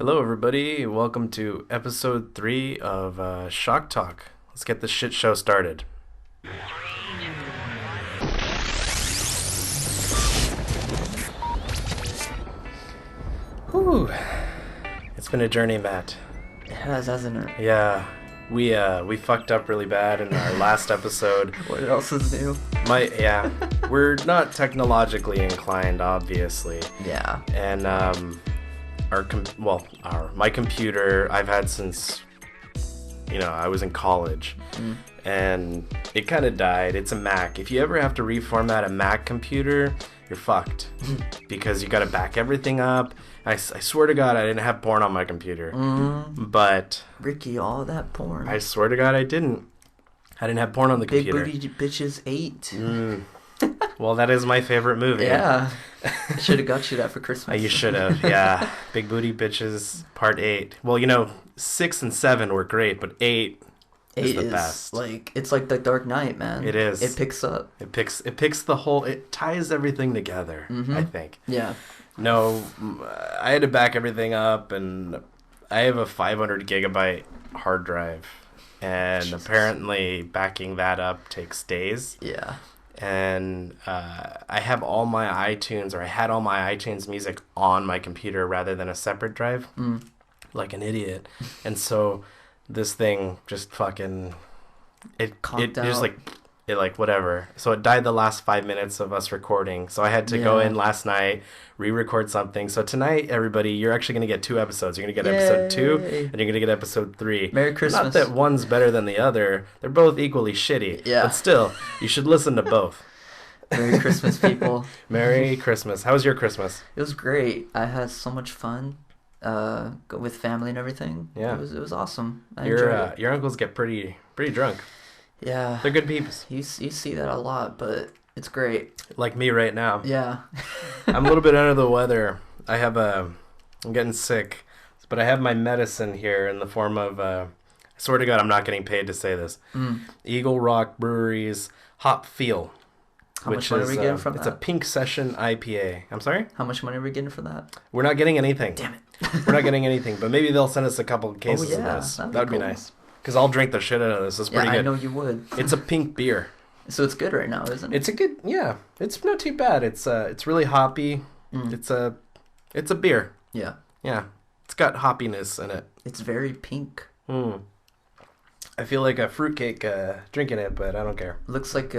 Hello, everybody. Welcome to episode 3 of Shock Talk. Let's get this shit show started. Whew. It's been a journey, Matt. It has, hasn't it? Yeah, we fucked up really bad in our last episode. What else is new? We're not technologically inclined, obviously. Yeah. And my computer I've had since I was in college, and it kind of died. It's a Mac. If you ever have to reformat a Mac computer, you're fucked because you got to back everything up. I swear to God, I didn't have porn on my computer, but Ricky, all that porn. I swear to God, I didn't have porn on the Big computer. Booty Bitches 8. Well, that is my favorite movie. Yeah. I should have got you that for Christmas. You should have, yeah. Big Booty Bitches Part 8. Well, 6 and 7 were great, but 8 is the best. It's like the Dark Knight, man. It is. It picks up. It picks the whole, it ties everything together, I think. Yeah. No, I had to back everything up, and I have a 500 gigabyte hard drive, and apparently backing that up takes days. Yeah. And I have all my iTunes, or I had all my iTunes music on my computer rather than a separate drive, like an idiot. And so this thing just fucking, it just like whatever. So it died the last 5 minutes of us recording. So I had to go in last night, re-record something. So tonight, everybody, you're actually going to get 2 episodes. You're going to get episode 2, and you're going to get episode 3. Merry Christmas. Not that one's better than the other. They're both equally shitty. Yeah. But still, you should listen to both. Merry Christmas, people. Merry Christmas. How was your Christmas? It was great. I had so much fun with family and everything. Yeah. It was awesome. I enjoyed it. Your uncles get pretty drunk. Yeah. They're good peeps. You see that a lot, but it's great. Like me right now. Yeah. I'm a little bit under the weather. I'm getting sick, but I have my medicine here in the form of, I swear to God, I'm not getting paid to say this. Eagle Rock Brewery's Hop Feel. How much money are we getting from that? It's a Pink Session IPA. I'm sorry? How much money are we getting for that? We're not getting anything. Damn it. We're not getting anything, but maybe they'll send us a couple of cases of this. That would be cool. nice. Because I'll drink the shit out of this. It's pretty good. I know you would. It's a pink beer. So it's good right now, isn't it? It's a good, yeah. It's not too bad. It's really hoppy. It's a beer. Yeah. Yeah. It's got hoppiness in it. It's very pink. I feel like a fruitcake drinking it, but I don't care. Looks like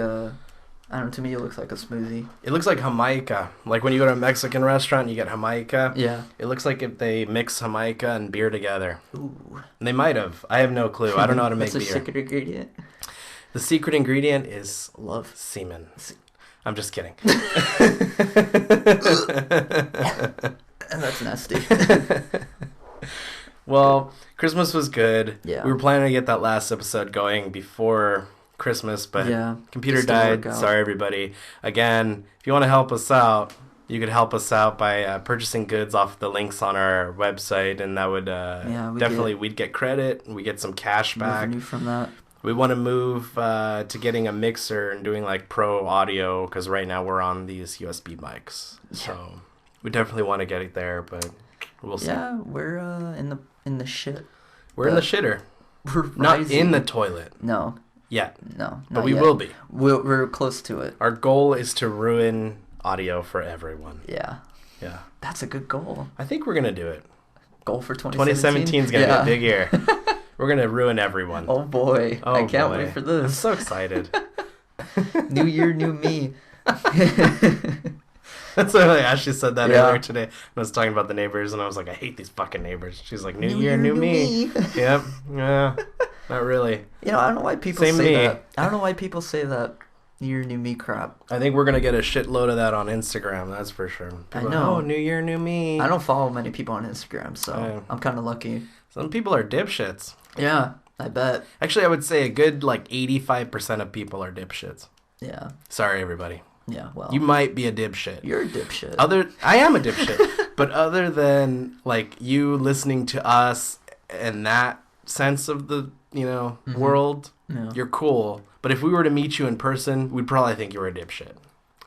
I don't know, to me it looks like a smoothie. It looks like Jamaica. Like when you go to a Mexican restaurant, you get Jamaica. Yeah. It looks like if they mix Jamaica and beer together. Ooh. And they might have. I have no clue. I don't know how to make beer. What's the secret ingredient? The secret ingredient is Love. semen. I'm just kidding. And that's nasty. Well, Christmas was good. Yeah. We were planning to get that last episode going before Christmas, but computer Just didn't died. work out. Sorry, everybody. Again, if you want to help us out, you could help us out by purchasing goods off the links on our website, and that would we'd get credit, and we get some cash back. Revenue from that. We want to move to getting a mixer and doing like pro audio, because right now we're on these USB mics. So we definitely want to get it there, but we'll see. Yeah, we're in the shit. We're in the shitter. We're not rising. in the toilet. No. Yet. No. But we will be. We're close to it. Our goal is to ruin audio for everyone. Yeah. Yeah. That's a good goal. I think we're going to do it. Goal for 2017? 2017 is going to be a big year. We're going to ruin everyone. Oh boy. I can't wait for this. I'm so excited. New year, new me. That's what I actually said that earlier today. I was talking about the neighbors, and I was like, I hate these fucking neighbors. She's like, New year, new me. Yep. Yeah. Not really. I don't know why people say that. I don't know why people say that New Year, new me crap. I think we're going to get a shitload of that on Instagram, that's for sure. People I know. Oh, New Year, new me. I don't follow many people on Instagram, so I'm kind of lucky. Some people are dipshits. Yeah, I bet. Actually, I would say a good 85% of people are dipshits. Yeah. Sorry, everybody. Yeah, well. You might be a dipshit. You're a dipshit. I am a dipshit. But other than you listening to us and that sense of the world, you're cool. But if we were to meet you in person, we'd probably think you were a dipshit.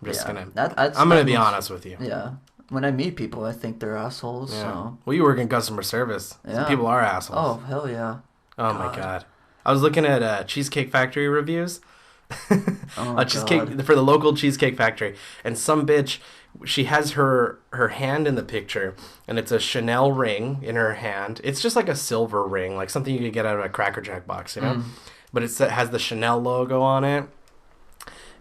I'm just gonna be honest with you. Yeah, when I meet people, I think they're assholes. Yeah. So Well, you work in customer service. Yeah. Some people are assholes. oh hell yeah. Oh my god. I was looking at Cheesecake Factory reviews. Oh A cheesecake God. for the local Cheesecake Factory, and some bitch, she has her hand in the picture, and it's a Chanel ring in her hand. It's just like a silver ring, like something you could get out of a Cracker Jack box, you know. But it has the Chanel logo on it,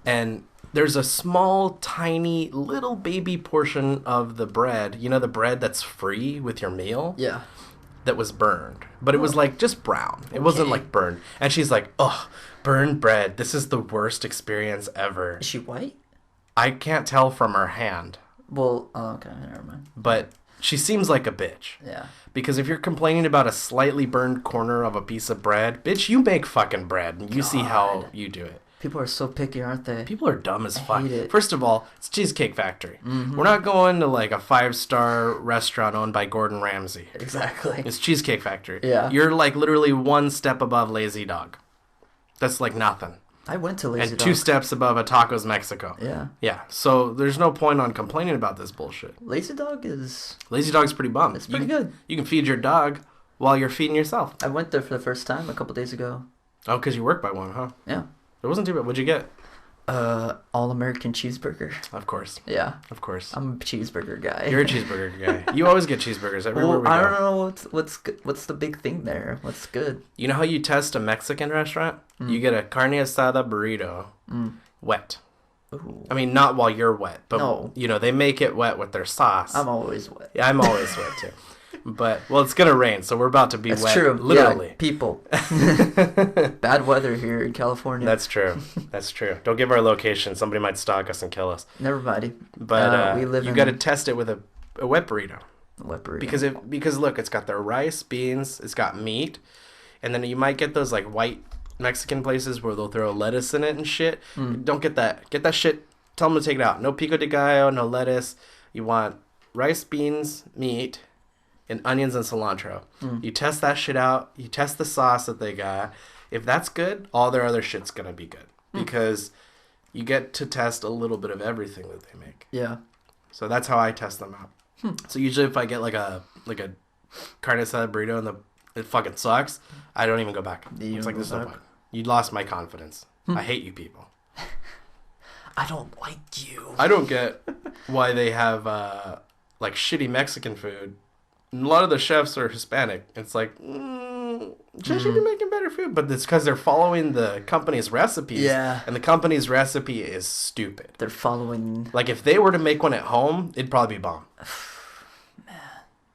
and there's a small, tiny, little baby portion of the bread. You know, the bread that's free with your meal. Yeah. That was burned, but it was like just brown. It wasn't like burned. And she's like, "Oh, burned bread. This is the worst experience ever." Is she white? I can't tell from her hand, Well, okay, never mind. but she seems like a bitch. Yeah. Because if you're complaining about a slightly burned corner of a piece of bread, bitch, you make fucking bread and you see how you do it. People are so picky, aren't they? People are dumb as fuck. hate it. First of all, it's Cheesecake Factory. We're not going to like a 5-star restaurant owned by Gordon Ramsay. Exactly. It's Cheesecake Factory. Yeah. You're like literally one step above Lazy Dog. That's like nothing. I went to Lazy And Dog. 2 steps above a Tacos Mexico. Yeah. Yeah. So there's no point on complaining about this bullshit. Lazy Dog is... Lazy Dog's pretty bum. It's pretty good. You can feed your dog while you're feeding yourself. I went there for the first time a couple days ago. Oh, because you work by one, huh? Yeah. It wasn't too bad. What'd you get? All-American cheeseburger. Of course. Yeah. Of course. I'm a cheeseburger guy. You're a cheeseburger guy. You always get cheeseburgers everywhere we go. I don't know what's the big thing there. What's good? You know how you test a Mexican restaurant? You get a carne asada burrito wet. Ooh. I mean, not while you're wet, but No. you know, they make it wet with their sauce. I'm always wet. Yeah, I'm always wet too. But well, it's gonna rain, so we're about to be That's wet. true. Literally. Yeah, people. Bad weather here in California. That's true. That's true. Don't give our location. Somebody might stalk us and kill us. Never mind. But we live you in got to test it with a wet burrito. wet burrito. Because look, it's got the rice, beans, it's got meat, and then you might get those like white Mexican places where they'll throw lettuce in it and shit. Don't get that. Get that shit. Tell them to take it out. No pico de gallo, no lettuce. You want rice, beans, meat, and onions and cilantro. You test that shit out. You test the sauce that they got. If that's good, all their other shit's gonna be good because you get to test a little bit of everything that they make. Yeah. So that's how I test them out. So usually if I get like a carne asada burrito and it fucking sucks, I don't even go back. You It's like don't this is go no back? point. You lost my confidence. I hate you people. I don't like you. I don't get why they have like shitty Mexican food. And a lot of the chefs are Hispanic. It's like they should be making better food, but it's because they're following the company's recipes. Yeah. And the company's recipe is stupid. They're following. Like if they were to make one at home, it'd probably be bomb.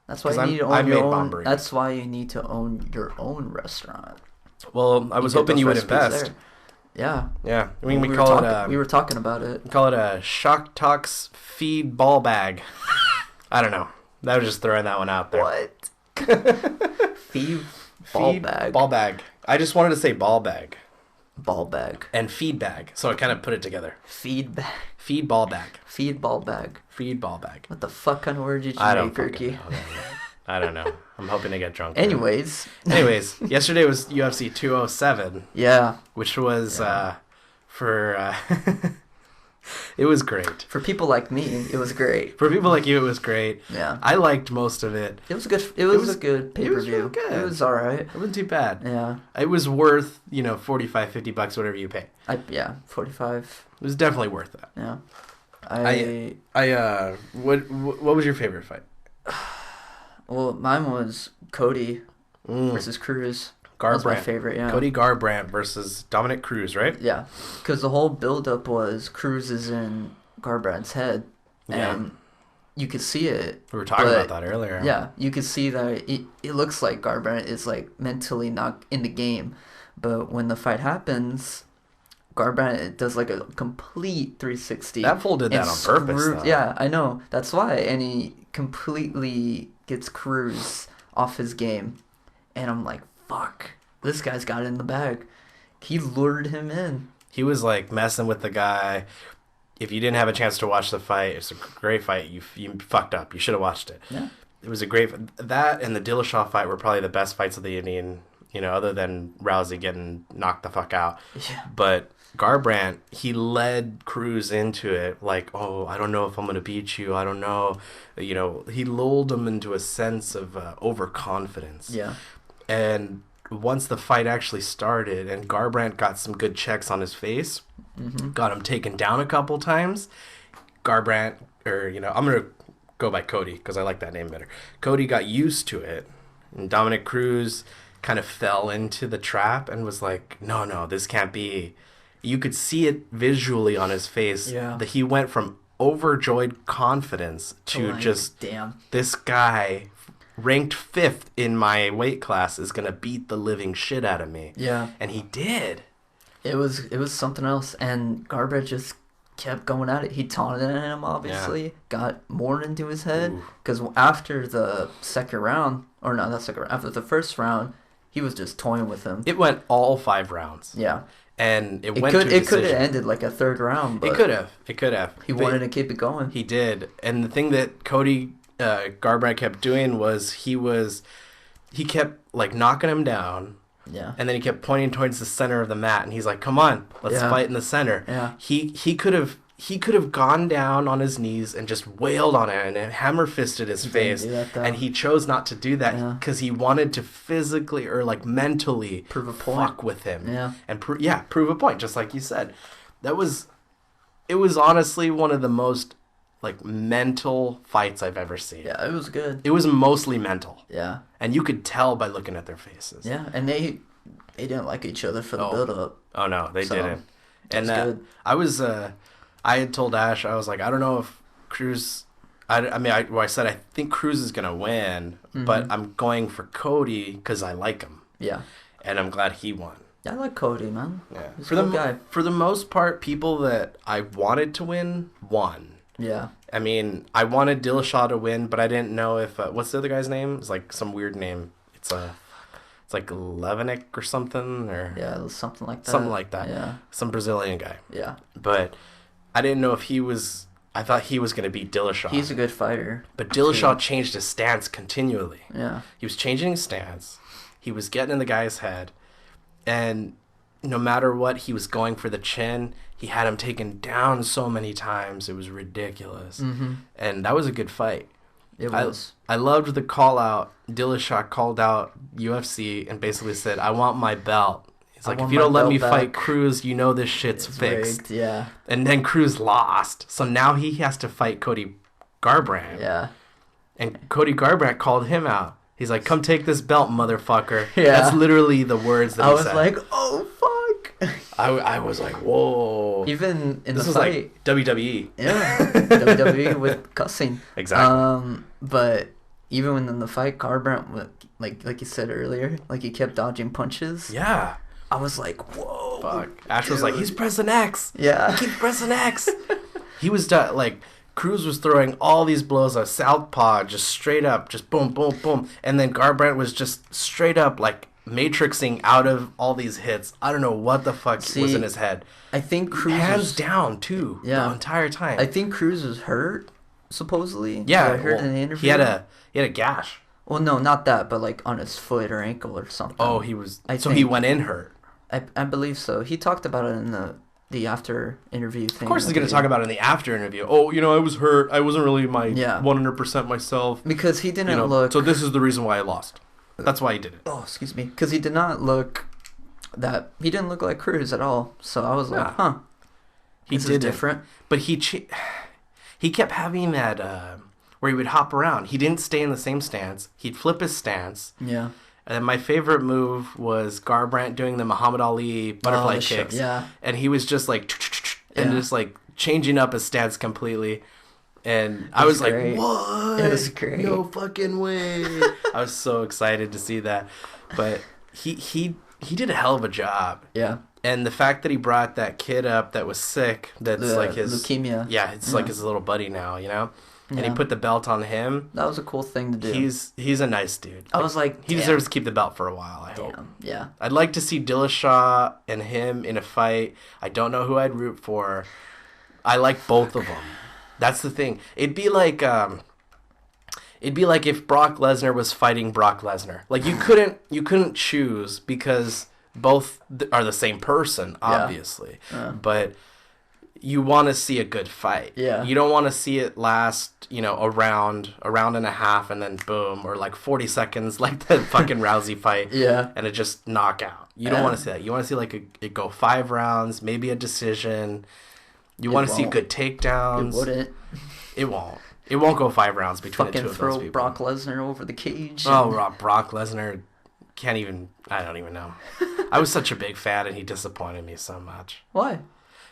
That's why 'Cause you need to I own made your own. bomb burritos. That's why you need to own your own restaurant. Well, I was get hoping those you would recipes invest. there. Yeah. Yeah, I mean, we were call talking, we were talking about it. a Shock Talks feed ball bag. I don't know. I was just throwing that one out there. What? Feed ball bag. Ball bag. I just wanted to say ball bag Ball bag. and feed bag, so I kind of put it together. Feed bag. Feed ball bag. Feed ball bag. Feed ball bag. What the fuck kind of word did you I don't make, fucking Ricky? know. I don't know. I'm hoping to get drunk. Anyways. Yesterday was UFC 207, Yeah. which was it was great. For people like me, it was great. For people like you, it was great. Yeah. I liked most of it. It was good. It was a good pay-per-view. It was really good. It was all right. It wasn't too bad. Yeah. It was worth, $45-50, whatever you pay. 45. It was definitely worth that. Yeah. What was your favorite fight? Well, mine was Cody versus Cruz. That was my favorite, yeah. Cody Garbrandt versus Dominic Cruz, right? Yeah. Because the whole build-up was Cruz is in Garbrandt's head. Yeah. And you could see it. We were talking about that earlier. Yeah. You could see that it looks like Garbrandt is like mentally not in the game. But when the fight happens, Garbrandt does like a complete 360. That fool did that on purpose, though. Yeah, I know. That's why. And he completely gets Cruz off his game. And I'm like, fuck, this guy's got it in the bag. He lured him in. He was like messing with the guy. If you didn't have a chance to watch the fight, it's a great fight. You fucked up. You should have watched it. Yeah. It was a great... That and the Dillashaw fight were probably the best fights of the evening other than Rousey getting knocked the fuck out. Yeah. But Garbrandt, he led Cruz into it like, oh, I don't know if I'm going to beat you. I don't know. He lulled him into a sense of overconfidence. Yeah. And once the fight actually started and Garbrandt got some good checks on his face, got him taken down a couple times, Garbrandt, I'm going to go by Cody because I like that name better. Cody got used to it, and Dominic Cruz kind of fell into the trap and was like, no, this can't be. You could see it visually on his face that he went from overjoyed confidence to just, damn, this guy ranked 5th in my weight class is going to beat the living shit out of me. Yeah. And he did. It was something else, and Garbrandt just kept going at it. He taunted him, obviously, got more into his head, because after the second round, or not that second round, after the first round, he was just toying with him. It went all 5 rounds. Yeah. And it could have ended like a third round, but It could have. He wanted to keep it going. He did. And the thing that Cody Garbrandt kept doing was he kept like knocking him down. Yeah. And then he kept pointing towards the center of the mat, and he's like, "Come on, let's fight in the center." Yeah. He could have gone down on his knees and just wailed on it and hammer fisted his face, and he chose not to do that because he wanted to physically or like mentally prove a point. Fuck with him. Yeah. And prove a point, just like you said. It was honestly one of the most like mental fights I've ever seen. Yeah, it was good. It was mostly mental. Yeah. And you could tell by looking at their faces. Yeah, and they didn't like each other for the build-up. Oh, no, they didn't. And good. I had told Ash, I was like, I don't know if Cruz... I said I think Cruz is going to win, but I'm going for Cody because I like him. Yeah. And I'm glad he won. I like Cody, man. Yeah. He's a good guy. For the most part, people that I wanted to win won. Yeah. I mean, I wanted Dillashaw to win, but I didn't know if... what's the other guy's name? It's like some weird name. It's like Levinik or something, or... Yeah, something like that. Something like that. Yeah. Some Brazilian guy. Yeah. But I didn't know if he was... I thought he was going to beat Dillashaw. He's a good fighter. But Dillashaw changed his stance continually. Yeah. He was changing his stance. He was getting in the guy's head. And no matter what, he was going for the chin. He had him taken down so many times. It was ridiculous. Mm-hmm. And that was a good fight. It was. I loved the call out. Dillashaw called out UFC and basically said, I want my belt. He's like, if you don't let me fight Cruz, you know this shit's fixed. Rigged, yeah. And then Cruz lost. So now he has to fight Cody Garbrandt. Yeah. And Cody Garbrandt called him out. He's like, come take this belt, motherfucker. Yeah. That's literally the words that he said. I was like, oh, fuck. I was like, whoa. Even in this the was fight. Like WWE. Yeah. WWE with cussing. Exactly. But even when in the fight, Garbrandt, like you said earlier, like he kept dodging punches. Yeah. I was like, whoa. Fuck. Ash was like, he's pressing X. Yeah. He keeps pressing X. He was like, Cruz was throwing all these blows at southpaw, just straight up, just boom, boom, boom. And then Garbrandt was just straight up, like, matrixing out of all these hits. I don't know what the fuck was in his head. I think Cruz hands down, too, the entire time. I think Cruz was hurt, supposedly. Yeah. I heard in the interview. He had a gash. Well, no, not that, but like on his foot or ankle or something. Oh, he was... he went in hurt. I believe so. He talked about it in the after interview thing. Of course he's going to talk about it in the after interview. Oh, I was hurt. I wasn't really my 100% myself. Because he didn't look... So this is the reason why I lost. That's why he did it. Oh, excuse me. Because he did not look he didn't look like Cruz at all. So I was like, huh. This is different. But he kept having that where he would hop around. He didn't stay in the same stance. He'd flip his stance. Yeah. And then my favorite move was Garbrandt doing the Muhammad Ali butterfly kicks. Yeah. And he was just like, and just like changing up his stance completely. And I was like, what? It was great. No fucking way. I was so excited to see that. But he did a hell of a job. Yeah. And the fact that he brought that kid up that was sick, that's like his... leukemia. Yeah, it's like his little buddy now, And he put the belt on him. That was a cool thing to do. He's a nice dude. I was like, he deserves to keep the belt for a while, I hope. Yeah. I'd like to see Dillashaw and him in a fight. I don't know who I'd root for. I like both of them. That's the thing. It'd be like It'd be like if Brock Lesnar was fighting Brock Lesnar. Like you couldn't choose because both are the same person, obviously. But you want to see a good fight. Yeah. You don't want to see it last, a round and a half, and then boom, or like 40 seconds, like the fucking Rousey fight. Yeah. And it just knock out. You don't want to see that. You want to see like it go 5 rounds, maybe a decision. You want to see good takedowns. It wouldn't. It won't. It won't go 5 rounds between the two of those people. Throw Brock Lesnar over the cage. Oh, Brock Lesnar can't even. I don't even know. I was such a big fan, and he disappointed me so much. Why?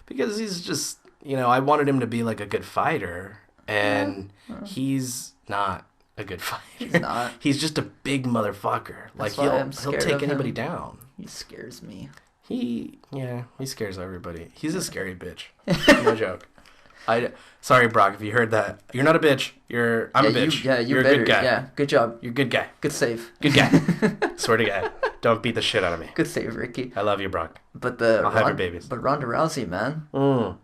Because he's just, I wanted him to be like a good fighter, and he's not a good fighter. He's not. He's just a big motherfucker. Like he'll take anybody down. He scares me. He scares everybody. He's a scary bitch. No joke. Sorry, Brock, if you heard that. You're not a bitch. I'm a bitch. You're a good guy. Yeah, good job. You're a good guy. Good save. Good guy. Swear to God. Don't beat the shit out of me. Good save, Ricky. I love you, Brock. But I'll have your babies. But Ronda Rousey, man. Oh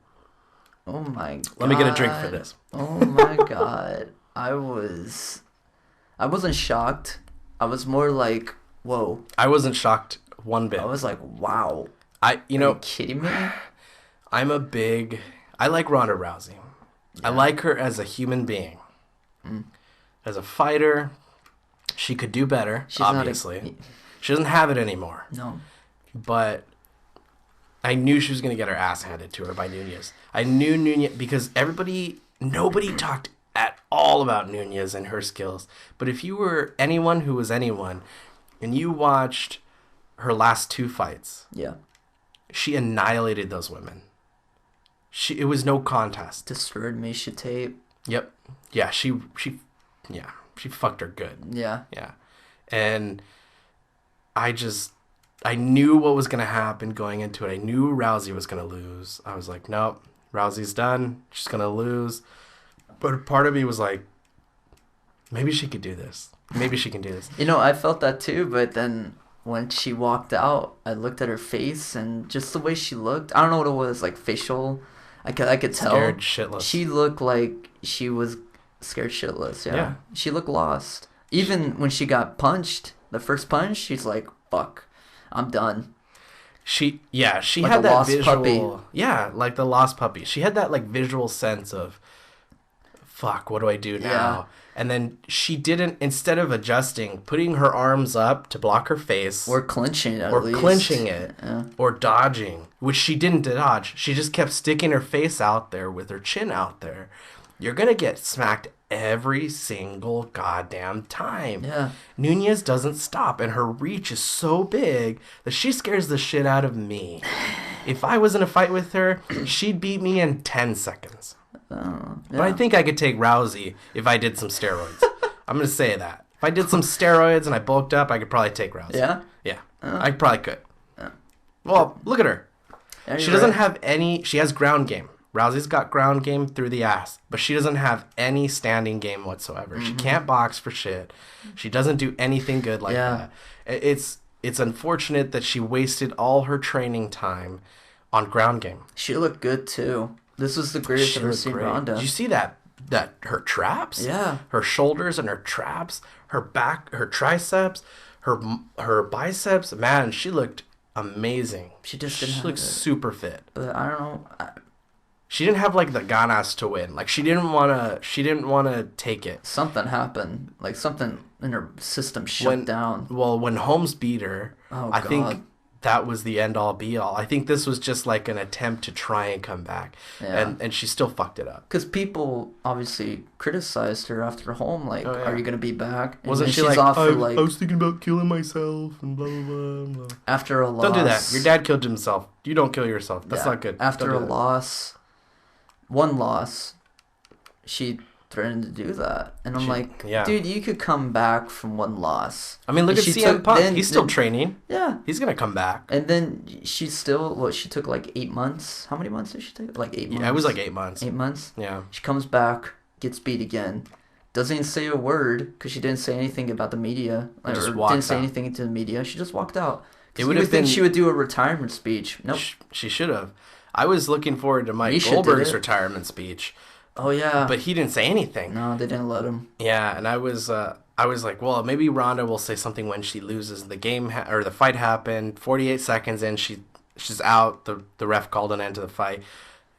my God. Let me get a drink for this. Oh my God. I wasn't shocked. I was more like, whoa. I wasn't shocked one bit. I was like, wow. Are you kidding me? I like Ronda Rousey. Yeah. I like her as a human being. As a fighter, she could do better, obviously. She doesn't have it anymore. No. But I knew she was going to get her ass handed to her by Nunez. I knew Nunez because nobody talked at all about Nunez and her skills. But if you were anyone who was anyone and you watched her last 2 fights, she annihilated those women. It was no contest. Destroyed Miesha Tate. Yep. Yeah, she fucked her good. Yeah. Yeah. And I knew what was going to happen going into it. I knew Rousey was going to lose. I was like, nope, Rousey's done. She's going to lose. But part of me was like, maybe she could do this. Maybe she can do this. I felt that too, but then when she walked out, I looked at her face and just the way she looked. I don't know what it was, like facial. I could tell. Scared shitless. She looked like she was scared shitless, yeah. She looked lost. Even when she got punched, the first punch, she's like, fuck, I'm done. She like had that visual puppy. Yeah, like the lost puppy. She had that like visual sense of, fuck, what do I do now? Yeah. And then she didn't, instead of adjusting, putting her arms up to block her face. Or clinching it, or clinching it. Yeah. Or dodging, which she didn't dodge. She just kept sticking her face out there with her chin out there. You're going to get smacked every single goddamn time. Yeah. Nunez doesn't stop, and her reach is so big that she scares the shit out of me. If I was in a fight with her, she'd beat me in 10 seconds. But I think I could take Rousey if I did some steroids. I'm going to say that. If I did some steroids and I bulked up, I could probably take Rousey. Yeah? Yeah. I probably could. Well, look at her. Yeah, she doesn't have any... She has ground game. Rousey's got ground game through the ass, but she doesn't have any standing game whatsoever. She can't box for shit. She doesn't do anything good like that. It's unfortunate that she wasted all her training time on ground game. She looked good, too. This was the greatest I've ever seen Ronda. Did you see that her traps? Yeah. Her shoulders and her traps, her back, her triceps, her biceps. Man, she looked amazing. She just didn't have looked super fit. But I don't know. She didn't have like the ganas to win. Like she didn't want to take it. Something happened. Like something in her system shut down. Well, when Holmes beat her, I think that was the end all be all. I think this was just like an attempt to try and come back. Yeah. And she still fucked it up. Because people obviously criticized her after home, like, are you going to be back? And wasn't she she's like, off I for, was thinking about killing myself and blah, blah, blah. After a loss. Don't do that. Your dad killed himself. You don't kill yourself. That's not good. After a loss, one loss, she threatened to do that. And I'm like, dude, you could come back from one loss. I mean, look at CM Punk. He's still training. Yeah. He's going to come back. And then she still, she took like 8 months. How many months did she take? Like 8 months? Yeah, it was like 8 months. 8 months? Yeah. She comes back, gets beat again. Doesn't even say a word because she didn't say anything about the media. Or didn't say anything to the media. She just walked out. It would have been. She would do a retirement speech. Nope. She should have. I was looking forward to Mike Goldberg's retirement speech. Oh yeah. But he didn't say anything. No, they didn't let him. Yeah, and I was like, well, maybe Ronda will say something when she loses. The game or the fight happened. 48 seconds in, she's out. The ref called an end to the fight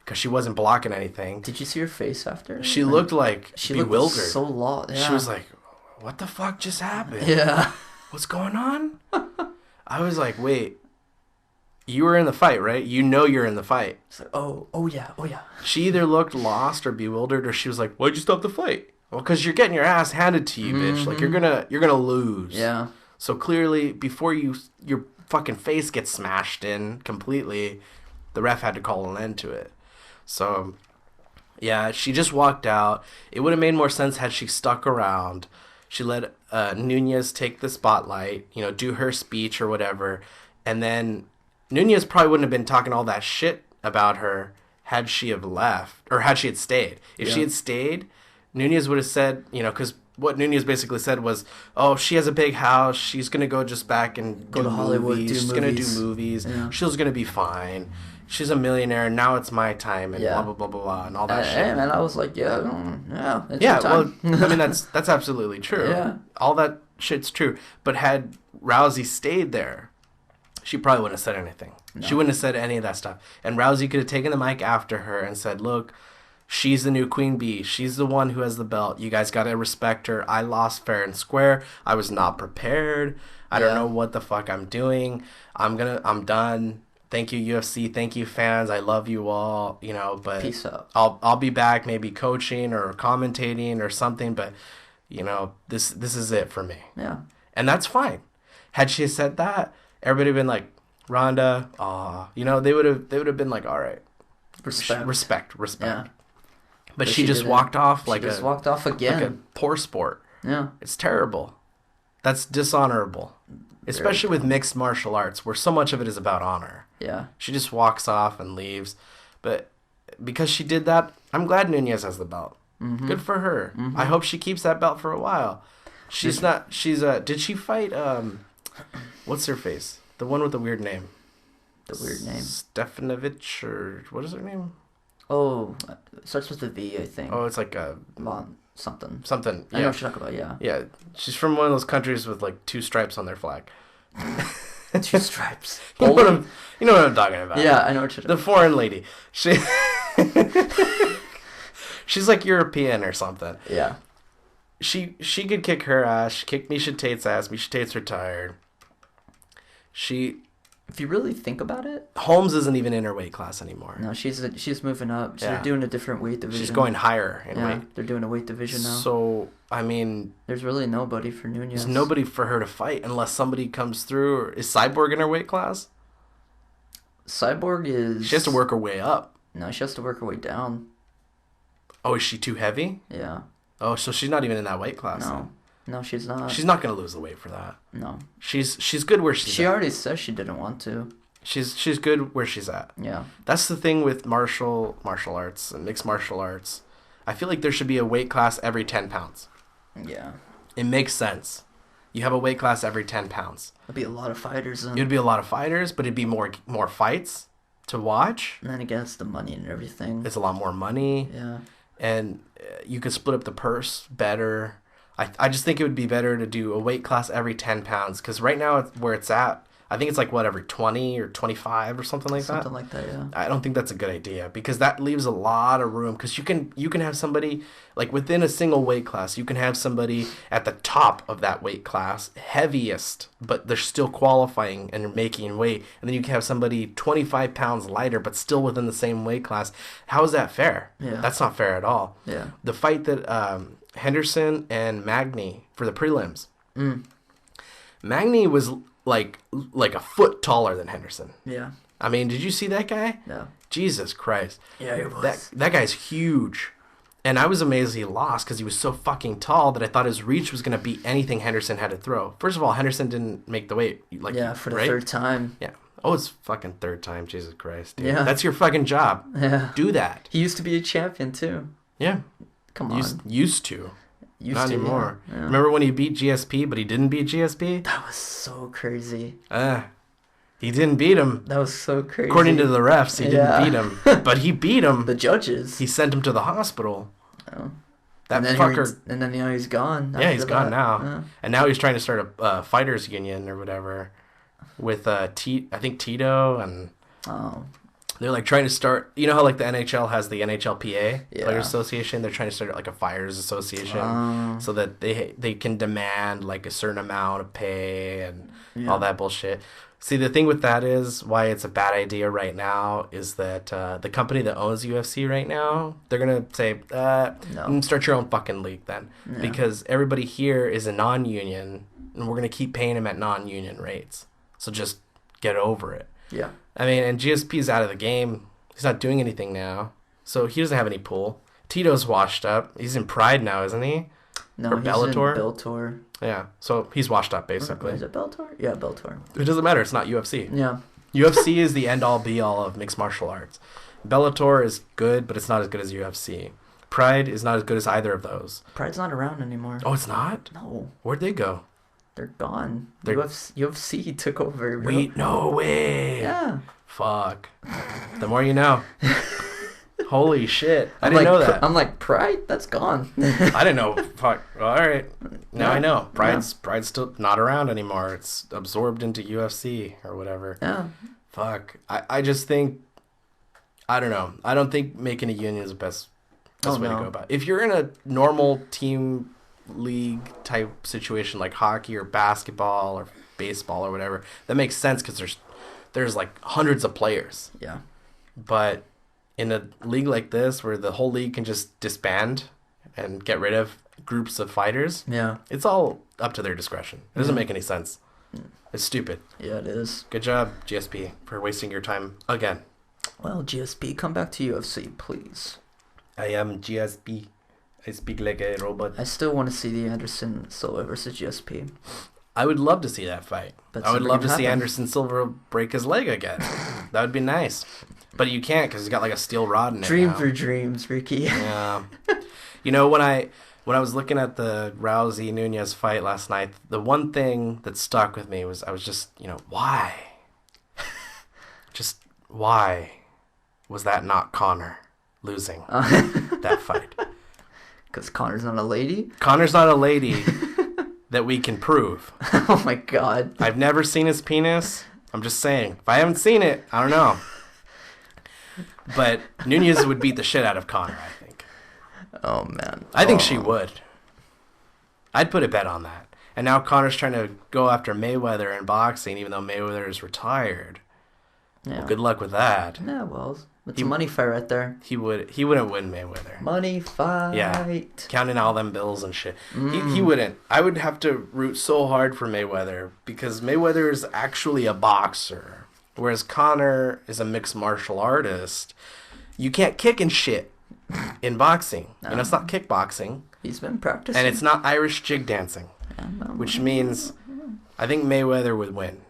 because she wasn't blocking anything. Did you see her face after? She looked like bewildered. Looked so lost. Yeah. She was like, what the fuck just happened? Yeah. What's going on? I was like, wait, you were in the fight, right? You know you're in the fight. It's like, oh yeah. She either looked lost or bewildered, or she was like, why'd you stop the fight? Well, because you're getting your ass handed to you, bitch. Like, you're gonna lose. Yeah. So clearly, before your fucking face gets smashed in completely, the ref had to call an end to it. So, yeah, she just walked out. It would have made more sense had she stuck around. She let Nunez take the spotlight, do her speech or whatever, and then Nunez probably wouldn't have been talking all that shit about her had she have left, or had she had stayed. If she had stayed, Nunez would have said, because what Nunez basically said was, oh, she has a big house, she's going to go just back and go to Hollywood, she's going to do movies, she's going to be fine, she's a millionaire, now it's my time, and blah, blah, blah, blah, blah, and all that shit. And I was like, it's your time. Well, I mean, that's absolutely true. Yeah. All that shit's true. But had Rousey stayed there, she probably wouldn't have said anything. No. She wouldn't have said any of that stuff. And Rousey could have taken the mic after her and said, look, she's the new Queen Bee. She's the one who has the belt. You guys got to respect her. I lost fair and square. I was not prepared. I don't know what the fuck I'm doing. I'm done. Thank you, UFC. Thank you, fans. I love you all. But peace out. I'll be back, maybe coaching or commentating or something. But this is it for me. Yeah. And that's fine. Had she said that, everybody would have been like, Ronda, they would have been like, all right, respect. Yeah. But she just walked off walked off again. Like a poor sport. Yeah. It's terrible. That's dishonorable. Especially with mixed martial arts, where so much of it is about honor. Yeah. She just walks off and leaves. But because she did that, I'm glad Nunez has the belt. Mm-hmm. Good for her. Mm-hmm. I hope she keeps that belt for a while. Did she fight, what's her face? The one with the weird name. The weird name. Stefanovich, or what is her name? Oh, it starts with a V, I think. Oh, it's like a... something. Something, yeah. I know what you're talking about, yeah. Yeah, she's from one of those countries with like 2 stripes on their flag. 2 stripes. You know what I'm talking about. Yeah, I know what you're talking about. The foreign lady. She's like European or something. Yeah. She could kick her ass. She kicked Misha Tate's ass. Misha Tate's retired. If you really think about it, Holmes isn't even in her weight class anymore. No, she's moving up. They're doing a different weight division. She's going higher in weight. They're doing a weight division now. So, I mean... There's really nobody for Nunez. There's nobody for her to fight unless somebody comes through. Is Cyborg in her weight class? Cyborg is... She has to work her way up. No, she has to work her way down. Oh, is she too heavy? Yeah. Oh, so she's not even in that weight class. No. Then. No, she's not. She's not going to lose the weight for that. No. She's good where she's at. She already says she didn't want to. She's good where she's at. Yeah. That's the thing with martial arts and mixed martial arts. I feel like there should be a weight class every 10 pounds. Yeah. It makes sense. You have a weight class every 10 pounds. It'd be a lot of fighters then. It'd be a lot of fighters, but it'd be more fights to watch. And then again, it's the money and everything. It's a lot more money. Yeah. And you could split up the purse better. I just think it would be better to do a weight class every 10 pounds. Because right now, where it's at, I think it's like, every 20 or 25 or something like that? Something like that, yeah. I don't think that's a good idea. Because that leaves a lot of room. Because you can have somebody, like within a single weight class, you can have somebody at the top of that weight class, heaviest, but they're still qualifying and making weight. And then you can have somebody 25 pounds lighter, but still within the same weight class. How is that fair? Yeah. That's not fair at all. Yeah. The fight that Henderson and Magny for the prelims. Magny was like a foot taller than Henderson. Yeah. I mean, did you see that guy? No. Jesus Christ. Yeah, he was. That guy's huge. And I was amazed he lost because he was so fucking tall that I thought his reach was going to beat anything Henderson had to throw. First of all, Henderson didn't make the weight. For the third time. Yeah. Oh, it's fucking third time. Jesus Christ, dude. Yeah. That's your fucking job. Yeah. Do that. He used to be a champion, too. Yeah. Come on. Used to. Not anymore. Yeah. Remember when he beat GSP, but he didn't beat GSP? That was so crazy. He didn't beat him. That was so crazy. According to the refs, he didn't beat him. But he beat him. The judges. He sent him to the hospital. Oh. That fucker. And then he's gone. Yeah, he's gone now. Yeah. And now he's trying to start a fighters union or whatever with I think Tito and. Oh. They're like trying to start. You know how like the NHL has the NHLPA Players Association. They're trying to start like a fighters association so that they can demand like a certain amount of pay and all that bullshit. See, the thing with that is why it's a bad idea right now is that the company that owns UFC right now, they're going to say, start your own fucking league then. Yeah. Because everybody here is a non-union, and we're going to keep paying them at non-union rates. So just get over it. Yeah. I mean, and GSP's out of the game. He's not doing anything now. So he doesn't have any pull. Tito's washed up. He's in Pride now, isn't he? No, or Bellator? He's in Bellator. Yeah, so he's washed up, basically. Is it Bellator? Yeah, Bellator. It doesn't matter. It's not UFC. Yeah. UFC is the end-all, be-all of mixed martial arts. Bellator is good, but it's not as good as UFC. Pride is not as good as either of those. Pride's not around anymore. Oh, it's not? No. Where'd they go? They're gone. UFC took over. Bro. Wait, no way. Yeah. Fuck. The more you know. Holy shit. I didn't know that. I'm like, Pride? That's gone. I didn't know. Fuck. All right. Now I know. Pride's still not around anymore. It's absorbed into UFC or whatever. Yeah. Fuck. I just think, I don't know. I don't think making a union is the best way to go about it. If you're in a normal team league type situation like hockey or basketball or baseball or whatever, that makes sense because there's like hundreds of players. Yeah. But in a league like this where the whole league can just disband and get rid of groups of fighters, it's all up to their discretion. It doesn't make any sense. It's stupid. Yeah, it is. Good job, GSP, for wasting your time again. Well, GSP, come back to UFC, please. I am GSP. I speak like a robot. I still want to see the Anderson Silva versus GSP. I would love to see that fight. I would love to see Anderson Silva break his leg again. That would be nice. But you can't because he's got like a steel rod in it. Dream for dreams, Ricky. Yeah. You know, when I was looking at the Rousey Nunez fight last night, the one thing that stuck with me was I was just, why? Just why was that not Conor losing that fight? Because Conor's not a lady? Conor's not a lady that we can prove. Oh my god. I've never seen his penis. I'm just saying. If I haven't seen it, I don't know. But Nunez would beat the shit out of Conor, I think. Oh, man. I think she would. I'd put a bet on that. And now Conor's trying to go after Mayweather in boxing, even though Mayweather is retired. Yeah. Well, good luck with that. Yeah, well, it's a money fight right there. He wouldn't win Mayweather. Money fight. Yeah. Counting all them bills and shit. He wouldn't. I would have to root so hard for Mayweather because Mayweather is actually a boxer. Whereas Conor is a mixed martial artist. You can't kick and shit in boxing. No. It's not kickboxing. He's been practicing. And it's not Irish jig dancing. Which means I think Mayweather would win.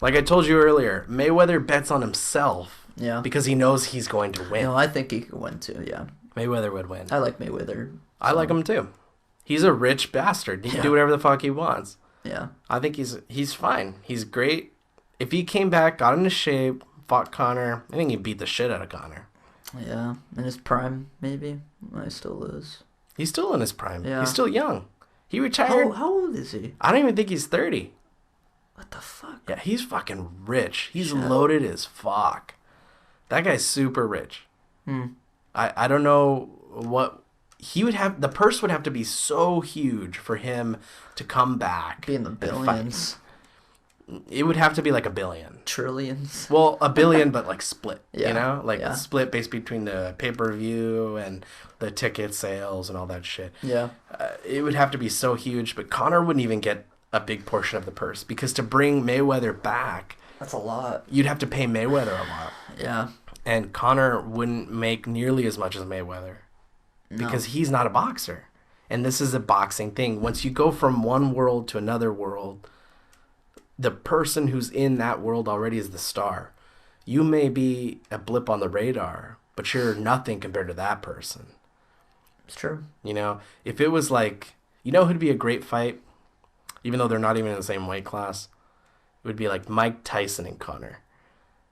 Like I told you earlier, Mayweather bets on himself. Yeah. Because he knows he's going to win. No, I think he could win too, yeah. Mayweather would win. I like Mayweather. So. I like him too. He's a rich bastard. He can do whatever the fuck he wants. Yeah. I think he's fine. He's great. If he came back, got into shape, fought Conor, I think he'd beat the shit out of Conor. Yeah. In his prime, maybe. He still is. He's still in his prime. Yeah. He's still young. He How retired. old is he? I don't even think he's 30. What the fuck? Yeah, he's fucking rich. He's loaded as fuck. That guy's super rich. I don't know what he would have. The purse would have to be so huge for him to come back. Be in the billions. It would have to be like $1 billion. Trillions. Well, $1 billion, but like split. Split based between the pay-per-view and the ticket sales and all that shit. Yeah. It would have to be so huge, but Conor wouldn't even get a big portion of the purse because to bring Mayweather back, that's a lot. You'd have to pay Mayweather a lot. Yeah. And Conor wouldn't make nearly as much as Mayweather because he's not a boxer. And this is a boxing thing. Once you go from one world to another world, the person who's in that world already is the star. You may be a blip on the radar, but you're nothing compared to that person. It's true. If it was like, who'd be a great fight, even though they're not even in the same weight class? would be like Mike Tyson and Conor.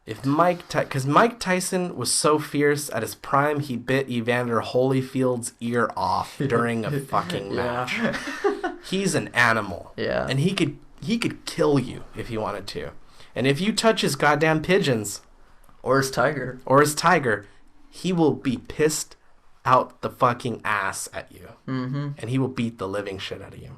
If because Mike Tyson was so fierce at his prime, he bit Evander Holyfield's ear off during a fucking match. He's an animal. Yeah. And he could kill you if he wanted to. And if you touch his goddamn pigeons or his tiger, he will be pissed out the fucking ass at you. Mm-hmm. And he will beat the living shit out of you.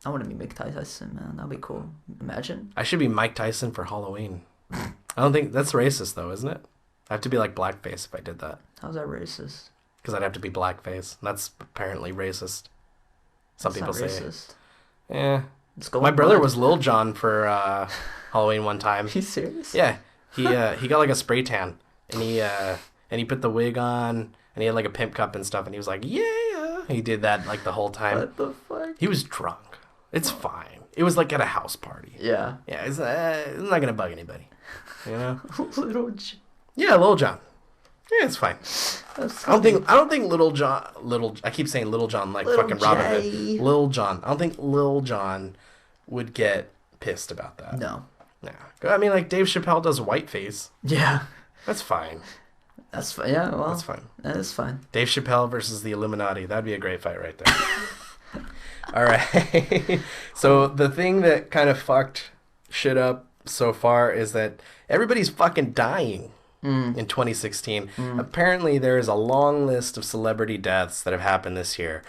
I want to be Mike Tyson, man. That'd be cool. Imagine. I should be Mike Tyson for Halloween. I don't think that's racist, though, isn't it? I have to be like blackface if I did that. How's that racist? Because I'd have to be blackface. That's apparently racist. Some people say. Racist. Yeah. My brother was Lil Jon for Halloween one time. Are you serious? Yeah. He got like a spray tan, and he put the wig on, and he had like a pimp cup and stuff, and he was like, yeah. He did that like the whole time. What the fuck? He was drunk. It's fine. It was like at a house party. Yeah. Yeah, it's not gonna bug anybody. You know? Little Jon. Yeah, Lil Jon. Yeah, it's fine. I don't think Little Jon. I keep saying Little Jon like Little fucking Robin Hood. J. Lil Jon. I don't think Lil Jon would get pissed about that. No. I mean, like Dave Chappelle does whiteface. Yeah. That's fine. That's fine. Yeah. Well, that's fine. That is fine. Dave Chappelle versus the Illuminati. That'd be a great fight right there. All right. So the thing that kind of fucked shit up so far is that everybody's fucking dying in 2016. Apparently, there is a long list of celebrity deaths that have happened this year.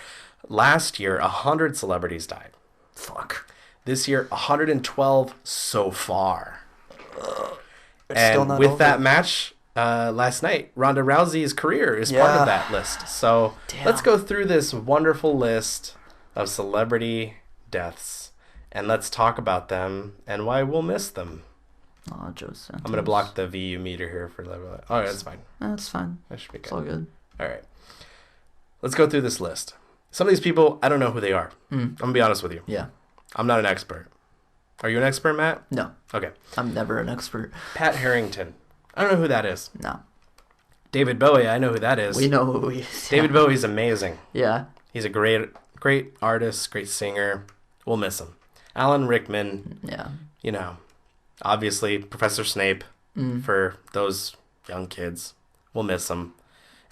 Last year, 100 celebrities died. Fuck. This year, 112 so far. And with that match last night, Ronda Rousey's career is part of that list. So let's go through this wonderful list of celebrity deaths, and let's talk about them and why we'll miss them. Oh, Joe Santos. I'm going to block the VU meter here for that. Oh, that's fine. That's fine. That should be good. It's all good. All right. Let's go through this list. Some of these people, I don't know who they are. I'm going to be honest with you. Yeah. I'm not an expert. Are you an expert, Matt? No. Okay. I'm never an expert. Pat Harrington. I don't know who that is. No. David Bowie, I know who that is. We know who he is. David Bowie's amazing. Yeah. He's a great artist, great singer. We'll miss him. Alan Rickman. Yeah. You know, obviously Professor Snape for those young kids. We'll miss him.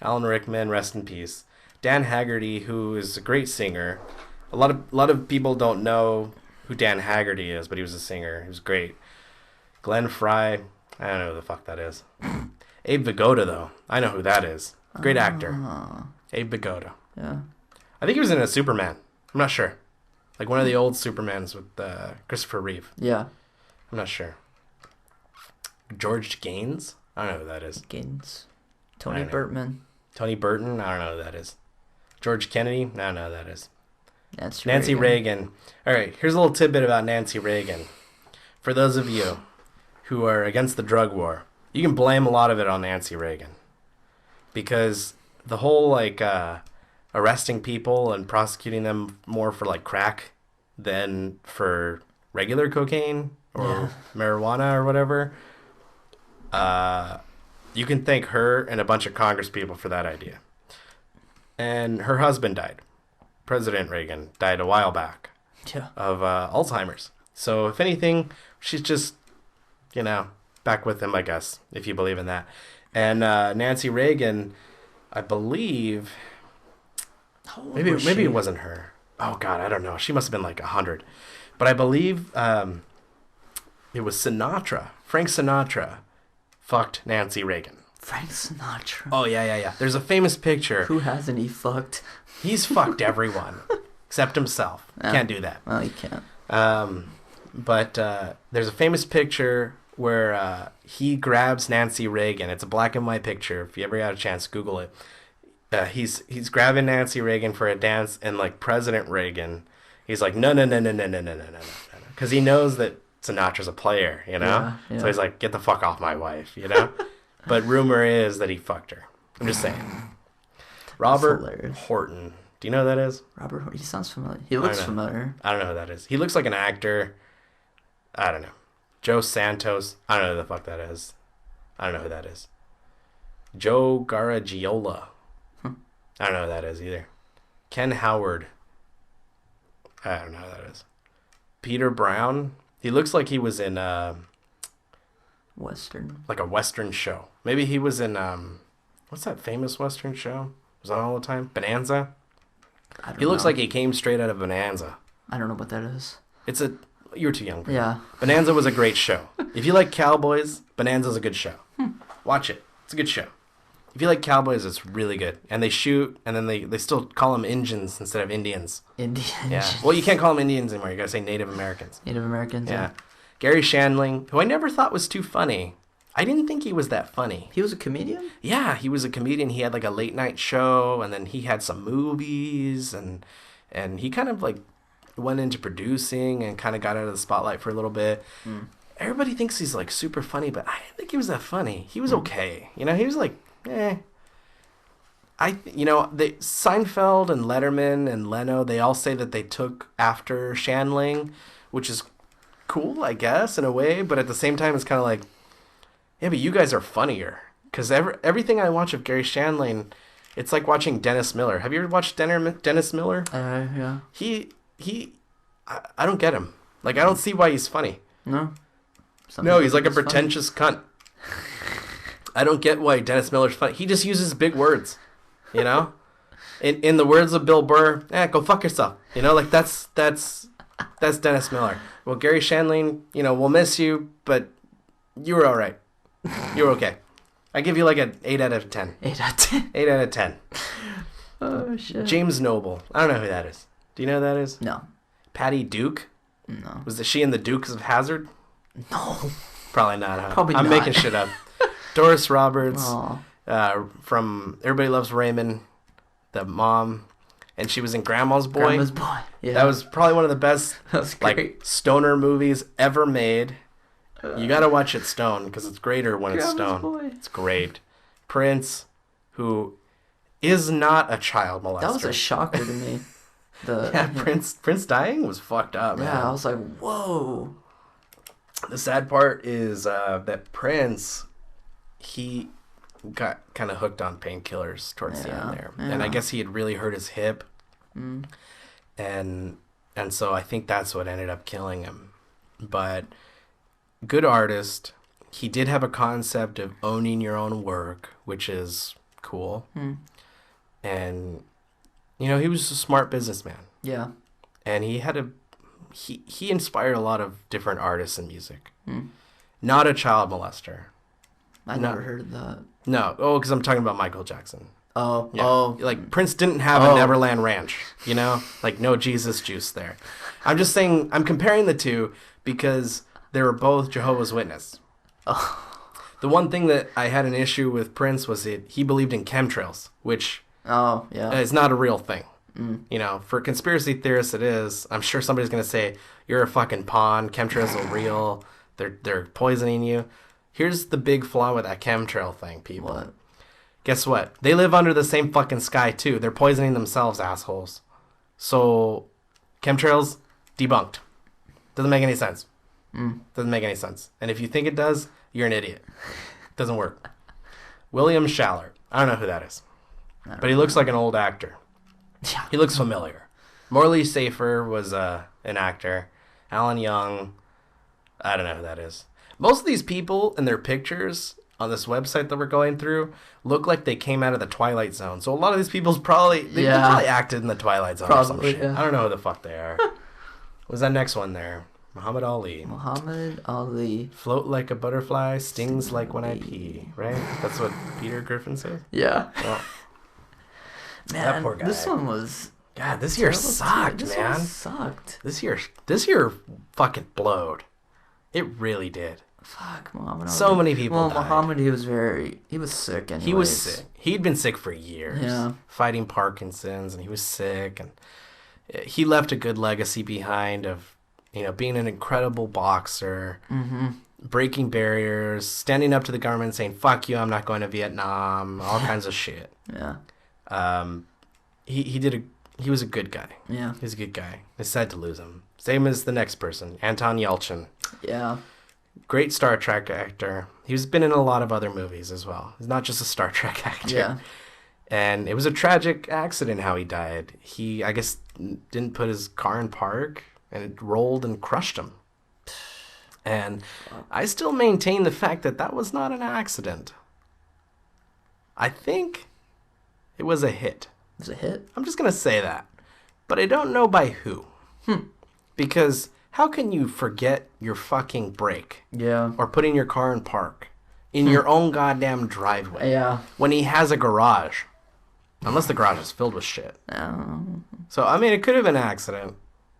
Alan Rickman, rest in peace. Dan Haggerty, who is a great singer. A lot of people don't know who Dan Haggerty is, but he was a singer. He was great. Glenn Fry, I don't know who the fuck that is. Abe Vigoda, though. I know who that is. Great actor. Abe Vigoda. Yeah. I think he was in a Superman. I'm not sure. Like one of the old Supermans with Christopher Reeve. Yeah. I'm not sure. George Gaines? I don't know who that is. Gaines. Tony Burtman. Tony Burton? I don't know who that is. George Kennedy? I don't know who that is. Nancy Reagan. All right, here's a little tidbit about Nancy Reagan. For those of you who are against the drug war, you can blame a lot of it on Nancy Reagan. Because the whole, like, arresting people and prosecuting them more for, like, crack than for regular cocaine or marijuana or whatever, you can thank her and a bunch of Congress people for that idea. And her husband died. President Reagan died a while back of Alzheimer's. So if anything, she's just, back with him, I guess, if you believe in that. And Nancy Reagan, I believe, maybe it wasn't her. Oh God, I don't know. She must have been like 100. But I believe it was Sinatra. Frank Sinatra fucked Nancy Reagan. Frank Sinatra. Oh yeah. There's a famous picture. Who hasn't he fucked? He's fucked everyone except himself. Can't do that. Well, he can't. But there's a famous picture where he grabs Nancy Reagan. It's a black and white picture. If you ever got a chance, Google it. He's grabbing Nancy Reagan for a dance, and like President Reagan, he's like, no, because he knows that Sinatra's a player, Yeah. So he's like, get the fuck off my wife, But rumor is that he fucked her. I'm just saying. Robert Horton. Do you know who that is? Robert Horton. He sounds familiar. He looks familiar. I don't know who that is. He looks like an actor. I don't know. Joe Santos. I don't know who the fuck that is. I don't know who that is. Joe Garagiola. I don't know who that is either. Ken Howard. I don't know who that is. Peter Brown. He looks like he was in Western. like a Western show. Maybe he was in what's that famous Western show? Was on all the time? Bonanza? I don't He looks know. like he came straight out of Bonanza. I don't know what that is. You were too young for Yeah. that. Bonanza was a great show. If you like cowboys, Bonanza's a good show. Watch it. It's a good show. If you like cowboys, it's really good. And they shoot, and then they still call them Injuns instead of Indians. Indians. Yeah. Well, you can't call them Indians anymore. You gotta say Native Americans. Native Americans. Yeah. Gary Shandling, who I never thought was too funny. I didn't think he was that funny. He was a comedian? Yeah, he was a comedian. He had like a late night show, and then he had some movies, and he kind of like went into producing and kind of got out of the spotlight for a little bit. Everybody thinks he's like super funny, but I didn't think he was that funny. He was okay. You know, he was like, Seinfeld and Letterman and Leno, they all say that they took after Shandling, which is cool, I guess, in a way, but at the same time, it's kind of like, yeah, but you guys are funnier. Because everything I watch of Gary Shandling, it's like watching Dennis Miller. Have you ever watched Dennis Miller? Yeah. I don't get him. Like, I don't see why he's funny. No? No, he's like a pretentious cunt. I don't get why Dennis Miller's funny. He just uses big words, you know? In the words of Bill Burr, go fuck yourself. You know, like, that's Dennis Miller. Well, Gary Shandling, we'll miss you, but you were all right. You were okay. I give you like an 8 out of 10. 8 out of 10. 8 out of 10. Oh, shit. James Noble. I don't know who that is. Do you know who that is? No. Patty Duke? No. Was she in the Dukes of Hazzard? No. Probably not, huh? Probably I'm not. making shit up. Doris Roberts Aw. from Everybody Loves Raymond, the mom, and she was in Grandma's Boy. Grandma's Boy. Yeah. That was probably one of the best That was great. like stoner movies ever made. You gotta watch it stoned because it's greater when it's Grandma's stoned. Boy. It's great. Prince, who is not a child molester. That was a shocker to me. Prince dying was fucked up, man. Yeah, I was like, whoa. The sad part is that Prince, he got kind of hooked on painkillers towards the end there. And I guess he had really hurt his hip. And so I think that's what ended up killing him. But good artist. He did have a concept of owning your own work, which is cool. And, he was a smart businessman. Yeah. And he had he inspired a lot of different artists in music. Not a child molester. I never heard of that. No. Oh, because I'm talking about Michael Jackson. Oh. Yeah. Oh. Like, Prince didn't have a Neverland Ranch, Like, no Jesus juice there. I'm just saying, I'm comparing the two because they were both Jehovah's Witness. Oh. The one thing that I had an issue with Prince was he believed in chemtrails, which is not a real thing. For conspiracy theorists it is. I'm sure somebody's going to say, you're a fucking pawn, chemtrails are real, they're poisoning you. Here's the big flaw with that chemtrail thing, people. What? Guess what? They live under the same fucking sky, too. They're poisoning themselves, assholes. So, chemtrails, debunked. Doesn't make any sense. Doesn't make any sense. And if you think it does, you're an idiot. Doesn't work. William Schaller. I don't know who that is. But he looks like an old actor. Yeah. He looks familiar. Morley Safer was an actor. Alan Young. I don't know who that is. Most of these people in their pictures on this website that we're going through look like they came out of the Twilight Zone. So a lot of these people's probably they probably acted in the Twilight Zone or some shit. Yeah. I don't know who the fuck they are. What was that next one there? Muhammad Ali. Muhammad Ali. Float like a butterfly, stings like when I pee. Right? That's what Peter Griffin says? Yeah. Well, man, that poor guy. this one was... God, this year sucked, This man. one sucked. This year fucking blowed. It really did. Fuck, Muhammad Ali. So many people died. Muhammad, he was sick anyways. He was sick. He'd been sick for years. Yeah. Fighting Parkinson's, and he was sick, and he left a good legacy behind of, being an incredible boxer, breaking barriers, standing up to the government and saying, fuck you, I'm not going to Vietnam, all kinds of shit. Yeah. He was a good guy. Yeah. He's a good guy. It's sad to lose him. Same as the next person, Anton Yelchin. Yeah. Great Star Trek actor. He's been in a lot of other movies as well. He's not just a Star Trek actor. Yeah. And it was a tragic accident how he died. He, I guess, didn't put his car in park, and it rolled and crushed him. And I still maintain the fact that was not an accident. I think it was a hit. It was a hit? I'm just going to say that. But I don't know by who. Because how can you forget your fucking brake? Yeah. Or putting your car in park in your own goddamn driveway? Yeah. When he has a garage. Unless the garage is filled with shit. So, I mean, it could have been an accident.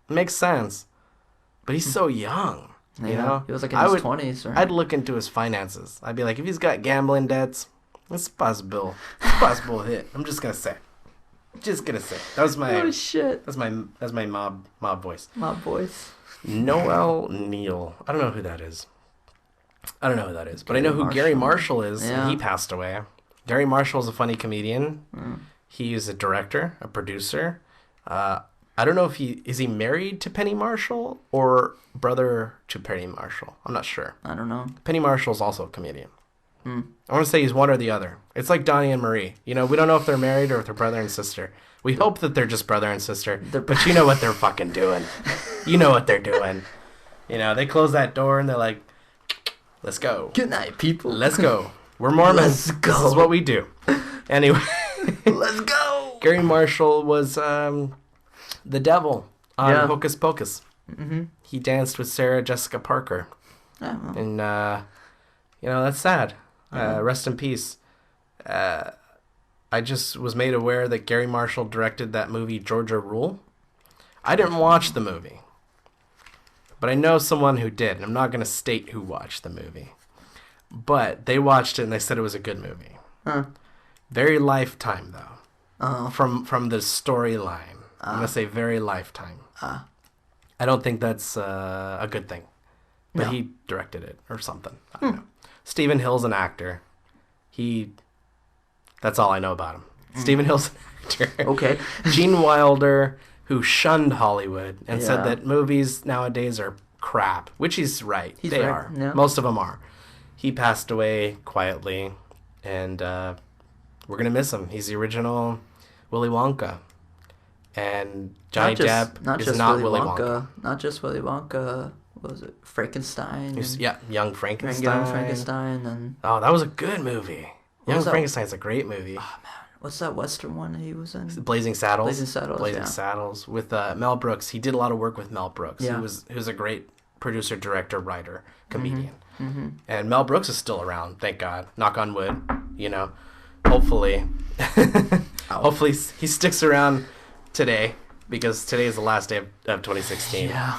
Makes sense. But he's so young. You know? He was like in his 20s, right? I'd look into his finances. I'd be like, if he's got gambling debts, it's possible. It's a possible hit. I'm just going to say. Just gonna say that was my oh shit. That's my mob voice. Mob voice. Noel Neal. I don't know who that is. But I know who Gary Marshall is, and he passed away. Gary Marshall is a funny comedian. He is a director, a producer. I don't know if is he married to Penny Marshall or brother to Penny Marshall. I'm not sure. I don't know. Penny Marshall is also a comedian. I want to say he's one or the other. It's like Donnie and Marie. You know, we don't know if they're married or if they're brother and sister. We hope that they're just brother and sister. But you know what they're fucking doing. You know what they're doing. You know, they close that door and they're like, let's go. Good night, people. Let's go. We're Mormons. Let's go. This is what we do. Anyway. Let's go. Gary Marshall was the devil on Hocus Pocus. He danced with Sarah Jessica Parker. And, you know, that's sad. Rest in peace. I just was made aware that Gary Marshall directed that movie Georgia Rule. I didn't watch the movie, but I know someone who did, and I'm not going to state who watched the movie. But they watched it and they said it was a good movie. Very Lifetime, though. From the storyline. I'm going to say very Lifetime. I don't think that's a good thing. But he directed it or something. I don't know. Stephen Hill's an actor. That's all I know about him. Stephen Hill's an actor. Okay. Gene Wilder, who shunned Hollywood and said that movies nowadays are crap, which he's right. They are. Yeah. Most of them are. He passed away quietly, and we're going to miss him. He's the original Willy Wonka. And Johnny Depp is not Willy Wonka. Not just Willy Wonka. What was it? Frankenstein? Young Frankenstein. Young Frankenstein. And... Oh, that was a good movie. Young Frankenstein's a great movie. Oh, man. What's that Western one he was in? Blazing Saddles. Blazing Saddles. With Mel Brooks. He did a lot of work with Mel Brooks. Yeah. He was a great producer, director, writer, comedian. And Mel Brooks is still around, thank God. Knock on wood. You know, hopefully. Hopefully he sticks around today, because today is the last day of 2016. Yeah.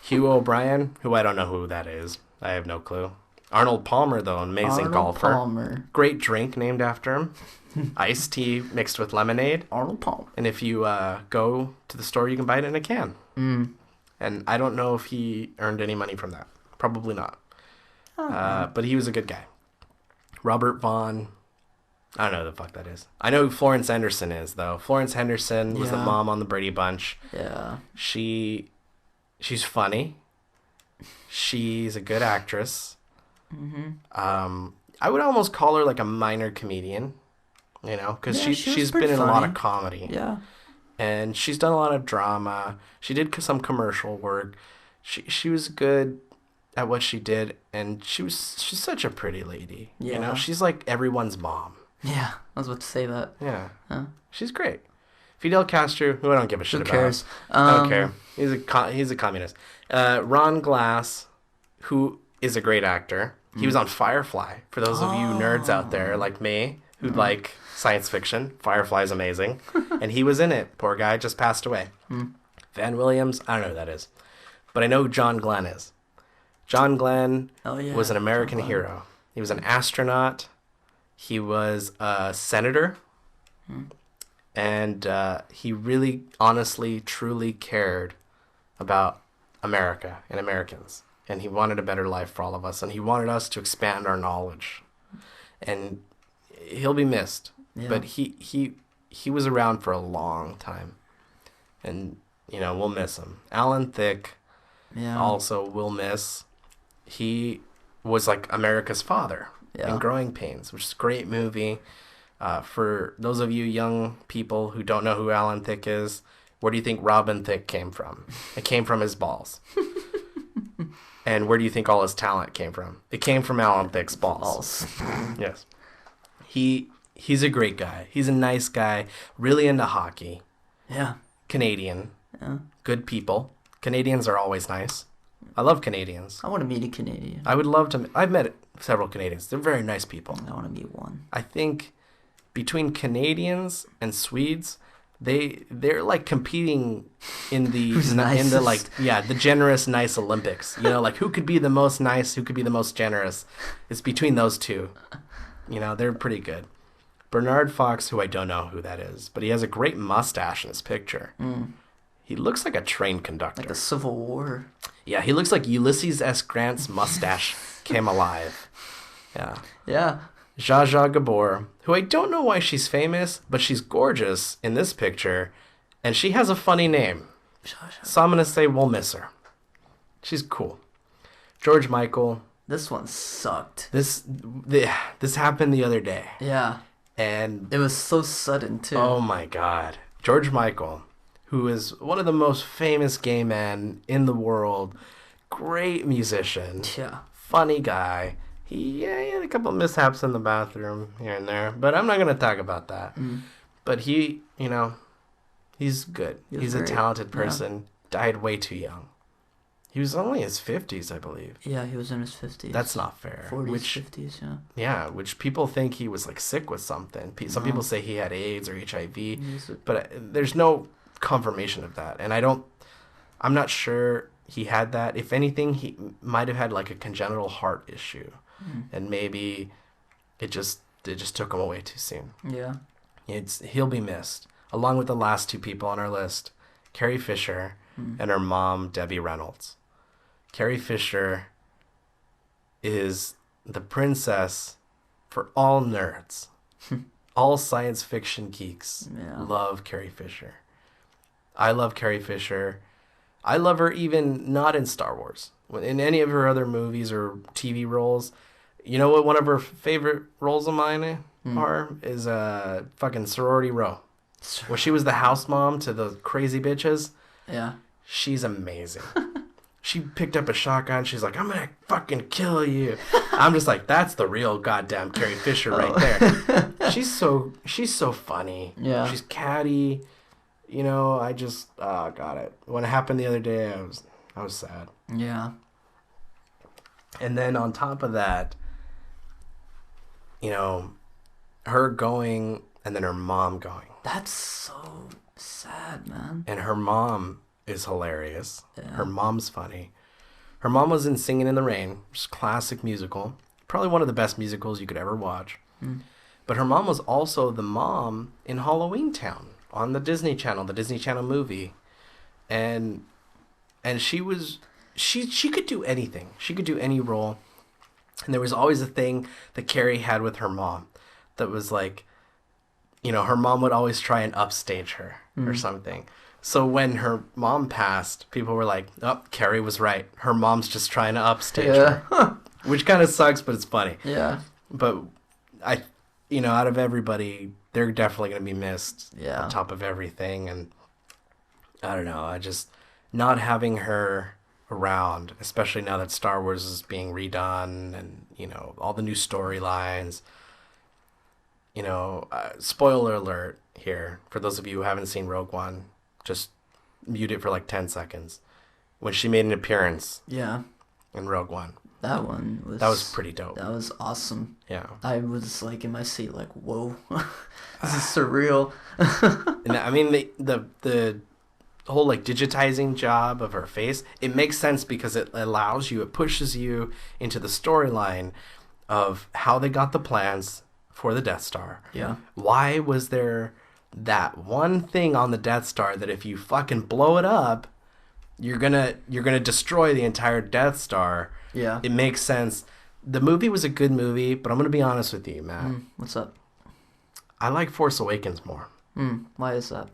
Hugh O'Brien, who I don't know who that is. I have no clue. Arnold Palmer, though, amazing golfer. Palmer. Great drink named after him. Iced tea mixed with lemonade. Arnold Palmer. And if you go to the store, you can buy it in a can. And I don't know if he earned any money from that. Probably not. But he was a good guy. Robert Vaughn. I don't know who the fuck that is. I know who Florence Henderson is, though. Florence Henderson was the mom on the Brady Bunch. Yeah. She's funny. She's a good actress. I would almost call her like a minor comedian, you know, because she's been in a lot of comedy. Yeah. And she's done a lot of drama. She did some commercial work. She was good at what she did, and she's such a pretty lady. Yeah. You know, she's like everyone's mom. Yeah, I was about to say that. Yeah. She's great. Fidel Castro, who I don't give a shit about. Who cares? I don't care. He's a communist. Ron Glass, who is a great actor. He was on Firefly. For those of you nerds out there like me who like science fiction, Firefly's amazing. And he was in it. Poor guy just passed away. Van Williams, I don't know who that is. But I know who John Glenn is. John Glenn was an American hero. He was an astronaut. He was a senator. And he really, honestly, truly cared about America and Americans. And he wanted a better life for all of us. And he wanted us to expand our knowledge. And he'll be missed. Yeah. But he was around for a long time. And, you know, we'll miss him. Alan Thicke also will miss. He was like America's father in Growing Pains, which is a great movie. For those of you young people who don't know who Alan Thicke is, where do you think Robin Thicke came from? It came from his balls. And where do you think all his talent came from? It came from Alan Thicke's balls. Yes. He's a great guy. He's a nice guy, really into hockey. Yeah. Canadian. Yeah. Good people. Canadians are always nice. I love Canadians. I want to meet a Canadian. I would love to. I've met several Canadians. They're very nice people. I want to meet one. I think between Canadians and Swedes, they're like competing in the the generous nice Olympics. You know, like who could be the most nice, who could be the most generous. It's between those two. You know, they're pretty good. Bernard Fox, who I don't know who that is, but he has a great mustache in his picture. He looks like a train conductor. Like a Civil War. Yeah, he looks like Ulysses S. Grant's mustache came alive. Yeah. Yeah. Zsa Zsa Gabor, who I don't know why she's famous, but she's gorgeous in this picture, and she has a funny name. So I'm going to say we'll miss her. She's cool. George Michael. This one sucked. This happened the other day. Yeah. And it was so sudden, too. Oh, my God. George Michael, who is one of the most famous gay men in the world, great musician, funny guy. He had a couple of mishaps in the bathroom here and there, but I'm not going to talk about that. But he, he's good. He's a talented person. Died way too young. He was only in his 50s, I believe. Yeah, he was in his 50s. That's not fair. 40s, 50s, yeah. Yeah, which people think he was like sick with something. Some people say he had AIDS or HIV, but there's no confirmation of that. And I'm not sure he had that. If anything, he might have had like a congenital heart issue. And maybe it just took him away too soon. Yeah. He'll be missed, along with the last two people on our list, Carrie Fisher and her mom, Debbie Reynolds. Carrie Fisher is the princess for all nerds. All science fiction geeks love Carrie Fisher. I love Carrie Fisher. I love her even not in Star Wars. In any of her other movies or TV roles. You know what one of her favorite roles of mine are? Is fucking Sorority Row. Where she was the house mom to the crazy bitches. Yeah. She's amazing. She picked up a shotgun. She's like, I'm going to fucking kill you. I'm just like, that's the real goddamn Carrie Fisher right there. She's so funny. Yeah. She's catty. I just got it. When it happened the other day, I was sad. Yeah. And then on top of that, her going and then her mom going. That's so sad, man. And her mom is hilarious. Yeah. Her mom's funny. Her mom was in Singing in the Rain, which is a classic musical. Probably one of the best musicals you could ever watch. But her mom was also the mom in Halloween Town on the Disney Channel movie. And she could do anything. She could do any role. And there was always a thing that Carrie had with her mom that was like, her mom would always try and upstage her or something. So when her mom passed, people were like, oh, Carrie was right. Her mom's just trying to upstage her. Which kind of sucks, but it's funny. Yeah. But out of everybody, they're definitely going to be missed on top of everything. And I don't know, not having her around, especially now that Star Wars is being redone and, all the new storylines. Spoiler alert here, for those of you who haven't seen Rogue One, just mute it for like 10 seconds. When she made an appearance in Rogue One. That was pretty dope. That was awesome. Yeah. I was like in my seat like, whoa, this is surreal. And I mean, the whole like digitizing job of her face, it makes sense because it pushes you into the storyline of how they got the plans for the Death Star. Yeah. Why was there that one thing on the Death Star that if you fucking blow it up, you're gonna destroy the entire Death Star? Yeah. It makes sense. The movie was a good movie, but I'm gonna be honest with you, Matt. What's up? I like Force Awakens more. Why is that?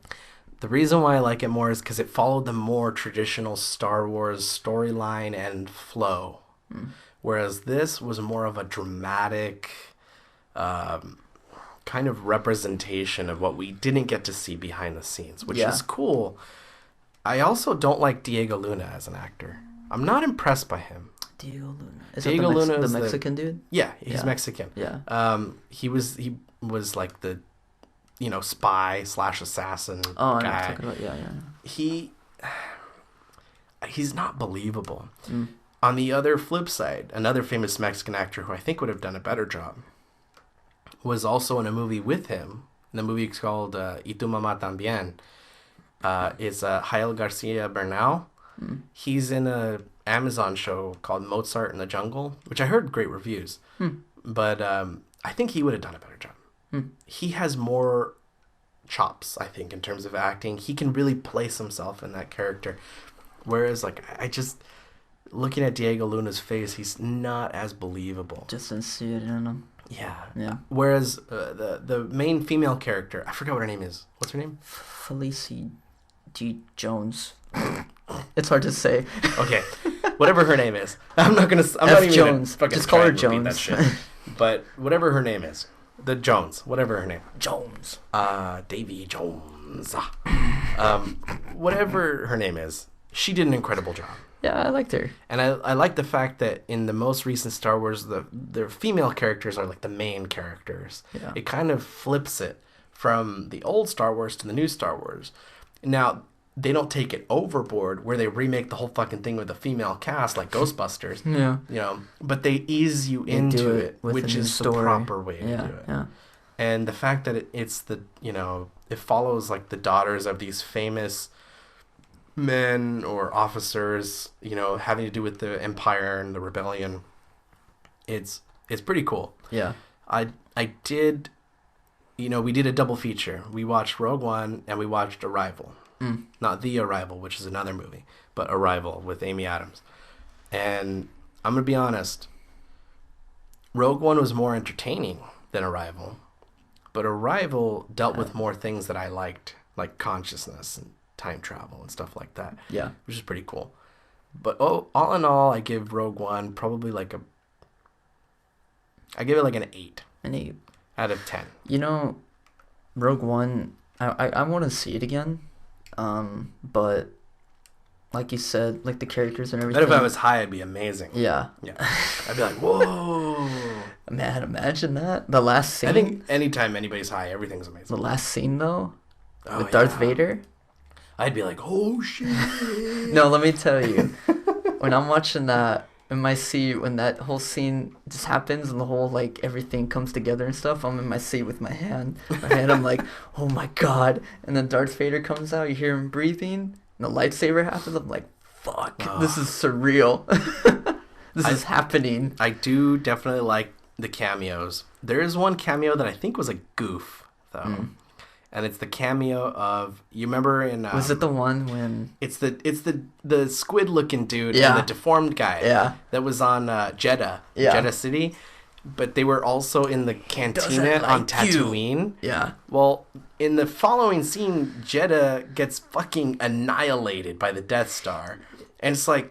The reason why I like it more is because it followed the more traditional Star Wars storyline and flow. Whereas this was more of a dramatic kind of representation of what we didn't get to see behind the scenes, which is cool. I also don't like Diego Luna as an actor. I'm not impressed by him. Diego Luna. Is Diego that Luna the is Mexican dude? Yeah, he's Yeah. Mexican. Yeah. He was like the, spy / assassin Oh, I know what you're guy. talking about. Yeah. He's not believable. Mm. On the other flip side, another famous Mexican actor who I think would have done a better job was also in a movie with him. The movie is called Y Tu Mamá También. It's Jael Garcia Bernal. Mm. He's in a Amazon show called Mozart in the Jungle, which I heard great reviews. Mm. But I think he would have done a better job. Mm. He has more chops, I think, in terms of acting. He can really place himself in that character. Whereas, like, I just... Looking at Diego Luna's face, he's not as believable. Just didn't see it in him. Yeah. Whereas the main female character, I forgot what her name is. What's her name? Felicity G. Jones. It's hard to say. Okay, whatever her name is. I'm not even Jones. Gonna just call her try and repeat Jones. that shit. But whatever her name is, the Jones, whatever her name. Jones. Davy Jones. Whatever her name is, she did an incredible job. Yeah, I liked her. And I like the fact that in the most recent Star Wars, the female characters are like the main characters. Yeah. It kind of flips it from the old Star Wars to the new Star Wars. Now, they don't take it overboard where they remake the whole fucking thing with a female cast like Ghostbusters. Yeah. But they ease you into it, which is the proper way to do it. Yeah. And the fact that it's the, it follows like the daughters of these famous men or officers, having to do with the Empire and the Rebellion. It's pretty cool. Yeah. I did, we did a double feature. We watched Rogue One and we watched Arrival. Not The Arrival, which is another movie, but Arrival with Amy Adams. And I'm going to be honest, Rogue One was more entertaining than Arrival, but Arrival dealt with more things that I liked, like consciousness and time travel and stuff like that. Yeah. Which is pretty cool. But all in all, I give Rogue One probably I give it like an 8. An 8 out of 10. Rogue One, I want to see it again. But like you said, like the characters and everything. But if I was high, it'd be amazing. Yeah. I'd be like, whoa. Man, imagine that. The last scene. I think anytime anybody's high, everything's amazing. The last scene, though, with Darth Vader. I'd be like, oh, shit. No, let me tell you. When I'm watching that in my seat, when that whole scene just happens and the whole, like, everything comes together and stuff, I'm in my seat with my hand. I'm like, oh, my God. And then Darth Vader comes out. You hear him breathing. And the lightsaber happens. I'm like, fuck. This is surreal. This is happening. I do definitely like the cameos. There is one cameo that I think was a goof, though. And it's the cameo of, you remember in was it the one when it's the squid looking dude and the deformed guy that was on Jeddah City, but they were also in the cantina on Tatooine. Yeah. Well, in the following scene, Jeddah gets fucking annihilated by the Death Star, and it's like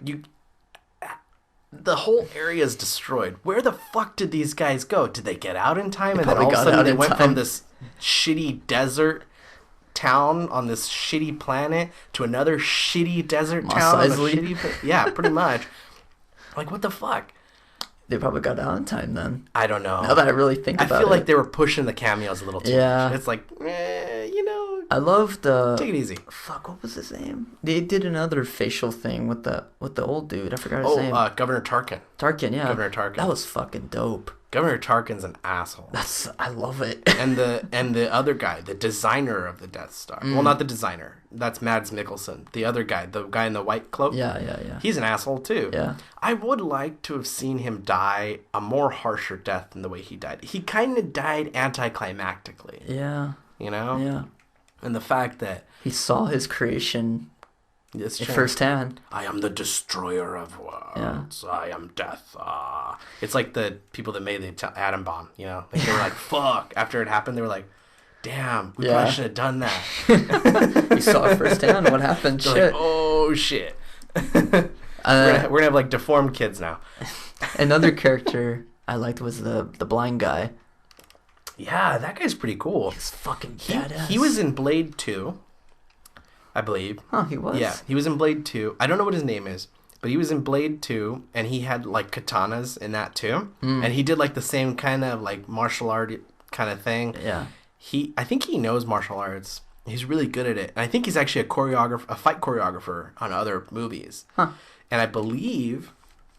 the whole area is destroyed. Where the fuck did these guys go? Did they get out in time? And then all of a sudden they went from this shitty desert town on this shitty planet to another shitty desert town on a shitty pretty much. Like, what the fuck? They probably got out in time then. I don't know. Now that I really think about it. I feel like they were pushing the cameos a little too much. It's like, I love the... Take it easy. Fuck, what was his name? They did another facial thing with the old dude. I forgot his name. Governor Tarkin. Tarkin, yeah. Governor Tarkin. That was fucking dope. Governor Tarkin's an asshole. I love it. and the other guy, the designer of the Death Star. Well, not the designer. That's Mads Mikkelsen. The other guy, the guy in the white cloak. Yeah. He's an asshole too. Yeah. I would like to have seen him die a more harsher death than the way he died. He kind of died anticlimactically. Yeah. Yeah. And the fact that he saw his creation firsthand. I am the destroyer of worlds. Yeah. I am death. It's like the people that made the atom bomb, Like they were like, fuck. After it happened, they were like, damn, we probably should have done that. You saw it firsthand. What happened? Shit. Like, oh, shit. We're gonna have like deformed kids now. Another character I liked was the blind guy. Yeah, that guy's pretty cool. He's fucking badass. He was in Blade 2, I believe. Oh, he was? Yeah, he was in Blade 2. I don't know what his name is. But he was in Blade 2, and he had, like, katanas in that, too. And he did, like, the same kind of, like, martial art kind of thing. Yeah. I think he knows martial arts. He's really good at it. And I think he's actually a fight choreographer on other movies. Huh. And I believe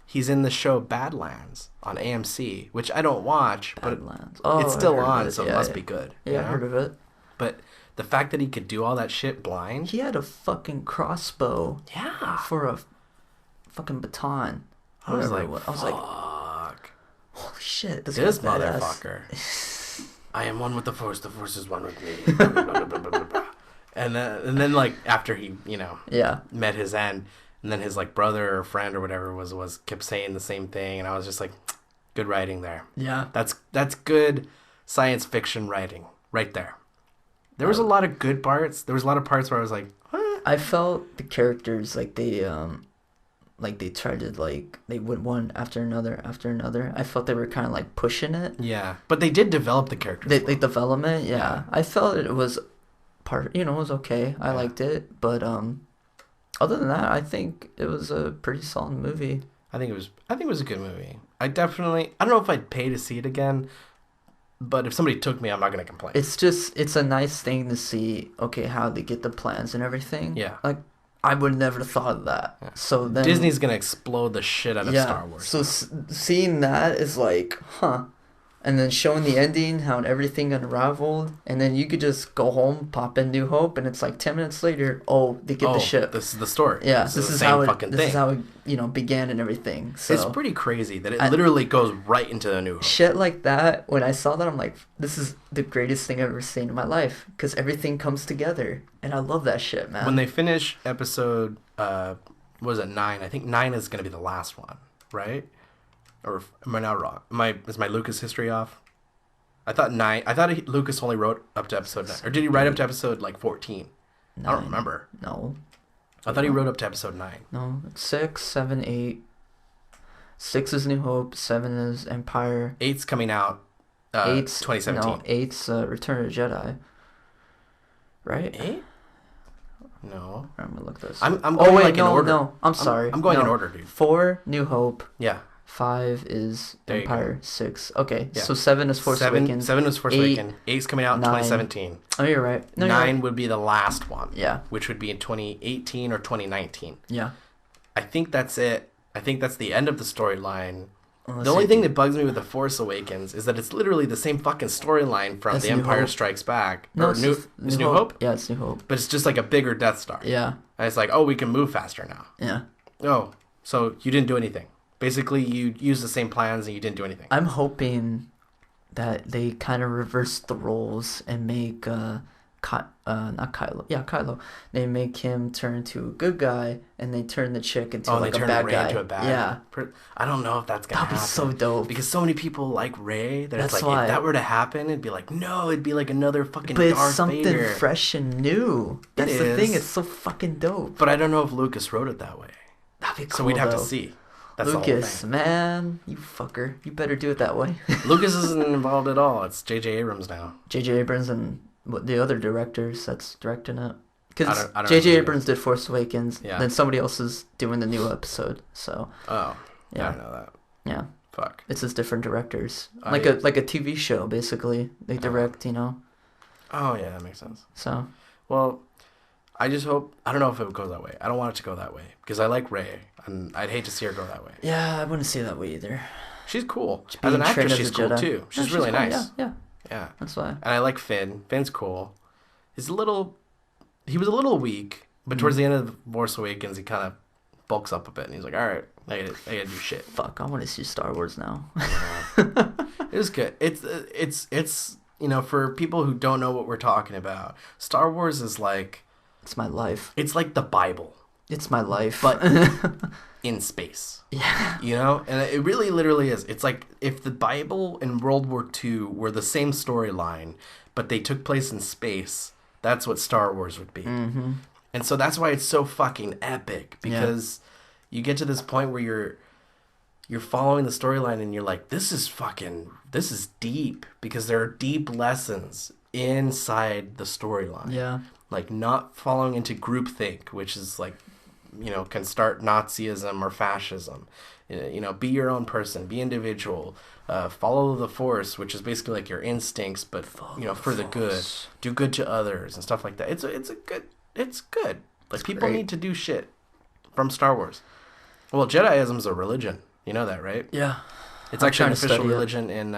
he's in the show Badlands on AMC, which I don't watch, Badlands. but it's still on, so it must be good. Yeah, I heard of it. But the fact that he could do all that shit blind. He had a fucking crossbow. Yeah. For a fucking baton. I was like, fuck. Holy shit, this motherfucker. I am one with the Force is one with me. and then like after he, met his end, and then his like brother or friend or whatever was kept saying the same thing, and I was just like, good writing there. Yeah. That's good science fiction writing right there. There was a lot of good parts. There was a lot of parts where I was like, what? I felt the characters like they tried to they went one after another. I felt they were kind of like pushing it. Yeah, but they did develop the characters. Like development, yeah. I felt it was it was okay. I liked it, but other than that, I think it was a pretty solid movie. I think it was a good movie. I don't know if I'd pay to see it again, but if somebody took me, I'm not gonna complain. It's a nice thing to see. Okay, how they get the plans and everything. Yeah, like. I would never have thought of that. Yeah. So then Disney's gonna explode the shit out of Star Wars. So seeing that is like, huh, and then showing the ending, how everything unraveled, and then you could just go home, pop in New Hope, and it's like 10 minutes later, they get the ship. This is the story. Yeah, this is how it began and everything. So it's pretty crazy that it literally goes right into the New Hope. Shit like that. When I saw that, I'm like, this is the greatest thing I've ever seen in my life because everything comes together, and I love that shit, man. When they finish episode, what was it 9? I think 9 is gonna be the last one, right? Or am I not wrong? Is my Lucas history off? I thought Lucas only wrote up to episode 9, or did he write up to episode like 14? 9. I don't remember. No. I thought he wrote up to episode 9. No, 6, 7, 8. 6 is New Hope. 7 is Empire. 8's coming out. 8's 2017. No, 8's Return of the Jedi. Right? 8? No. I'm gonna look this. I'm going in order. No, I'm sorry. I'm going in order, dude. 4, New Hope. Yeah. 5 is Empire. 6. Okay, yeah. So 7 is Force Awakens. 7 is Force Awakens. 8's coming out in 2017. Oh, you're right. No, 9 would be the last one. Yeah. Which would be in 2018 or 2019. Yeah. I think that's it. I think that's the end of the storyline. The only thing that bugs me with The Force Awakens is that it's literally the same fucking storyline from The Empire Strikes Back. No, it's New Hope? Yeah, it's New Hope. But it's just like a bigger Death Star. Yeah. And it's like, oh, we can move faster now. Yeah. Oh, so you didn't do anything. Basically, you used the same plans and you didn't do anything. I'm hoping that they kind of reverse the roles and make not Kylo. Yeah, Kylo. They make him turn to a good guy, and they turn the chick into like a bad guy. Into a bad. Yeah. I don't know if that's gonna happen. That'd be so dope. Because so many people like Rey that that's it's like why. If that were to happen, it'd be like no, it'd be like another fucking But Darth it's something Vader. Fresh and new. That's the thing. It's so fucking dope. But I don't know if Lucas wrote it that way. That'd be cool. So we'd have to see. That's Lucas, man, you fucker. You better do it that way. Lucas isn't involved at all. It's J.J. Abrams now. J.J. Abrams and the other directors that's directing it. Because J.J. Abrams did Force Awakens. Yeah. Then somebody else is doing the new episode. So. Oh. Yeah. I don't know that. Yeah. Fuck. It's just different directors. Like a TV show, basically. They direct, Oh, yeah, that makes sense. So. Well, I just hope... I don't know if it would go that way. I don't want it to go that way. Because I like Rey. And I'd hate to see her go that way. Yeah, I wouldn't see it that way either. She's cool. As an actress, she's cool too. She's really cool. nice. Yeah. That's why. And I like Finn. Finn's cool. He was a little weak, but towards the end of Force Awakens, he kind of bulks up a bit, and he's like, all right, I gotta do shit. Fuck, I want to see Star Wars now. It was good. It's for people who don't know what we're talking about, Star Wars is like... It's my life. It's like the Bible. It's my life. But in space. Yeah. And it really literally is. It's like if the Bible and World War II were the same storyline, but they took place in space, that's what Star Wars would be. Mm-hmm. And so that's why it's so fucking epic, because you get to this point where you're following the storyline and you're like, this is deep, because there are deep lessons inside the storyline. Yeah. Like not falling into groupthink, which is like can start Nazism or fascism. Be your own person, be individual, follow the force, which is basically like your instincts, but for the good, do good to others and stuff like that. It's good. Like, people need to do shit from Star Wars. Well, Jediism's a religion. You know that, right? Yeah. It's actually an official religion in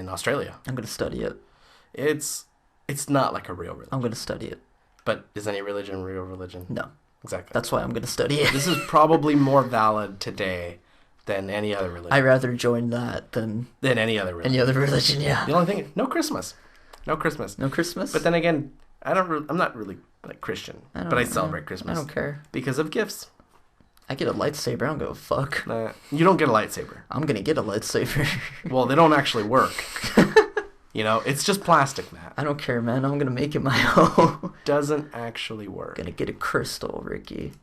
Australia. I'm gonna study it. It's not like a real religion. I'm gonna study it. But is any religion real religion? No. Exactly. That's why I'm gonna study it. This is probably more valid today than any other religion. I'd rather join that than any other religion. Any other religion, yeah. The only thing, no Christmas. No Christmas? But then again, I'm not really like Christian, but I celebrate Christmas. I don't care. Because of gifts. I get a lightsaber, I don't give a fuck. You don't get a lightsaber. I'm gonna get a lightsaber. Well, they don't actually work. It's just plastic, Matt. I don't care, man. I'm gonna make it my own. Doesn't actually work. Gonna get a crystal, Ricky.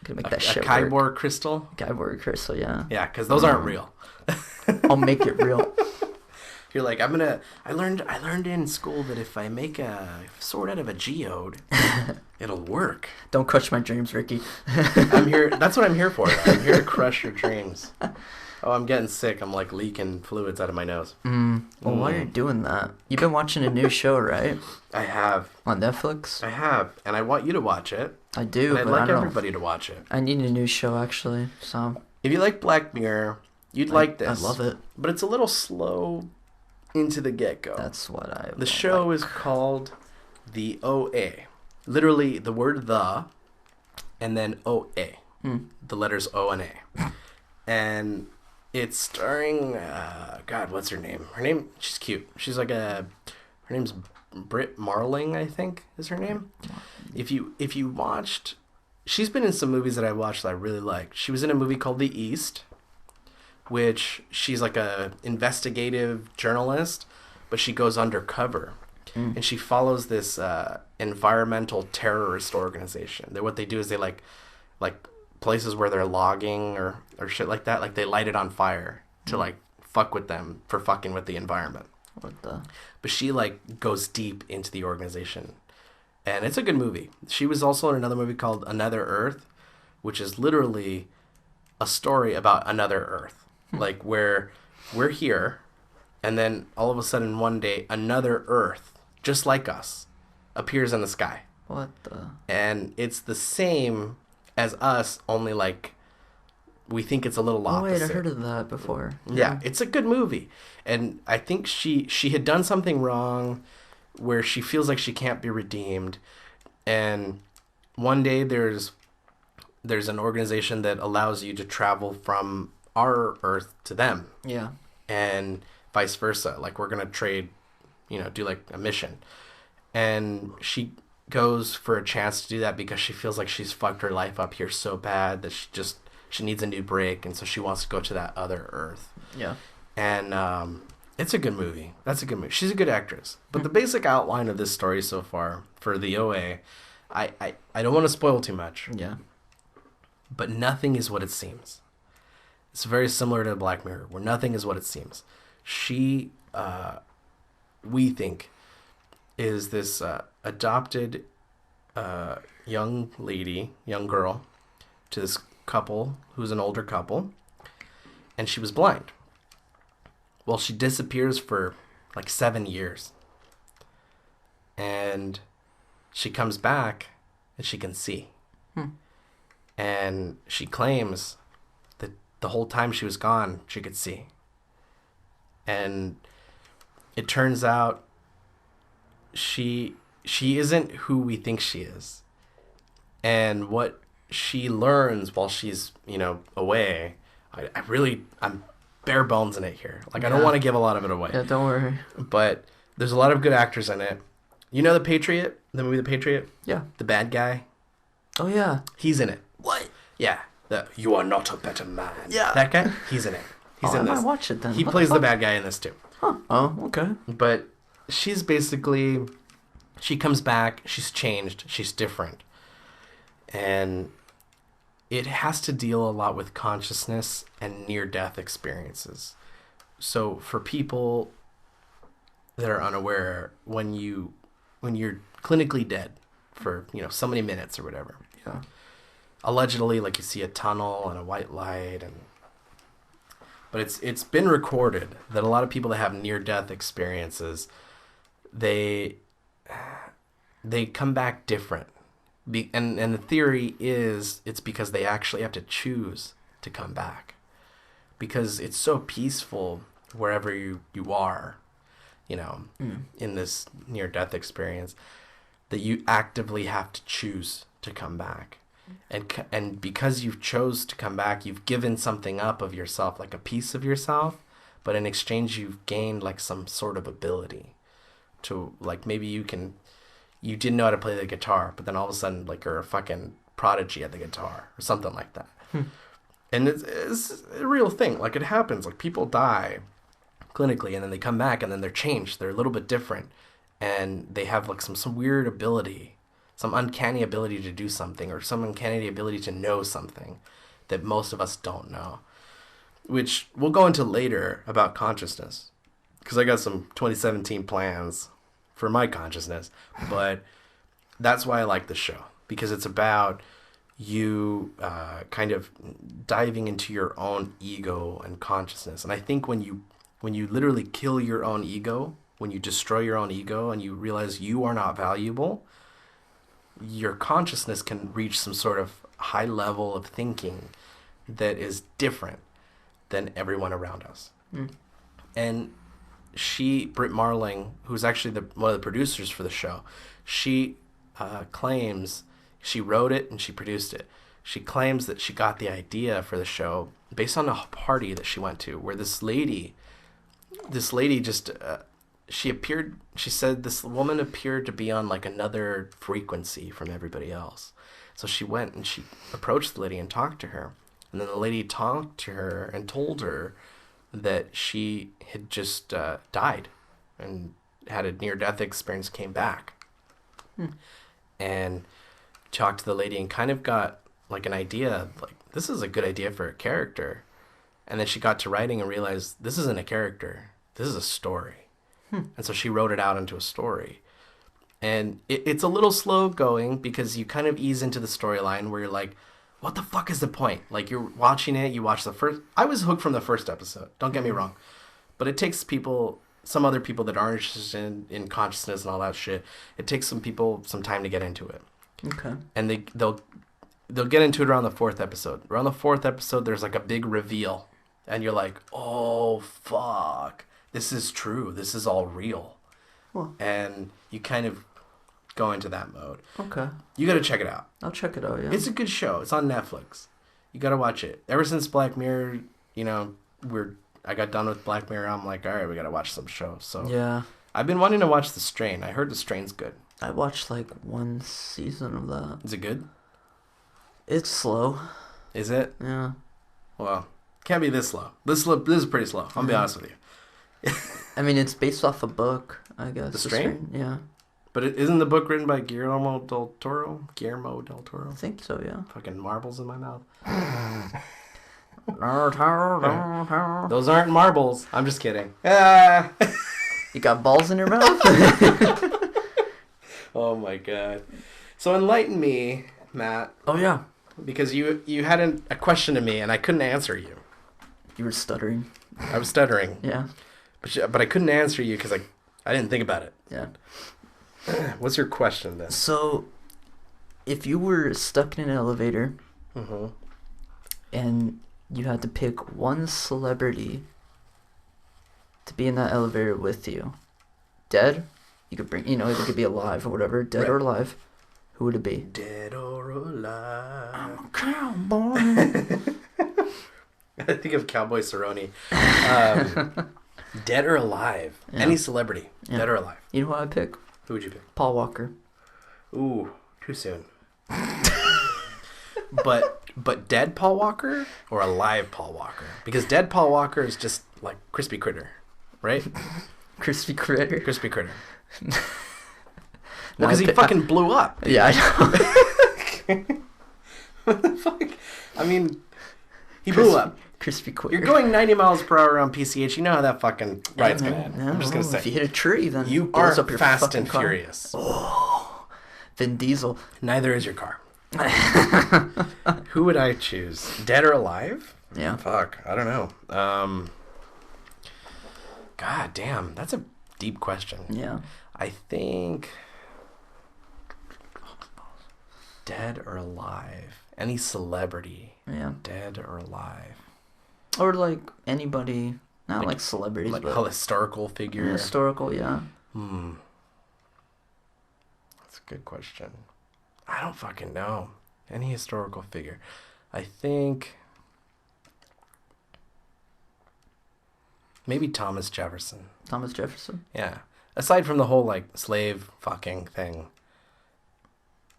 Gonna make that shit a Kyborg crystal? Kyborg crystal, yeah. Yeah, because those aren't real. I'll make it real. You're like, I learned in school that if I make a sword out of a geode, it'll work. Don't crush my dreams, Ricky. I'm here. That's what I'm here for. I'm here to crush your dreams. Oh, I'm getting sick. I'm like leaking fluids out of my nose. Well, while you're doing that, you've been watching a new show, right? I have. On Netflix? I have, and I want you to watch it. I do, and I'd like everybody to watch it. I need a new show, actually. So if you like Black Mirror, you'd like this. I love it. But it's a little slow into the get-go. That's what I The show is called The OA. Literally, the word the, and then OA. The letters O and A. And it's starring, God, what's her name? She's cute. She's like her name's Britt Marling, I think, is her name. If you watched, she's been in some movies that I watched that I really liked. She was in a movie called The East, which she's like a investigative journalist, but she goes undercover. And she follows this environmental terrorist organization. What they do is they like places where they're logging or shit like that, like they light it on fire to like fuck with them for fucking with the environment. But she like goes deep into the organization, and it's a good movie. She was also in another movie called Another Earth, which is literally a story about another Earth, like where we're here, and then all of a sudden one day another Earth just like us appears in the sky. And it's the same as us, only like we think it's a little opposite. Wait, I heard of that before. Yeah, it's a good movie. And I think she had done something wrong where she feels like she can't be redeemed. And one day there's an organization that allows you to travel from our Earth to them. Yeah. And vice versa. Like, we're going to trade, do like a mission. And she goes for a chance to do that because she feels like she's fucked her life up here so bad that she needs a new break, and so she wants to go to that other Earth. Yeah. And it's a good movie. That's a good movie. She's a good actress. But the basic outline of this story so far for the OA, I don't want to spoil too much. Yeah. But nothing is what it seems. It's very similar to Black Mirror, where nothing is what it seems. She, we think, is this adopted young girl to this couple who's an older couple, and she was blind. Well, she disappears for like 7 years, and she comes back and she can see. And she claims that the whole time she was gone she could see, and it turns out she isn't who we think she is. And what she learns while she's, away, I'm bare bones in it here. Like, I don't want to give a lot of it away. Yeah, don't worry. But there's a lot of good actors in it. You know The Patriot? The movie The Patriot? Yeah. The bad guy? Oh, yeah. He's in it. What? Yeah. You are not a better man. Yeah. That guy? He's in it. He's in I this. might watch it then. He plays the bad guy in this too. Huh. Oh, okay. But she's basically, she comes back, she's changed, she's different. And it has to deal a lot with consciousness and near-death experiences. So for people that are unaware, when you're clinically dead for, so many minutes or whatever, yeah, allegedly, like, you see a tunnel and a white light, but it's been recorded that a lot of people that have near-death experiences, they come back different. And the theory is it's because they actually have to choose to come back. Because it's so peaceful wherever you are, in this near-death experience, that you actively have to choose to come back. And because you've chose to come back, you've given something up of yourself, like a piece of yourself, but in exchange you've gained like some sort of ability to, like, maybe you didn't know how to play the guitar, but then all of a sudden, like, you're a fucking prodigy at the guitar or something like that. And it's a real thing. Like, it happens. Like, people die clinically and then they come back and then they're changed. They're a little bit different. And they have like some weird ability, some uncanny ability to do something, or some uncanny ability to know something that most of us don't know, which we'll go into later about consciousness, because I got some 2017 plans for my consciousness. But that's why I like the show, because it's about you kind of diving into your own ego and consciousness. And I think when you literally kill your own ego, when you destroy your own ego and you realize you are not valuable, your consciousness can reach some sort of high level of thinking that is different than everyone around us. And Britt Marling, who's actually one of the producers for the show, she claims she wrote it and she produced it. She claims that she got the idea for the show based on a party that she went to, where this lady just she said this woman appeared to be on like another frequency from everybody else. So she went and she approached the lady and talked to her. And then the lady talked to her and told her that she had just died and had a near-death experience, came back. And talked to the lady and kind of got like an idea, like, this is a good idea for a character. And then she got to writing and realized this isn't a character, this is a story. And so she wrote it out into a story. And it's a little slow going, because you kind of ease into the storyline where you're like, what the fuck is the point? Like, you're watching it, you watch the first... I was hooked from the first episode, don't get me wrong. But it takes some other people that aren't interested in consciousness and all that shit, it takes some people some time to get into it. Okay. And they'll get into it around the fourth episode. Around the fourth episode, there's like a big reveal. And you're like, oh, fuck. This is true. This is all real. Well. And you kind of go into that mode. Okay. You got to check it out. I'll check it out, yeah. It's a good show. It's on Netflix. You got to watch it. Ever since Black Mirror, I got done with Black Mirror, I'm like, all right, we got to watch some shows. So yeah. I've been wanting to watch The Strain. I heard The Strain's good. I watched like one season of that. Is it good? It's slow. Is it? Yeah. Well, can't be this slow. This is pretty slow. I'll be honest with you. I mean, it's based off a book, I guess. The Strain? Yeah. But isn't the book written by Guillermo del Toro? I think so, yeah. Fucking marbles in my mouth. Those Those aren't marbles. I'm just kidding. You got balls in your mouth? Oh my god. So enlighten me, Matt. Oh, yeah. Because you had a question to me and I couldn't answer you. You were stuttering. I was stuttering. Yeah. But I couldn't answer you because I didn't think about it. Yeah. What's your question then? So, if you were stuck in an elevator and you had to pick one celebrity to be in that elevator with you, dead, you could bring, it could be alive or whatever, dead or alive, who would it be? Dead or alive. I'm a cowboy. I think of Cowboy Cerrone. Dead or alive. Yeah. Any celebrity. Yeah. Dead or alive. You know who I'd pick? Who would you pick? Paul Walker. Ooh, too soon. But dead Paul Walker or alive Paul Walker? Because dead Paul Walker is just like Crispy Critter, right? Crispy Critter. Crispy Critter. Because he fucking blew up. Yeah, I know. What the fuck? I mean, he blew up. Crispy Critter. You're going 90 miles per hour on PCH. You know how that fucking ride's gonna end. Yeah, I'm just gonna say. If you hit a tree, then You blows are up your fast fucking and car. furious. Oh, Vin Diesel. Neither is your car. Who would I choose? Dead or alive? Yeah. Fuck, I don't know. God damn, that's a deep question. Yeah. I think dead or alive. Any celebrity. Yeah. Dead or alive. Or like anybody, not like celebrities, like but a historical figure. Historical, yeah. That's a good question. I don't fucking know. Any historical figure. I think maybe Thomas Jefferson. Thomas Jefferson? Yeah. Aside from the whole like slave fucking thing,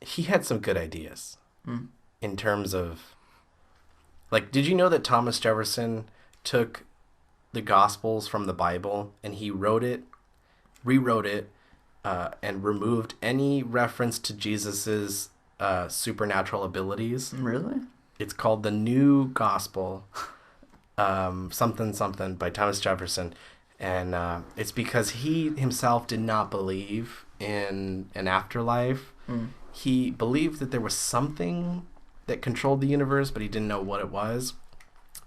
he had some good ideas in terms of like, did you know that Thomas Jefferson took the Gospels from the Bible and he rewrote it, and removed any reference to Jesus's supernatural abilities. Really? It's called the New Gospel, something by Thomas Jefferson, and it's because he himself did not believe in an afterlife. He believed that there was something that controlled the universe, but he didn't know what it was.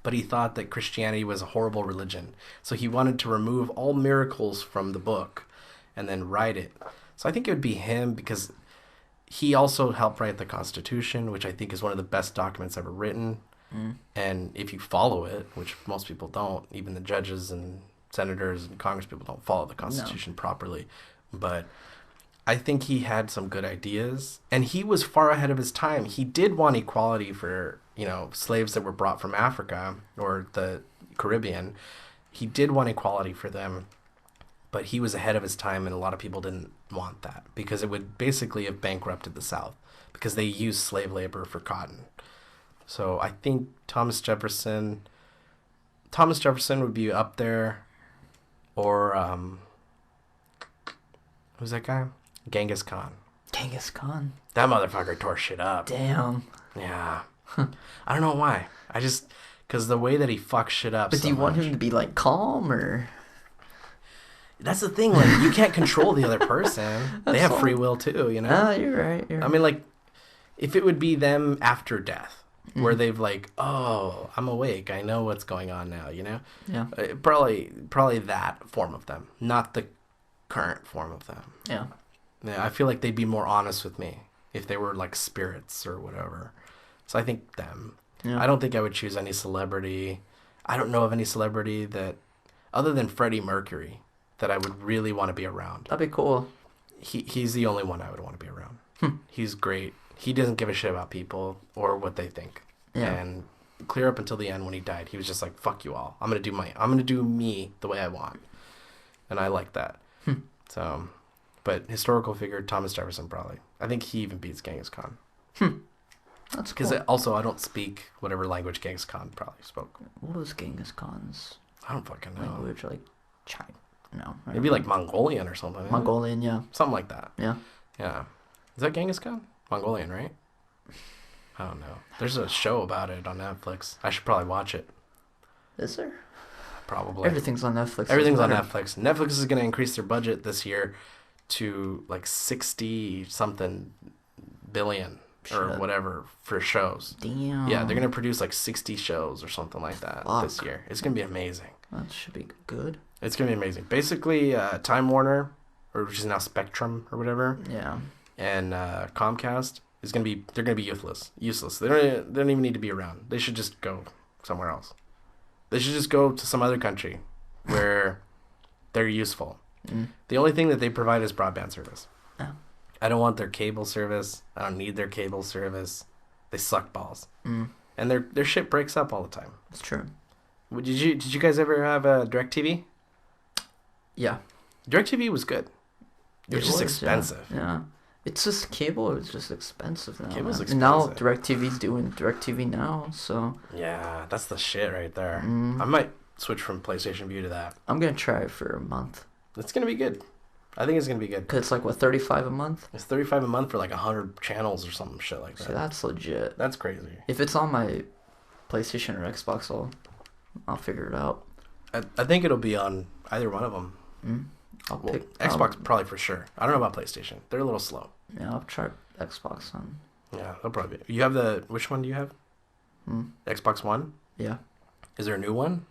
But he thought that Christianity was a horrible religion, so he wanted to remove all miracles from the book and then write it. So I think it would be him, because he also helped write the Constitution, which I think is one of the best documents ever written. And if you follow it, which most people don't, even the judges and senators and Congress people don't follow the Constitution properly. But I think he had some good ideas, and he was far ahead of his time. He did want equality for, slaves that were brought from Africa or the Caribbean. He did want equality for them, but he was ahead of his time, and a lot of people didn't want that because it would basically have bankrupted the South because they used slave labor for cotton. So I think Thomas Jefferson would be up there, or who's that guy? Genghis Khan. Genghis Khan. That motherfucker tore shit up. Damn. Yeah. I don't know why. Because the way that he fucks shit up. But do you want him to be like calm or? That's the thing. Like, you can't control the other person. They have free will too, Ah, you're right. I mean, like, if it would be them after death, where they've like, oh, I'm awake, I know what's going on now, Yeah. Probably that form of them, not the current form of them. Yeah. Yeah, I feel like they'd be more honest with me if they were like spirits or whatever. So I think them. Yeah. I don't think I would choose any celebrity. I don't know of any celebrity that, other than Freddie Mercury, that I would really want to be around. That'd be cool. He's the only one I would want to be around. He's great. He doesn't give a shit about people or what they think. Yeah. And clear up until the end when he died, he was just like, fuck you all. I'm gonna do me the way I want. And I like that. So, but historical figure, Thomas Jefferson probably. I think he even beats Genghis Khan. That's Because cool. also I don't speak whatever language Genghis Khan probably spoke. What was Genghis Khan's I don't fucking know. language? Like China? No. Maybe like Mongolian or something. Mongolian, yeah. Something like that. Yeah. Yeah. Is that Genghis Khan? Mongolian, right? I don't know. There's a show about it on Netflix. I should probably watch it. Is there? Probably. Everything's on Netflix. Everything's on Netflix. Netflix is going to increase their budget this year to like 60-something billion or whatever for shows. Damn. Yeah, they're going to produce like 60 shows or something like that this year. It's going to be amazing. That should be good. It's going to be amazing. Basically, Time Warner, or which is now Spectrum or whatever, Yeah. and Comcast is going to be, they're going to be useless. They don't even need to be around. They should just go somewhere else. They should just go to some other country where they're useful. The only thing that they provide is broadband service. Yeah. I don't want their cable service. I don't need their cable service. They suck balls. And their shit breaks up all the time. It's true. Did you guys ever have a DirecTV? Yeah. DirecTV was good. It was just expensive. Yeah. It's just cable is just expensive now. Cable's man. And now expensive. DirecTV's doing DirecTV Now, so Yeah, that's the shit right there. I might switch from PlayStation View to that. I'm gonna try it for a month. It's gonna be good. I think it's gonna be good. Cause it's like what, $35 a month? It's $35 a month for like 100 channels or some shit like that. So that's legit. That's crazy. If it's on my PlayStation or Xbox, I'll figure it out. I think it'll be on either one of them. I'll pick Xbox probably for sure. I don't know about PlayStation. They're a little slow. Yeah, I'll try Xbox on Yeah, they'll probably be. You have which one do you have? Xbox One? Yeah. Is there a new one?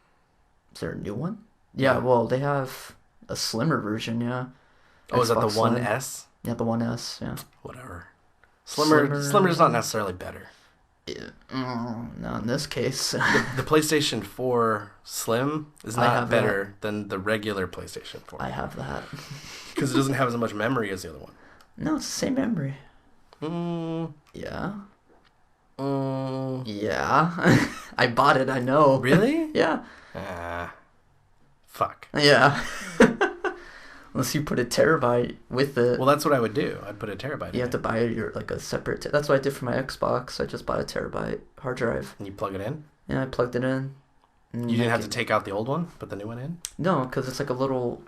Is there a new one? Yeah, well, they have a slimmer version, yeah. Oh, is that the Xbox One Slim. S? Yeah, the One S, yeah. Whatever. Slimmer's not necessarily better. Yeah. No, in this case. The PlayStation 4 Slim is not better than the regular PlayStation 4. I have that. Because it doesn't have as much memory as the other one. No, it's the same memory. Yeah. Yeah. I bought it, I know. Really? Yeah. Fuck. Yeah. Unless you put a terabyte with it. Well, that's what I would do. I'd put a terabyte in. You have to buy a separate... That's what I did for my Xbox. I just bought a terabyte hard drive. And you plug it in? Yeah, I plugged it in. You didn't have to take out the old one, put the new one in? No, because it's like a little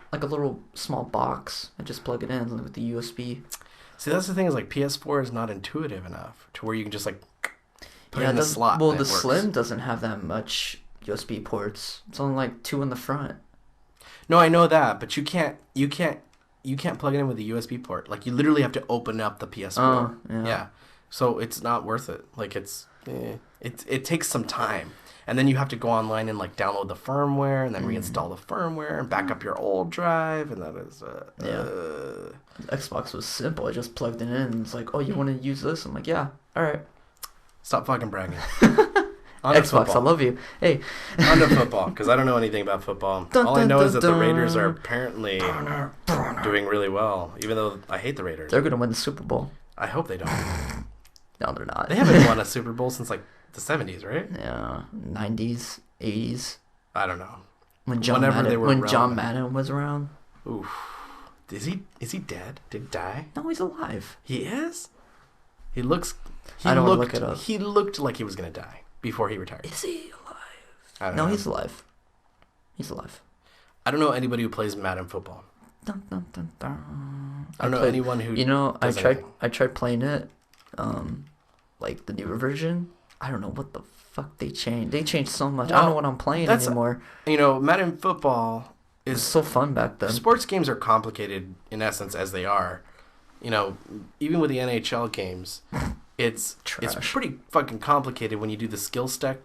small box. I just plug it in with the USB. See, that's the thing is like PS4 is not intuitive enough to where you can just like put it in the slot. Well, the Slim doesn't have that much USB ports. It's only like 2 in the front. No, I know that, but you can't plug it in with a USB port. Like you literally have to open up the PS4. Yeah. So it's not worth it. Like it takes some time. And then you have to go online and like download the firmware and then reinstall the firmware and back up your old drive, and that is Xbox was simple. I just plugged it in and it's like, oh, you want to use this? I'm like, yeah, all right. Stop fucking bragging. Xbox, I love you. Hey. On to football, because I don't know anything about football. All I know is that the Raiders are apparently doing really well, even though I hate the Raiders. They're going to win the Super Bowl. I hope they don't. No, they're not. They haven't won a Super Bowl since like the 70s, right? Yeah, 90s, 80s. I don't know. When John Madden was around. Oof. Is he dead? Did he die? No, he's alive. He is? I don't want to look it up. He looked like he was going to die before he retired. Is he alive? I don't know. He's alive. He's alive. I don't know anybody who plays Madden football. Dun, dun, dun, dun. I don't know anyone who. I tried playing it, like the newer version. I don't know what the fuck they changed. They changed so much. I don't know what I'm playing anymore. Madden football is so fun back then. Sports games are complicated in essence as they are. Even with the NHL games, it's pretty fucking complicated when you do the skill stick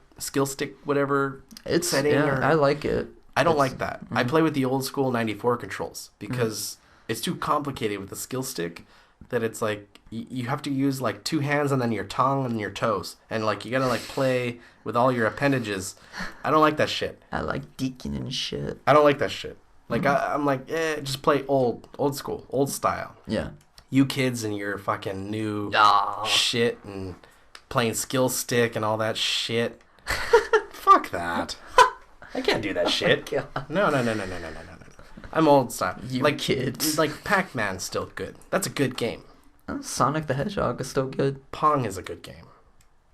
whatever setting. Yeah, I like it. I don't like that. I play with the old school 94 controls because it's too complicated with the skill stick that it's like you have to use like 2 hands and then your tongue and your toes, and like you gotta like play with all your appendages. I don't like that shit. I like deaking and shit. I don't like that shit. Like I'm like, just play old school, old style. Yeah. You kids and your fucking new shit and playing skill stick and all that shit. Fuck that. I can't do that shit. No. I'm old style. Like kids. Like Pac-Man's still good. That's a good game. Sonic the Hedgehog is still good. Pong is a good game.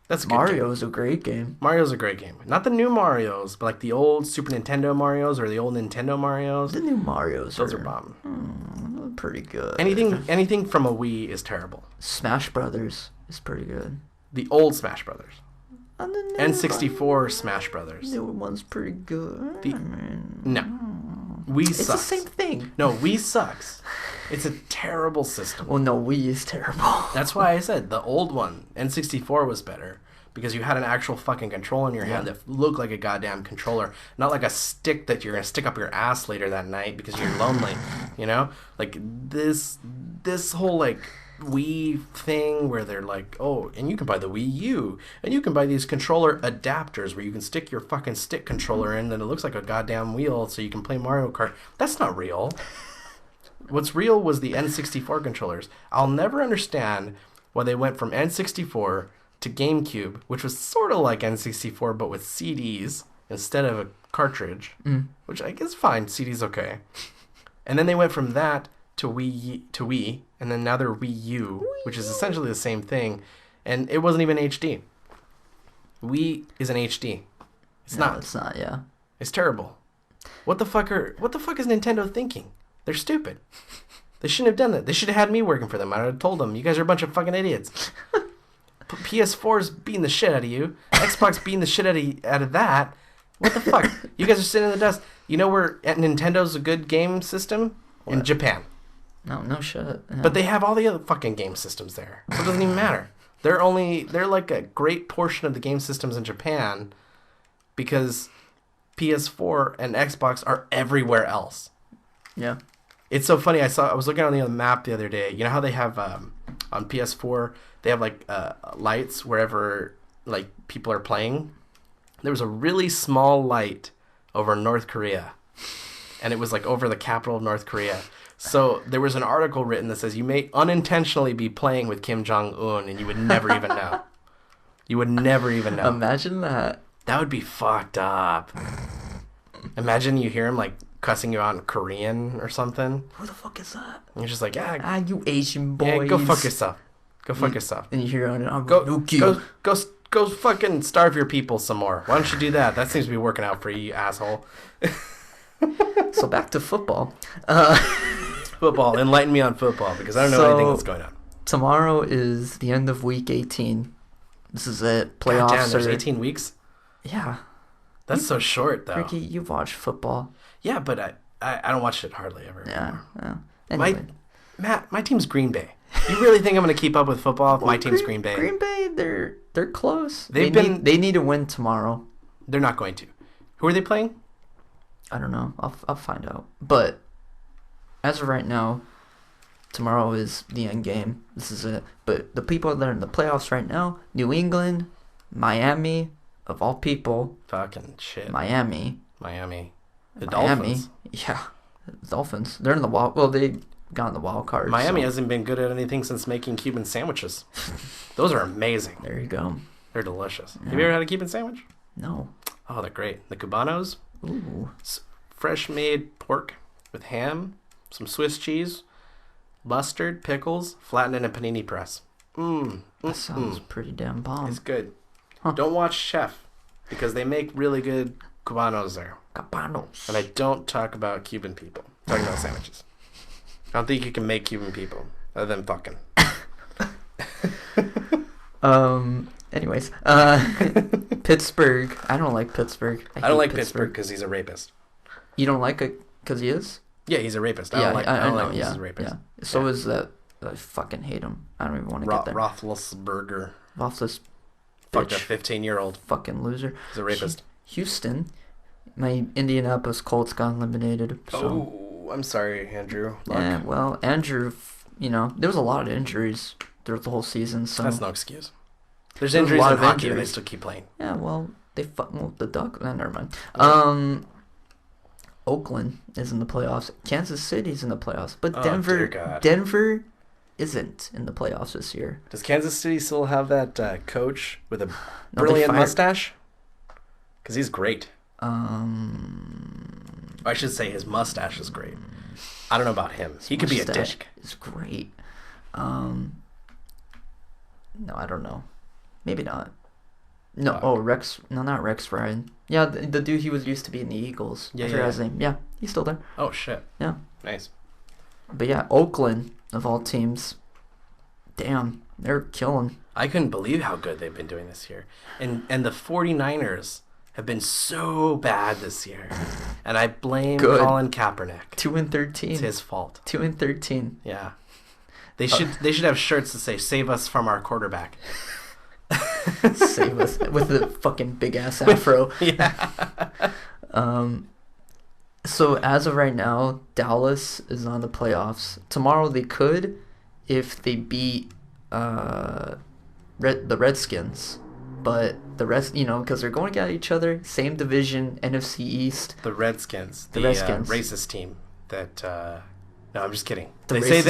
That's a good Mario game. is a great game. Mario's a great game. Not the new Marios, but like the old Super Nintendo Marios or the old Nintendo Marios. The new Marios. Those are bomb. Pretty good. Anything from a Wii is terrible. Smash Brothers is pretty good. The old Smash Brothers. N64 Smash Brothers. The new one's pretty good. No. Wii sucks. It's the same thing. No, Wii sucks. It's a terrible system. Well, no, Wii is terrible. That's why I said the old one, N64, was better. Because you had an actual fucking controller in your hand that looked like a goddamn controller. Not like a stick that you're going to stick up your ass later that night because you're lonely. Like this whole like Wii thing where they're like, oh, and you can buy the Wii U. And you can buy these controller adapters where you can stick your fucking stick controller in and it looks like a goddamn wheel so you can play Mario Kart. That's not real. What's real was the N64 controllers. I'll never understand why they went from N64 to GameCube, which was sort of like N64 but with CDs instead of a cartridge, which I guess fine, CDs okay. And then they went from that to Wii, and then now they're Wii U, which is essentially the same thing, and it wasn't even HD. Wii is an HD. It's not, yeah. It's terrible. What the fuck is Nintendo thinking? They're stupid. They shouldn't have done that. They should have had me working for them. I would have told them, you guys are a bunch of fucking idiots. PS4's beating the shit out of you. Xbox beating the shit out of that. What the fuck? You guys are sitting in the dust. You know where Nintendo's a good game system? What? In Japan. No shit. Yeah. But they have all the other fucking game systems there. So it doesn't even matter. They're like a great portion of the game systems in Japan because PS4 and Xbox are everywhere else. Yeah. It's so funny. I was looking on the map the other day. You know how they have on PS4 they have like lights wherever like people are playing. There was a really small light over North Korea, and it was like over the capital of North Korea. So there was an article written that says you may unintentionally be playing with Kim Jong-un, and you would never even know. You would never even know. Imagine that. That would be fucked up. Imagine you hear him like cussing you out in Korean or something. Who the fuck is that? And you're just like, yeah, you Asian boys. yeah, go fuck yourself. Go fuck yourself. And you hear on it, Go fucking starve your people some more. Why don't you do that? That seems to be working out for you, you asshole. So back to football. Football. Enlighten me on football because I don't know anything that's going on. Tomorrow is the end of week 18. This is it. Playoffs. God damn, there's 18 weeks? Yeah. That's so short, though. Ricky, you've watched football. Yeah, but I don't watch it hardly ever. Yeah. Anyway. My team's Green Bay. You really think I'm going to keep up with football if my team's Green Bay? Green Bay, they're close. They need to win tomorrow. They're not going to. Who are they playing? I don't know. I'll find out. But as of right now, tomorrow is the end game. This is it. But the people that are in the playoffs right now, New England, Miami, of all people. Fucking shit. Miami. The Dolphins. Yeah. The Dolphins. They're in the wild. Well, they got in the wild card. Miami hasn't been good at anything since making Cuban sandwiches. Those are amazing. There you go. They're delicious. Yeah. Have you ever had a Cuban sandwich? No. Oh, they're great. The Cubanos. Ooh. Fresh made pork with ham, some Swiss cheese, mustard, pickles, flattened in a panini press. That sounds pretty damn bomb. It's good. Huh. Don't watch Chef because they make really good Cubanos there. Cubanos. And I don't talk about Cuban people. I'm talking about sandwiches. I don't think you can make Cuban people other than fucking. Anyways, Pittsburgh. I don't like Pittsburgh. I don't like Pittsburgh because he's a rapist. You don't like it because he is? Yeah, he's a rapist. I don't like him because he's a rapist. Yeah. So is that. I fucking hate him. I don't even want to get there. Roethlisberger. Fucked a 15-year-old. Fucking loser. He's a rapist. Houston. My Indianapolis Colts got eliminated. So. Oh, I'm sorry, Andrew. Yeah, well, Andrew, there was a lot of injuries throughout the whole season. So that's no excuse. There's injuries in hockey and they still keep playing. Yeah, well, the Duck. Never mind. Oakland is in the playoffs. Kansas City's in the playoffs, but Denver isn't in the playoffs this year. Does Kansas City still have that coach with a brilliant mustache? Because he's great. I should say his mustache is great. I don't know about him. He could be a dick. It's great. No, I don't know. Maybe not. No, Rex. No, not Rex Ryan. Yeah, the dude he used to be in the Eagles. I forgot his name. Yeah, he's still there. Oh shit. Yeah. Nice. But yeah, Oakland of all teams. Damn, they're killing. I couldn't believe how good they've been doing this year. And the 49ers have been so bad this year. And I blame Colin Kaepernick. 2-13. It's his fault. 2-13. Yeah. They should have shirts that say "Save us from our quarterback." Save us with the fucking big ass afro. Yeah. So as of right now, Dallas is on the playoffs. Tomorrow they could, if they beat the Redskins. But the rest, because they're going at each other, same division, NFC East. The Redskins, the Redskins. Racist team that. No, I'm just kidding. They say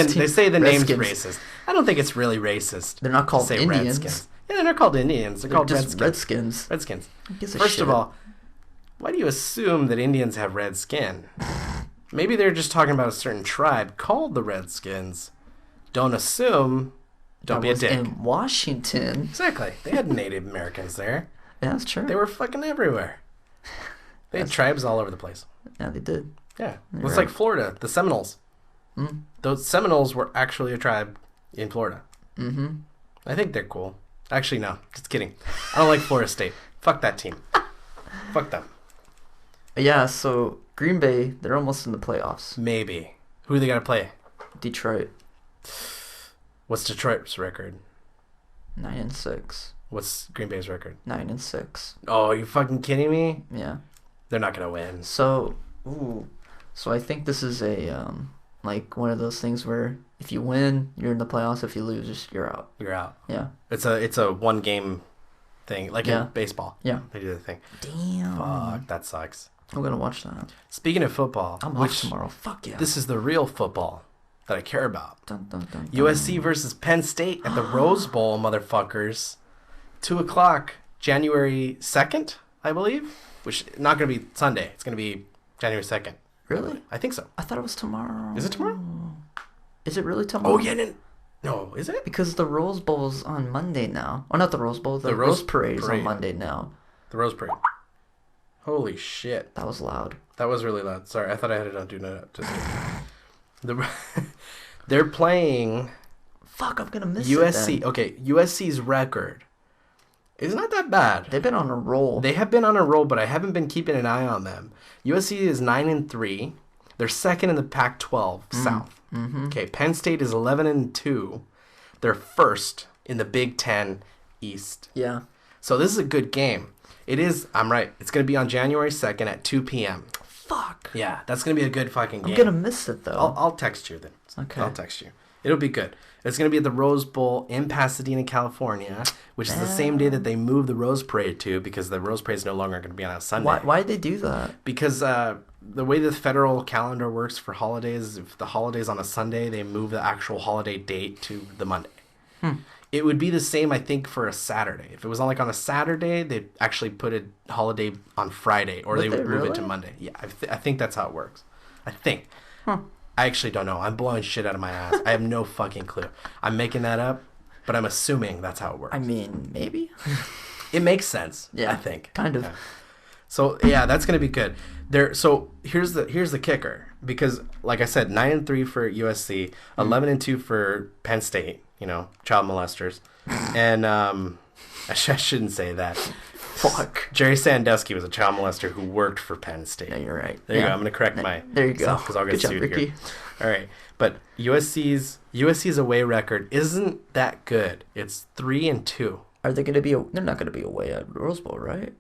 the name's Redskins. racist. I don't think it's really racist. They're not called Indians. Redskins. Yeah, they're not called Indians. They're called just Redskins. Redskins. First of all, why do you assume that Indians have red skin? Maybe they're just talking about a certain tribe called the Redskins. Don't assume. Don't be a dick. In Washington. Exactly. They had Native Americans there. Yeah, that's true. They were fucking everywhere. They had tribes all over the place. Yeah, they did. Yeah. It's like Florida, the Seminoles. Mm. Those Seminoles were actually a tribe in Florida. Mm-hmm. I think they're cool. Actually, no. Just kidding. I don't like Florida State. Fuck that team. Fuck them. Yeah, so Green Bay, they're almost in the playoffs. Maybe. Who do they got to play? Detroit. What's Detroit's record? 9-6. What's Green Bay's record? 9-6. Oh, you fucking kidding me? Yeah. They're not gonna win. So I think this is a like one of those things where if you win, you're in the playoffs. If you lose, you're out. You're out. Yeah. It's a 1 game thing, like in baseball. Yeah. They do the thing. Damn. Fuck, that sucks. I'm gonna watch that. Speaking of football, I'm off tomorrow. Fuck yeah. This is the real football that I care about. Dun, dun, dun, dun. USC versus Penn State at the Rose Bowl, motherfuckers. 2:00, January 2nd, I believe. Which not gonna be Sunday. It's gonna be January 2nd. Really? I think so. I thought it was tomorrow. Is it tomorrow? Is it really tomorrow? Oh yeah, no, is it? Because the Rose Bowl's on Monday now. Oh, not the Rose Bowl. The Rose Parade's on Monday now. The Rose Parade. Holy shit. That was loud. That was really loud. Sorry, I thought I had it on Do Not Disturb. They're playing. Fuck, I'm gonna miss USC. it then. Okay, USC's record is not that bad. They've been on a roll. They have been on a roll, but I haven't been keeping an eye on them. USC is 9-3. They're second in the Pac-12 South. Mm-hmm. Okay, Penn State is 11-2. They're first in the Big Ten East. Yeah. So this is a good game. It is. I'm right. It's going to be on January 2nd at 2 p.m. Fuck. Yeah, that's going to be a good fucking game. I'm gonna miss it though. I'll text you then. Okay. I'll text you. It'll be good. It's going to be at the Rose Bowl in Pasadena, California, which is the same day that they moved the Rose Parade to, because the Rose Parade is no longer going to be on a Sunday. Why did they do that? Because the way the federal calendar works for holidays, if the holiday's on a Sunday, they move the actual holiday date to the Monday. It would be the same, I think, for a Saturday. If it was on a Saturday, they'd actually put a holiday on Friday, or they would move it to Monday. Yeah, I think that's how it works. I think. I actually don't know. I'm blowing shit out of my ass. I have no fucking clue. I'm making that up, but I'm assuming that's how it works. I mean, maybe. It makes sense. Yeah, I think. kind of. Yeah. So yeah, that's gonna be good. So here's the kicker, because like I said, 9-3 for USC, 11-2 for Penn State. You know, child molesters, and I shouldn't say that. Fuck. Jerry Sandusky was a child molester who worked for Penn State. Yeah, you're right. There you go. I'm gonna correct There you go. because I'll get Good job, sued Ricky. here. All right, but USC's away record isn't that good. It's 3-2. Are they gonna be? They're not gonna be away at Rose Bowl, right?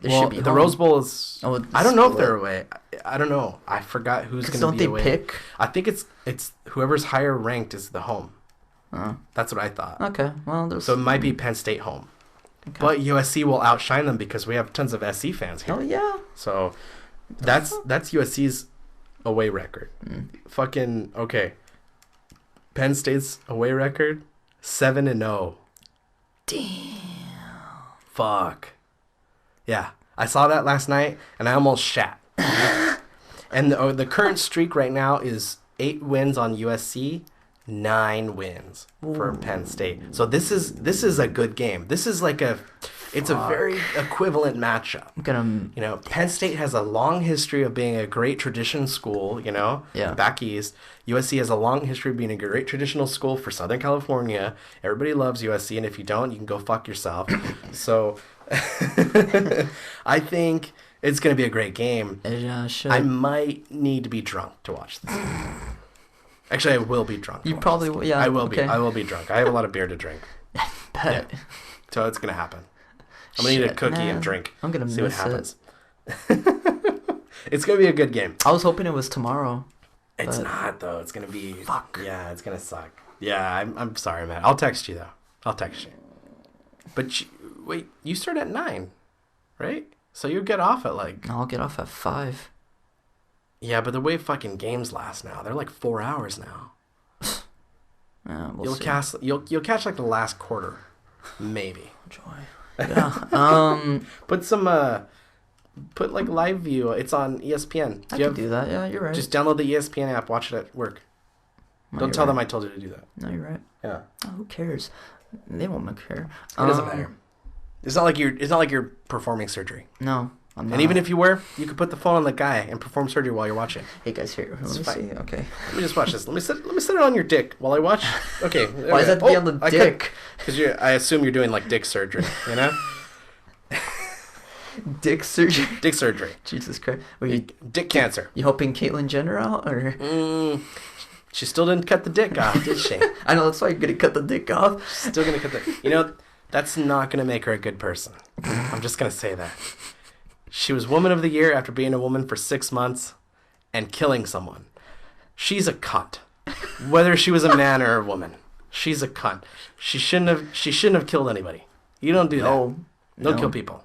They Well, should be the home. Rose Bowl is. Oh, I don't know if split. they're away. I don't know. I forgot who's going to Don't be they away. pick? I think it's whoever's higher ranked is the home. Oh. That's what I thought. Okay. Well, there's. So it might be Penn State home, Okay. but USC will outshine them because we have tons of SC fans here. Oh yeah. So that's USC's away record. Fucking okay. Penn State's away record 7-0. Damn. Fuck. Yeah, I saw that last night and I almost shat. And the current streak right now is 8 wins on USC, 9 wins for Penn State. So this is a good game. This is like it's a very equivalent matchup. I'm gonna. You know, Penn State has a long history of being a great tradition school, you know, Yeah. back east. USC has a long history of being a great traditional school for Southern California. Everybody loves USC, and if you don't, you can go fuck yourself. So I think it's going to be a great game. Should. I might need to be drunk to watch this. Actually, I will be drunk. You probably will. Yeah. I will okay. be. I will be drunk. I have a lot of beer to drink. Bet. Yeah. So it's going to happen. I'm going to eat a cookie and drink. I'm gonna see what miss happens. It's going to be a good game. I was hoping it was tomorrow. It's but- not, though. It's going to be... Fuck. Yeah, it's going to suck. Yeah, I'm sorry, man. I'll text you, though. I'll text you. But wait, you start at 9, right? So you get off at like... I'll get off at 5. Yeah, but the way fucking games last now, they're like 4 hours now. Yeah, You'll catch like the last quarter, maybe. Joy. Yeah. Put some put like live view. It's on ESPN. I can do that. Yeah, you're right. Just download the ESPN app. Watch it at work. No, Don't you're tell right. them I told you to do that. No, you're right. Yeah, Oh, who cares? They won't care. it doesn't matter. It's not like you're performing surgery. No, I'm not. And even if you were, you could put the phone on the guy and perform surgery while you're watching. Hey guys, here. Let me fine. see. Okay. Let me just watch this. Let me set it on your dick while I watch. Okay. Why does that have to be on the dick? Because I assume you're doing like dick surgery. You know, Dick surgery. dick surgery. Jesus Christ. Were you Dick cancer. helping Caitlyn Jenner out or? She still didn't cut the dick off, did she? I know, that's why you're going to cut the dick off. Still going to cut the... You know, that's not going to make her a good person. I'm just going to say that. She was Woman of the Year after being a woman for 6 months and killing someone. She's a cunt. Whether she was a man or a woman. She's a cunt. She shouldn't have killed anybody. You don't do that. Don't kill people.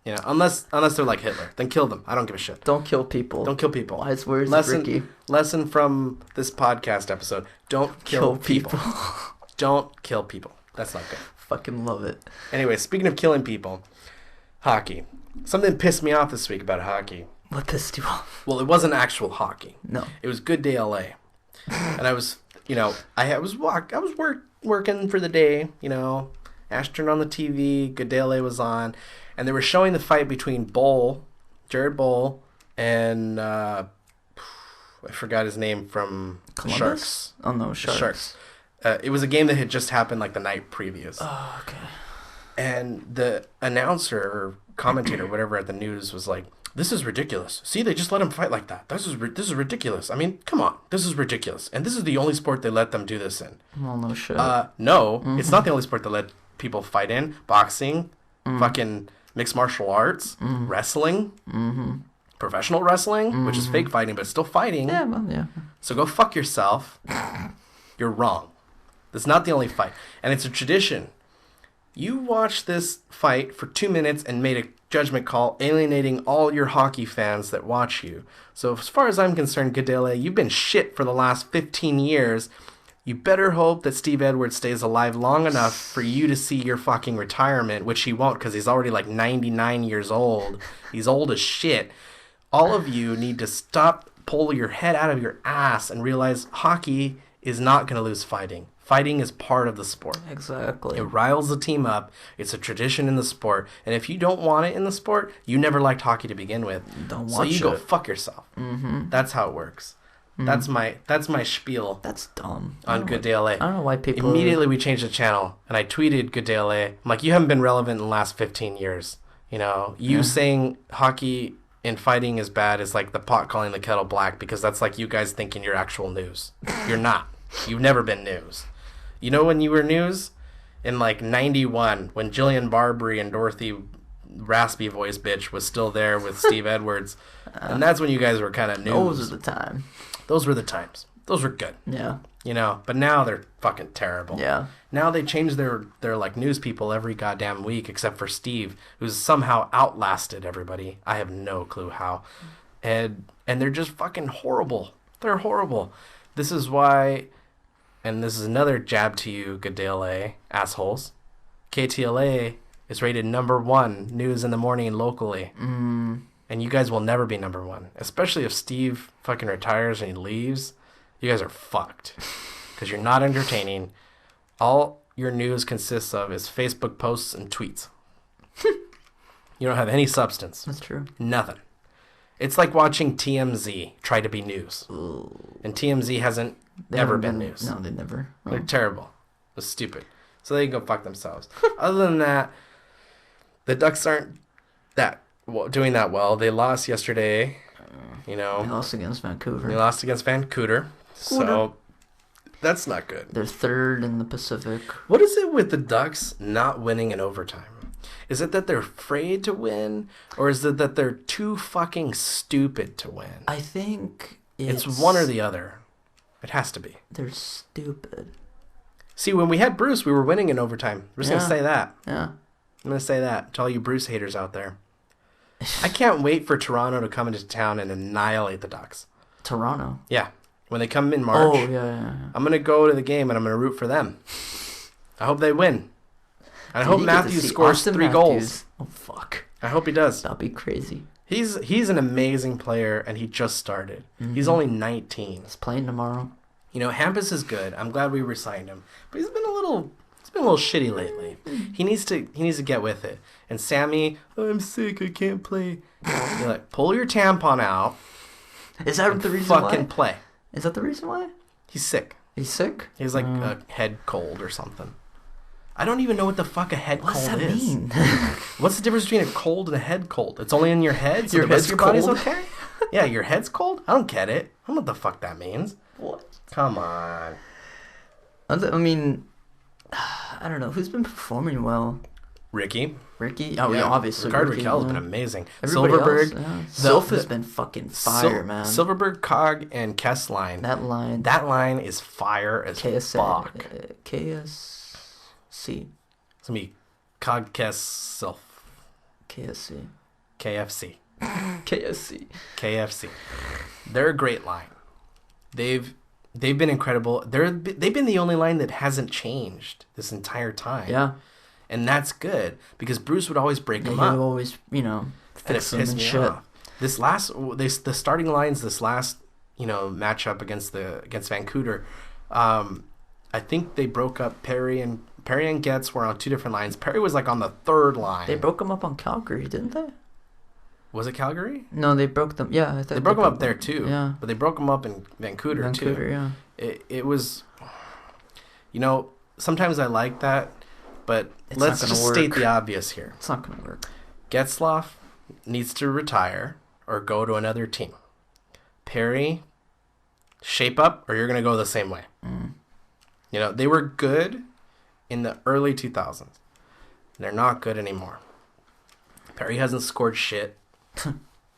You know, unless they're like Hitler. Then kill them. I don't give a shit. Don't kill people. Don't kill people. Wise words, Ricky. Lesson from this podcast episode. Don't kill people. Don't kill people. That's not good. Fucking love it. Anyway, speaking of killing people, hockey. Something pissed me off this week about hockey. What pissed you off? Well, it wasn't actual hockey. No. It was Good Day LA. And I was, you know, I was working for the day, you know. Ash turned on the TV, Good Day LA was on, and they were showing the fight between Jared Bowl, and I forgot his name from Columbus? Sharks. Oh no, Sharks. It was a game that had just happened like the night previous. Oh, okay. And the announcer or commentator, whatever at the news, was like, "This is ridiculous. See, they just let him fight like that. This is ridiculous. I mean, come on, this is ridiculous. And this is the only sport they let them do this in." Well, no shit. No, it's not the only sport they let people fight in. Boxing, fucking mixed martial arts, wrestling, professional wrestling, which is fake fighting, but it's still fighting. Yeah, well, yeah. So go fuck yourself. You're wrong. That's not the only fight. And it's a tradition. You watched this fight for 2 minutes and made a judgment call, alienating all your hockey fans that watch you. So as far as I'm concerned, Good Day LA, you've been shit for the last 15 years. You better hope that Steve Edwards stays alive long enough for you to see your fucking retirement, which he won't because he's already like 99 years old. He's old as shit. All of you need to stop, pull your head out of your ass and realize hockey is not going to lose fighting. Fighting is part of the sport. Exactly. It riles the team up. It's a tradition in the sport. And if you don't want it in the sport, you never liked hockey to begin with. Don't watch so you it. go fuck yourself. Mm-hmm. That's how it works. Mm-hmm. That's my spiel. That's dumb. On Good Day LA. I don't know why people... Immediately we changed the channel, and I tweeted Good Day LA. I'm like, you haven't been relevant in the last 15 years. You know, you saying hockey and fighting is bad is like the pot calling the kettle black, because that's like you guys thinking you're actual news. You're not. You've never been news. You know when you were news? In like 91, when Jillian Barbary and Dorothy Raspy Voice Bitch was still there with Steve Edwards. And that's when you guys were kind of news. Those are the time. Those were the times. Those were good. Yeah. You know, but now they're fucking terrible. Yeah. Now they change their like news people every goddamn week, except for Steve, who's somehow outlasted everybody. I have no clue how. And they're just fucking horrible. They're horrible. This is why, and this is another jab to you, Good Day LA, assholes. KTLA is rated #1 news in the morning and locally. And you guys will never be #1. Especially if Steve fucking retires and he leaves. You guys are fucked. Because you're not entertaining. All your news consists of is Facebook posts and tweets. You don't have any substance. That's true. Nothing. It's like watching TMZ try to be news. Ooh. And TMZ hasn't ever been news. No, they never. They're terrible. They're stupid. So they can go fuck themselves. Other than that, the Ducks aren't doing that well. They lost yesterday. You know. They lost against Vancouver. They lost against Vancouver. So that's not good. They're third in the Pacific. What is it with the Ducks not winning in overtime? Is it that they're afraid to win? Or is it that they're too fucking stupid to win? I think it's one or the other. It has to be. They're stupid. See, when we had Bruce, we were winning in overtime. I'm just going to say that. Yeah. I'm going to say that to all you Bruce haters out there. I can't wait for Toronto to come into town and annihilate the Ducks. Toronto? Yeah. When they come in March, I'm going to go to the game and I'm going to root for them. I hope they win. And I hope Matthews scores 3 goals. Oh, fuck. I hope he does. That'd be crazy. He's an amazing player, and he just started. Mm-hmm. He's only 19. He's playing tomorrow. You know, Hampus is good. I'm glad we re-signed him. But he's been a little shitty lately. He needs to get with it. And Sammy, I'm sick, I can't play. You're like, pull your tampon out. Is that the reason why? Fucking play. Is that the reason why? He's sick. He's sick? He's like a head cold or something. I don't even know what the fuck a head cold is. What does that mean? What's the difference between a cold and a head cold? It's only in your head, so your the rest of your body's cold? okay? Yeah, your head's cold? I don't get it. I don't know what the fuck that means. What? Come on. I mean, I don't know who's been performing well. Ricky. Oh, yeah, obviously. Ricardo Ricky, Raquel's been amazing. Everybody Silverberg. else, Silva's been fucking fire, man. Silverberg, Cog, and Kess line. That line is fire as fuck. KSC. It's gonna be Cog, Kess, Silf. KSC. KFC. KFC. They're a great line. They've been incredible. They've been the only line that hasn't changed this entire time. Yeah. And that's good because Bruce would always break them up. He would always, fix them and shit. Off. The starting lines this last, matchup against Vancouver, I think they broke up Perry and Getz were on two different lines. Perry was like on the third line. They broke them up on Calgary, didn't they? Was it Calgary? No, they broke them. Yeah, I thought they broke them up there too. Yeah, but they broke them up in Vancouver too. Yeah. It was, sometimes I like that, but let's just state the obvious here. It's not going to work. Getzlaf needs to retire or go to another team. Perry, shape up or you're going to go the same way. They were good in the early 2000s. They're not good anymore. Perry hasn't scored shit.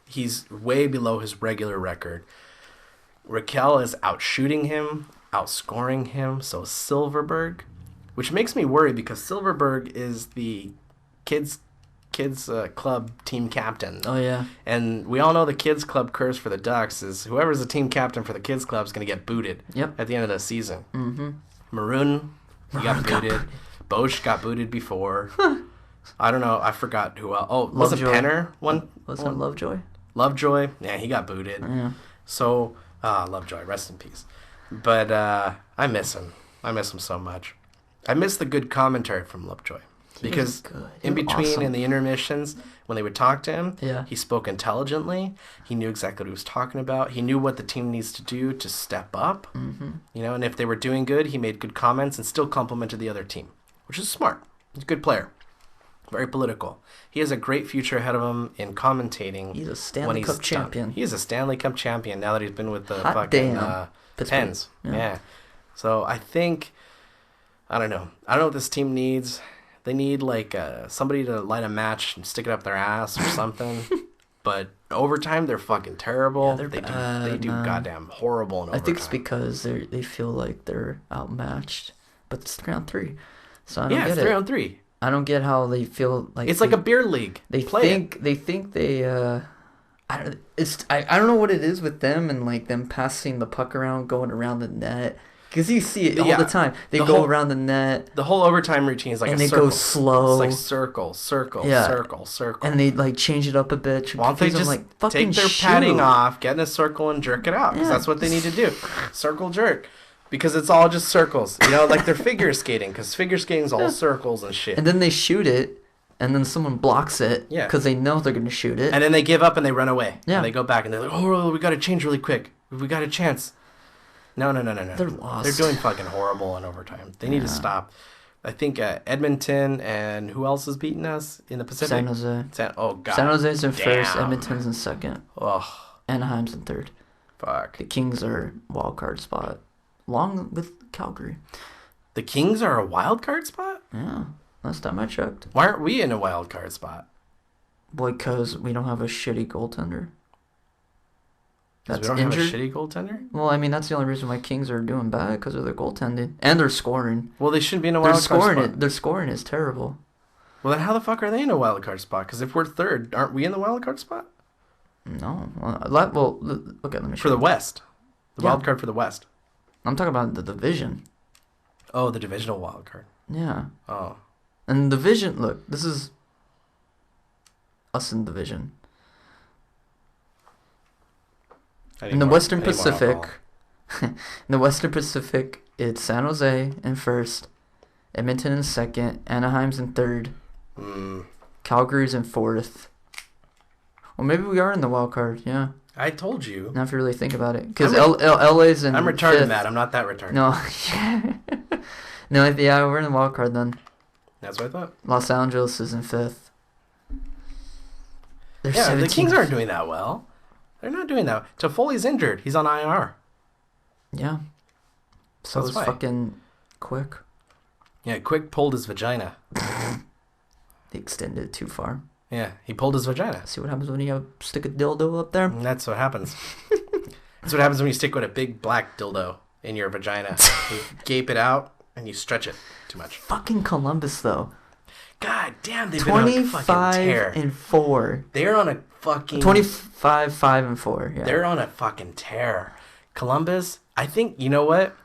He's way below his regular record. Raquel is outshooting him, outscoring him. So Silverberg, which makes me worry because Silverberg is the kids club team captain. Oh yeah. And we all know the kids club curse for the Ducks is whoever's the team captain for the kids club is going to get booted. Yep. At the end of the season. Mm-hmm. Maroon, he got booted. Bosch got booted before. I don't know. I forgot who else. Oh, was it Penner? Was it Lovejoy? Lovejoy. Yeah, he got booted. Yeah. So, Lovejoy, rest in peace. But I miss him. I miss him so much. I miss the good commentary from Lovejoy. Because in between in the intermissions, when they would talk to him, he spoke intelligently. He knew exactly what he was talking about. He knew what the team needs to do to step up. Mm-hmm. And if they were doing good, he made good comments and still complimented the other team, which is smart. He's a good player. Very political. He has a great future ahead of him in commentating. He's a Stanley Cup champion. He is a Stanley Cup champion now that he's been with the Pens. Yeah. So I think, I don't know what this team needs. They need somebody to light a match and stick it up their ass or something. But overtime, they're fucking terrible. Yeah, they do goddamn horrible in overtime. I think it's because they feel like they're outmatched. But it's 3-on-3. So I don't get it. Yeah, it's 3-on-3. I don't get how they feel like it's like a beer league. They think I don't know what it is with them and them passing the puck around, going around the net. Because you see it all the time. They go around the net. The whole overtime routine is like and a circle. And they go slow. It's like circle, circle. And they change it up a bit. Why don't they just take their padding off, get in a circle, and jerk it out? Because that's what they need to do. Circle jerk. Because it's all just circles. Like they're figure skating. Because figure skating is all circles and shit. And then they shoot it. And then someone blocks it. Yeah. Because they know they're going to shoot it. And then they give up and they run away. Yeah. And they go back and they're like, oh, we got to change really quick. We got a chance. No. They're lost. They're doing fucking horrible in overtime. They need to stop. I think Edmonton and who else is beating us in the Pacific? San Jose. Oh, God. San Jose's in first. Edmonton's in second. Ugh. Anaheim's in third. Fuck. The Kings are wild card spot. Along with Calgary. The Kings are a wild card spot? Yeah. Last time I checked. Why aren't we in a wild card spot? Because we don't have a shitty goaltender. Because we don't have a shitty goaltender? Well, I mean, that's the only reason why Kings are doing bad, because of their goaltending. And they're scoring. Well, they shouldn't be in a wild card spot. Their scoring is terrible. Well, then how the fuck are they in a wild card spot? Because if we're third, aren't we in the wild card spot? No. Well, okay, let me show you. For the West. The wild card for the West. I'm talking about the division. Oh, the divisional wild card. Yeah. Oh. And the division, look, this is us in division. In the Western Pacific, it's San Jose in first, Edmonton in second, Anaheim's in third, Calgary's in fourth. Well, maybe we are in the wild card, yeah. I told you. Now if you really think about it. Because LA's in I'm retarded, fifth. Matt. I'm not that retarded. No. No, yeah, we're in the wild card then. That's what I thought. Los Angeles is in fifth. Yeah, the Kings aren't doing that well. They're not doing that. Toffoli's injured. He's on IR. Yeah. So That's it's why. fucking Quick. Yeah, Quick pulled his vagina. He extended it too far. Yeah, he pulled his vagina. See what happens when you stick a dildo up there? And that's what happens. That's what happens when you stick with a big black dildo in your vagina. You gape it out and you stretch it too much. Fucking Columbus, though. God damn, they've been on a fucking tear. 25-4. They're on a fucking 25-5-4. Yeah. They're on a fucking tear. Columbus, I think, you know what?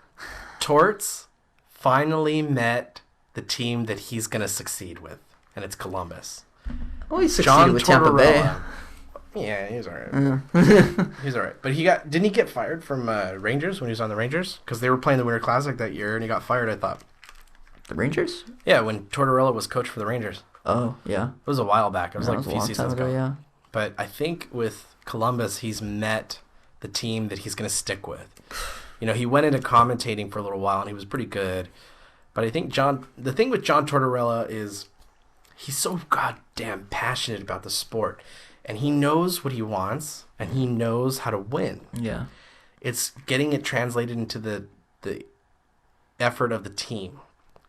Torts finally met the team that he's going to succeed with, and it's Columbus. Well, he succeeded with Tampa Bay. Yeah, he's all right. He's all right. But didn't he get fired from Rangers when he was on the Rangers? Because they were playing the Winter Classic that year, and he got fired, I thought. The Rangers? Yeah, when Tortorella was coach for the Rangers. Oh, yeah. It was a while back. It was like a few seasons ago. Yeah. But I think with Columbus, he's met the team that he's going to stick with. You know, he went into commentating for a little while, and he was pretty good. But I think the thing with John Tortorella is he's so goddamn passionate about the sport. And he knows what he wants, and he knows how to win. Yeah. It's getting it translated into the effort of the team.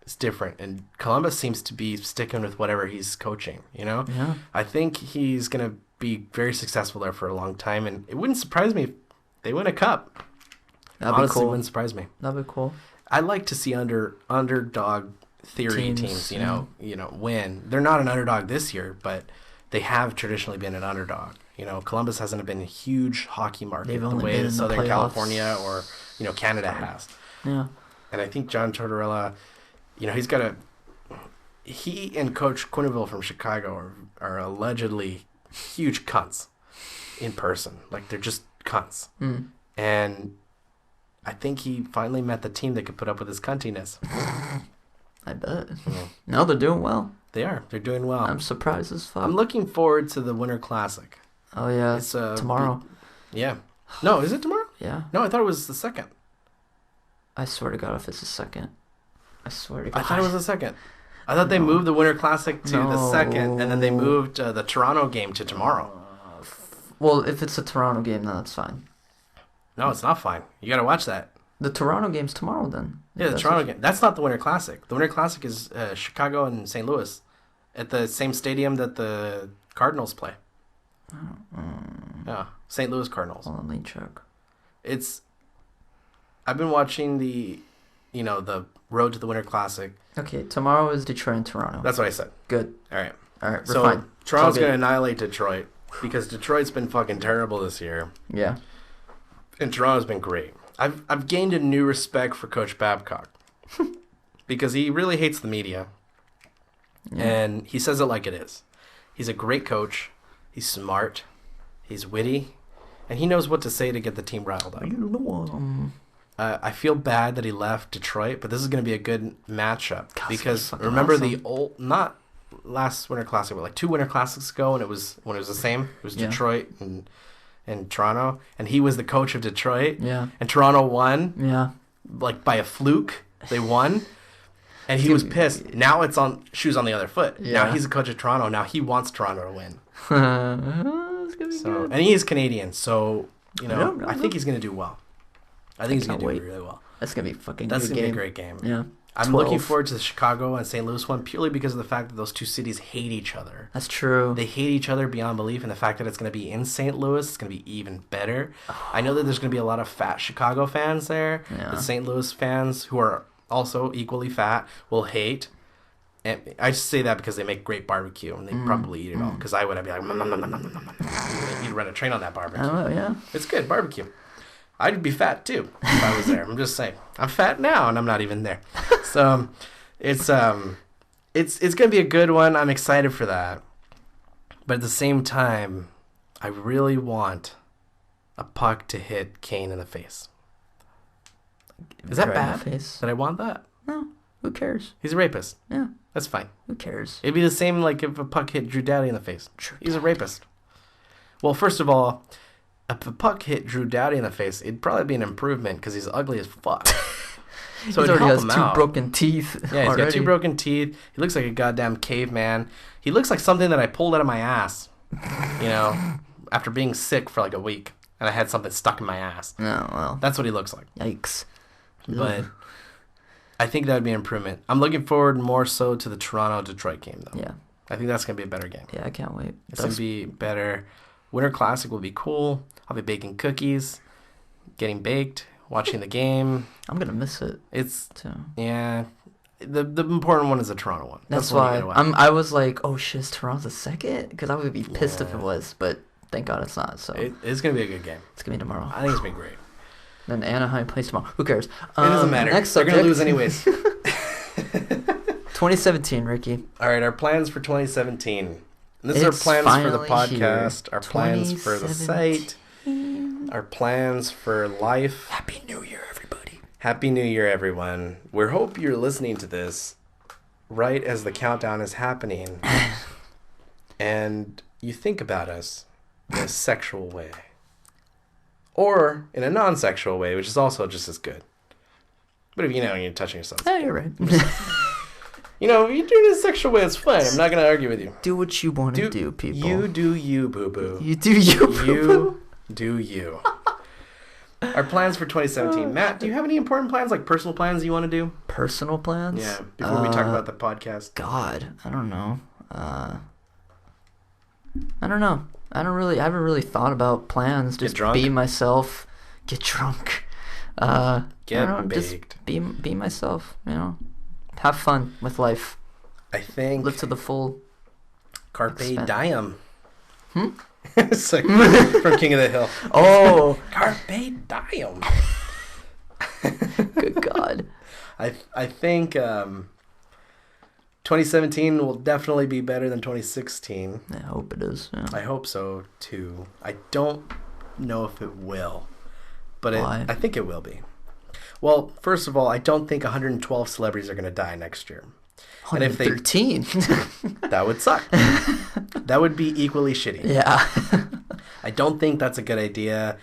It's different. And Columbus seems to be sticking with whatever he's coaching, you know? Yeah. I think he's going to be very successful there for a long time, and it wouldn't surprise me if they win a cup. That'd be Honestly, cool. It wouldn't surprise me. That'd be cool. I like to see underdog theory teams, yeah. Win. They're not an underdog this year, but they have traditionally been an underdog. You know, Columbus hasn't been a huge hockey market the way that Southern California or, Canada has. Yeah. And I think John Tortorella, he and Coach Quenneville from Chicago are allegedly huge cunts in person. Like, they're just cunts. Mm. And I think he finally met the team that could put up with his cuntiness. I bet. Yeah. No, they're doing well. They are. They're doing well. I'm surprised as fuck. I'm looking forward to the Winter Classic. Oh, yeah. It's tomorrow. Yeah. No, is it tomorrow? Yeah. No, I thought it was the second. I swear to God if it's the second. I swear to God. I thought it was the second. I thought they moved the Winter Classic to the second, and then they moved the Toronto game to tomorrow. Well, if it's a Toronto game, then that's fine. No, it's not fine. You got to watch that. The Toronto game's tomorrow, then. Yeah, the Toronto game. That's not the Winter Classic. The Winter Classic is Chicago and St. Louis at the same stadium that the Cardinals play. Yeah, St. Louis Cardinals. Hold on, let me check. I've been watching the Road to the Winter Classic. Okay, tomorrow is Detroit and Toronto. That's what I said. Good. All right. We're so fine. Toronto's going to annihilate Detroit because Detroit's been fucking terrible this year. Yeah. And Toronto's been great. I've gained a new respect for Coach Babcock because he really hates the media. Yeah. And he says it like it is. He's a great coach. He's smart. He's witty. And he knows what to say to get the team riled up. I feel bad that he left Detroit, but this is going to be a good matchup because remember not last Winter Classic, but like 2 Winter Classics ago when it was the same. It was Detroit and Toronto, and he was the coach of Detroit. Yeah. And Toronto won. Yeah. Like by a fluke, they won. And he was pissed. Now it's shoes on the other foot. Yeah. Now he's a coach of Toronto. Now he wants Toronto to win. It's gonna be good. And he is Canadian, so I think he's going to do well. I think he's going to do really well. That's going to be fucking That's good going to game. be a great game. Yeah. I'm looking forward to the Chicago and St. Louis one purely because of the fact that those two cities hate each other. That's true. They hate each other beyond belief, and the fact that it's going to be in St. Louis is going to be even better. I know that there's going to be a lot of fat Chicago fans there. Yeah. The St. Louis fans, who are also equally fat, will hate. And I just say that because they make great barbecue, and they probably eat it all. Because I'd be like, you'd run a train on that barbecue. Oh, yeah. It's good barbecue. I'd be fat too if I was there. I'm just saying. I'm fat now, and I'm not even there. So it's gonna be a good one. I'm excited for that. But at the same time, I really want a puck to hit Kane in the face. Is that bad? That I want that? No. Who cares? He's a rapist. Yeah. That's fine. Who cares? It'd be the same like if a puck hit Drew Doughty in the face. He's a rapist. Well, first of all, if a puck hit Drew Doughty in the face, it'd probably be an improvement because he's ugly as fuck. So he already has 2 broken teeth. Yeah, he's got 2 broken teeth. He looks like a goddamn caveman. He looks like something that I pulled out of my ass, after being sick for like a week. and I had something stuck in my ass. Oh, well. That's what he looks like. Yikes. But I think that would be an improvement. I'm looking forward more so to the Toronto-Detroit game, though. Yeah. I think that's going to be a better game. Yeah, I can't wait. It's going to be better. Winter Classic will be cool. I'll be baking cookies, getting baked, watching the game. I'm going to miss it. It's, too. Yeah. The important one is the Toronto one. That's why I was like, oh shit, is Toronto the second? Because I would be pissed if it was, but thank God it's not. So it's going to be a good game. It's going to be tomorrow. I think it's going to be great. Then Anaheim plays tomorrow. Who cares? It doesn't matter. Next They're subject. going to lose anyways. 2017, Ricky. All right, our plans for 2017. And this is our plans for the podcast, our plans for the site, our plans for life. Happy New Year, everybody. Happy New Year, everyone. We hope you're listening to this right as the countdown is happening. And you think about us in a sexual way. Or in a non-sexual way, which is also just as good. But if you're touching yourself. Oh, you're right. If you're doing it in a sexual way, it's fine. I'm not going to argue with you. Do what you want to do, people. You do you, boo-boo. You do you, boo-boo. You do you. Our plans for 2017. Matt, do you have any important plans, like personal plans you want to do? Personal plans? Yeah, before we talk about the podcast. God, I don't know. I don't know. I haven't really thought about plans. Just be myself, get drunk. Get baked. Just be myself, Have fun with life. I think. Live to the full. Carpe diem. It's like from King of the Hill. Oh. Carpe diem. Good God. I think 2017 will definitely be better than 2016. I hope it is. Yeah. I hope so too. I don't know if it will, but I think it will be. Well, first of all, I don't think 112 celebrities are going to die next year. 113. That would suck. That would be equally shitty. Yeah. I don't think that's a good idea.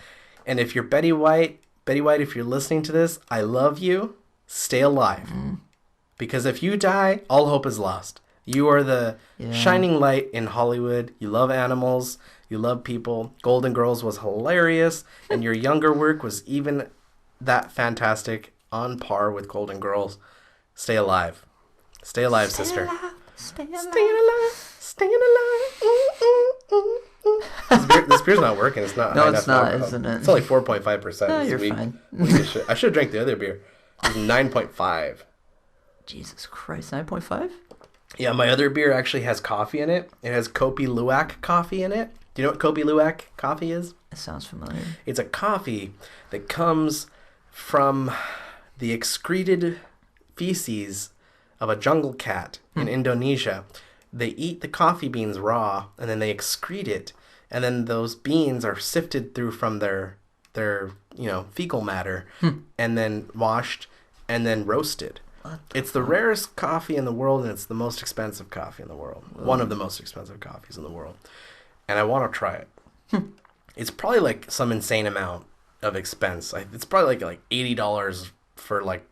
And if you're Betty White, if you're listening to this, I love you. Stay alive. Because if you die, all hope is lost. You are the shining light in Hollywood. You love animals. You love people. Golden Girls was hilarious. And your younger work was even that fantastic, on par with Golden Girls. Stay alive. Stay alive, sister. Stay alive. Staying alive. This beer's not working. It's not. No, it's not, isn't it? It's only 4.5%. No, you're fine. I should have drank the other beer. It was 9.5. Jesus Christ, 9.5? Yeah, my other beer actually has coffee in it. It has Kopi Luwak coffee in it. Do you know what Kopi Luwak coffee is? It sounds familiar. It's a coffee that comes from the excreted feces of a jungle cat in Indonesia. They eat the coffee beans raw, and then they excrete it, and then those beans are sifted through from their fecal matter, and then washed, and then roasted. It's the rarest coffee in the world, and it's the most expensive coffee in the world. One of the most expensive coffees in the world. And I want to try it. It's probably like some insane amount of expense. It's probably like $80 for like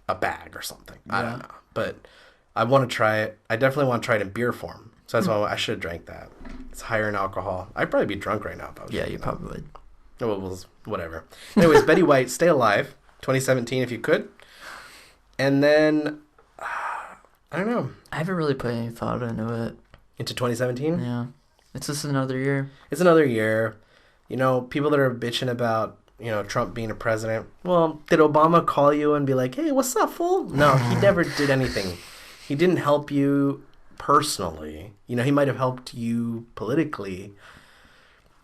a bag or something. I don't know. But I want to try it. I definitely want to try it in beer form. So that's why I should have drank that. It's higher in alcohol. I'd probably be drunk right now if I was drinking you probably would. Well, whatever. Anyways, Betty White, stay alive. 2017 if you could. And then, I don't know. I haven't really put any thought into it. Into 2017? Yeah. It's just another year. It's another year. People that are bitching about, Trump being a president. Well, did Obama call you and be like, hey, what's up, fool? No, he never did anything. He didn't help you personally. He might have helped you politically.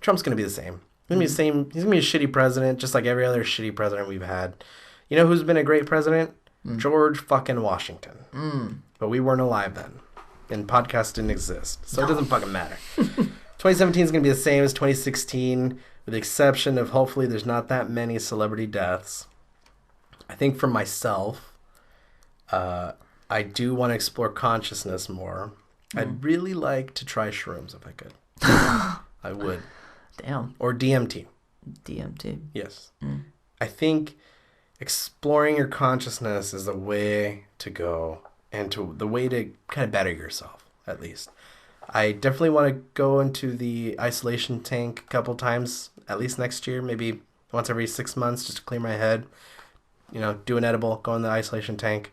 Trump's going to be the same. He's going to be the same. He's going to be a shitty president, just like every other shitty president we've had. You know who's been a great president? George fucking Washington. But we weren't alive then. And podcasts didn't exist. So it doesn't fucking matter. 2017 is going to be the same as 2016, with the exception of hopefully there's not that many celebrity deaths. I think for myself, I do want to explore consciousness more. I'd really like to try shrooms if I could. I would. Damn. Or DMT. DMT. Yes. I think exploring your consciousness is the way to go, and the way to kind of better yourself, at least. I definitely want to go into the isolation tank a couple times at least next year, maybe once every 6 months, just to clear my head. Do an edible, go in the isolation tank,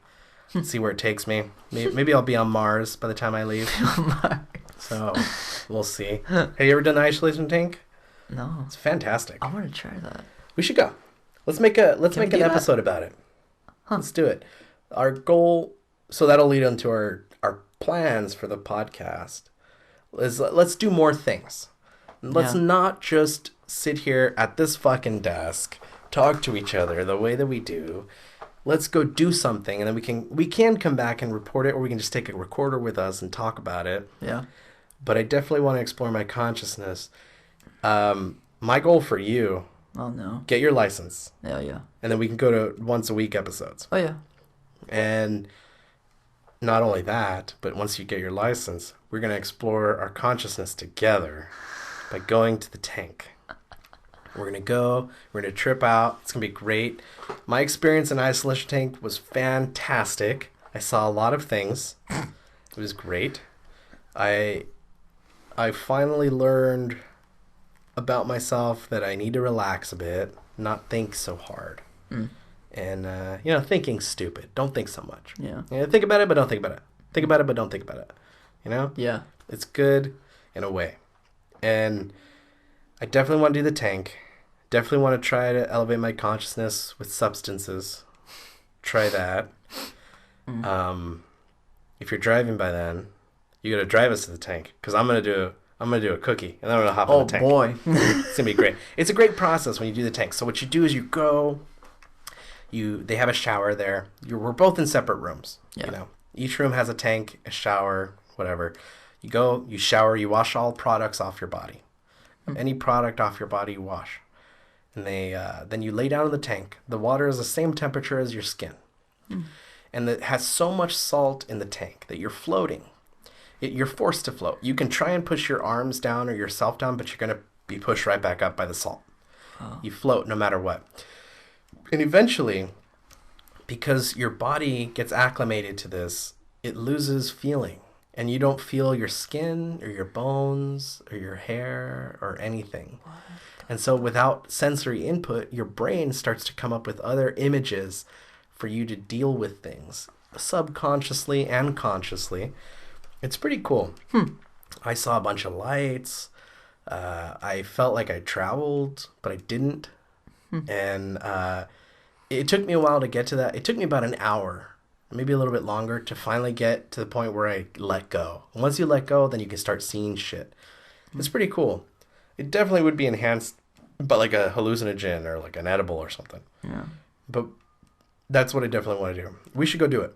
see where it takes me. Maybe I'll be on Mars by the time I leave. So we'll see. Have you ever done the isolation tank? No. It's fantastic. I want to try that. We should go. Let's make an episode about it. Huh. Let's do it. Our goal, so that'll lead into our plans for the podcast, is let's do more things. Let's not just sit here at this fucking desk, talk to each other the way that we do. Let's go do something, and then we can come back and report it, or we can just take a recorder with us and talk about it. Yeah. But I definitely want to explore my consciousness. My goal for you. Oh no. Get your license. Yeah. And then we can go to once a week episodes. Oh yeah. And not only that, but once you get your license, we're going to explore our consciousness together by going to the tank. We're going to go, we're going to trip out. It's going to be great. My experience in isolation tank was fantastic. I saw a lot of things. It was great. I finally learned about myself that I need to relax a bit, not think so hard. And, thinking's stupid. Don't think so much. Yeah. Think about it, but don't think about it. Think about it, but don't think about it. Yeah. It's good in a way. And I definitely want to do the tank. Definitely want to try to elevate my consciousness with substances. Try that. If you're driving by then, you got to drive us to the tank, because I'm gonna do a cookie, and then I'm gonna hop on the tank. Oh boy, it's gonna be great. It's a great process when you do the tank. So what you do is you go. They have a shower there. We're both in separate rooms. Yeah. Each room has a tank, a shower, whatever. You go, you shower, you wash all products off your body. Any product off your body, you wash. And then you lay down in the tank. The water is the same temperature as your skin. And it has so much salt in the tank that you're floating. You're forced to float. You can try and push your arms down or yourself down, but you're going to be pushed right back up by the salt. You float no matter what. And eventually, because your body gets acclimated to this, it loses feeling. And you don't feel your skin or your bones or your hair or anything. And so without sensory input, your brain starts to come up with other images for you to deal with things, subconsciously and consciously. It's pretty cool. I saw a bunch of lights. I felt like I traveled, but I didn't. And it took me a while to get to that. It took me about an hour, maybe a little bit longer, to finally get to the point where I let go. And once you let go, then you can start seeing shit. It's pretty cool. It definitely would be enhanced by like a hallucinogen or like an edible or something. Yeah. But that's what I definitely want to do. We should go do it.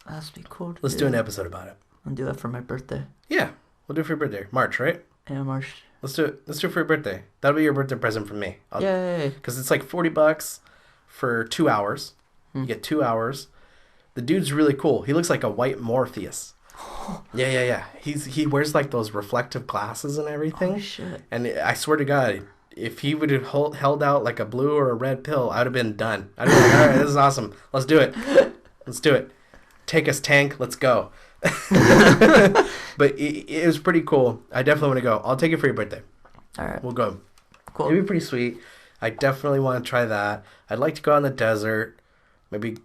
That'd be cool. Let's do an episode about it. I'll do that for my birthday. Yeah. We'll do it for your birthday. March, right? Yeah, March. Let's do it. Let's do it for your birthday. That'll be your birthday present from me. Yay. Because it's like $40 for 2 hours. You get 2 hours. The dude's really cool. He looks like a white Morpheus. Yeah. He wears like those reflective glasses and everything. Oh, shit. And I swear to God, if he would have held out like a blue or a red pill, I'd have been done. I'd have been like, all right, this is awesome. Let's do it. Let's do it. Take us, tank. Let's go. But it was pretty cool. I definitely want to go. I'll take it for your birthday. All right. We'll go. Cool. It'd be pretty sweet. I definitely want to try that. I'd like to go out in the desert. Maybe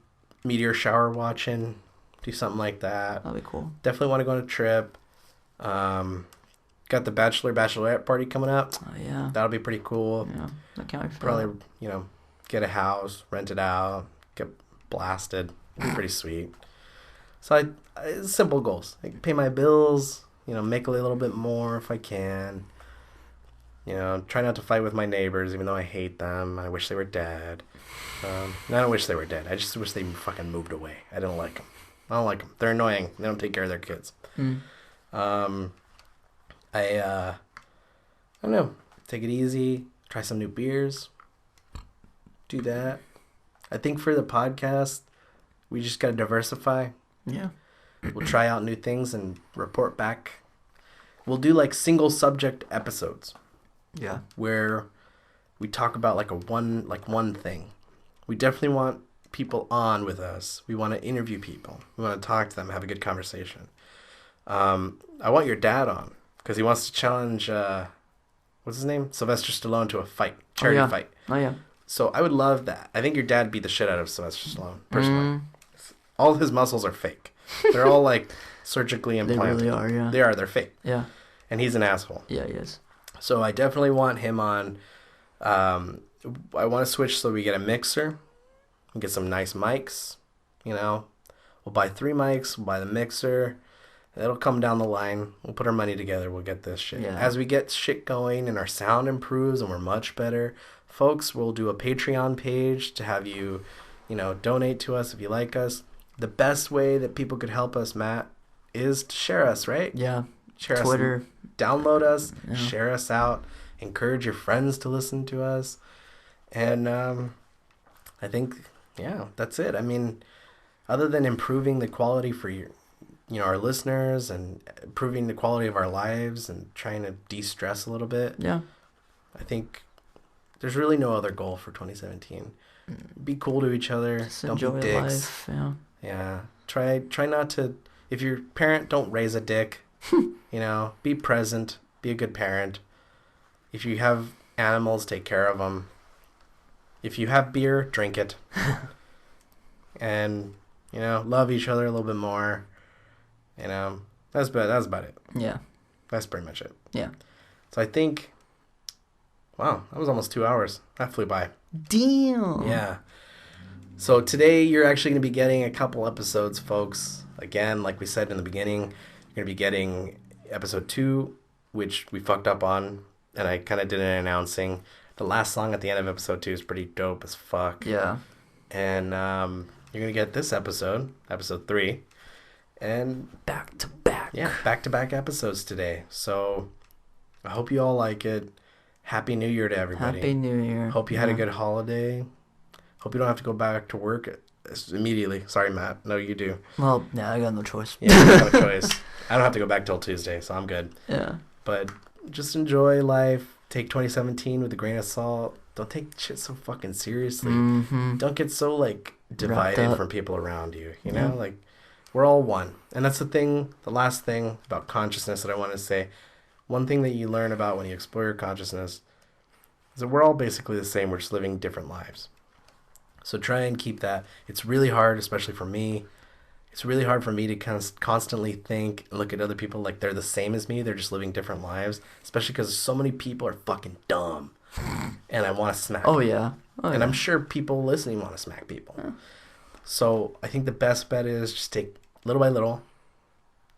meteor shower watching. Do something like that. That'd be cool. Definitely want to go on a trip. Got the bachelorette party coming up. Oh, yeah. That'll be pretty cool. Yeah. I can't wait for Probably, get a house, rent it out, get blasted. It'd be pretty sweet. So simple goals. I can pay my bills, make a little bit more if I can. Try not to fight with my neighbors, even though I hate them. I wish they were dead. I don't wish they were dead. I just wish they fucking moved away. I don't like them. I don't like them. They're annoying. They don't take care of their kids. I don't know. Take it easy. Try some new beers. Do that. I think for the podcast, we just got to diversify. Yeah. We'll try out new things and report back. We'll do like single subject episodes. Yeah. Where we talk about one thing. We definitely want people on with us. We want to interview people. We want to talk to them, have a good conversation. I want your dad on because he wants to challenge what's his name? Sylvester Stallone to a charity fight. Oh, yeah. So I would love that. I think your dad beat the shit out of Sylvester Stallone, personally. All his muscles are fake. They're all like surgically implanted. They really are, yeah. They are. They're fake. Yeah. And he's an asshole. Yeah, he is. So I definitely want him on. I want to switch so we get a mixer. We get some nice mics. You know, we'll buy 3 mics. We'll buy the mixer. It'll come down the line. We'll put our money together. We'll get this shit. Yeah. As we get shit going and our sound improves and we're much better, folks, we'll do a Patreon page to have you, donate to us if you like us. The best way that people could help us, Matt, is to share us, right? Yeah. Share Twitter. us. Download us. Yeah. Share us out. Encourage your friends to listen to us. And I think, that's it. I mean, other than improving the quality for our listeners and improving the quality of our lives and trying to de-stress a little bit. Yeah. I think there's really no other goal for 2017. Be cool to each other. Just don't enjoy be dicks. life. Yeah. Yeah. Try not to, if you're a parent, don't raise a dick. Be present. Be a good parent. If you have animals, take care of them. If you have beer, drink it. And, love each other a little bit more. That's about it. Yeah. That's pretty much it. Yeah. So I think, wow, that was almost 2 hours. That flew by. Damn. Yeah. So today you're actually going to be getting a couple episodes, folks. Again, like we said in the beginning, you're going to be getting episode 2, which we fucked up on, and I kind of did an announcing. The last song at the end of episode 2 is pretty dope as fuck. Yeah. And you're going to get this episode 3. And back to back. Yeah, back-to-back episodes today. So I hope you all like it. Happy New Year to everybody. Happy New Year. Hope you had a good holiday. Hope you don't have to go back to work immediately. Sorry, Matt. No, you do. Well, yeah, I got no choice. Yeah, I got no choice. I don't have to go back till Tuesday, so I'm good. Yeah. But just enjoy life. Take 2017 with a grain of salt. Don't take shit so fucking seriously. Mm-hmm. Don't get so, divided from people around you. You know? Yeah. We're all one. And that's the last thing about consciousness that I want to say. One thing that you learn about when you explore your consciousness is that we're all basically the same. We're just living different lives. So try and keep that. It's really hard, especially for me. It's really hard for me to constantly think and look at other people like they're the same as me. They're just living different lives, especially because so many people are fucking dumb. And I want to smack them. Yeah. And I'm sure people listening want to smack people. Yeah. So I think the best bet is just take little by little.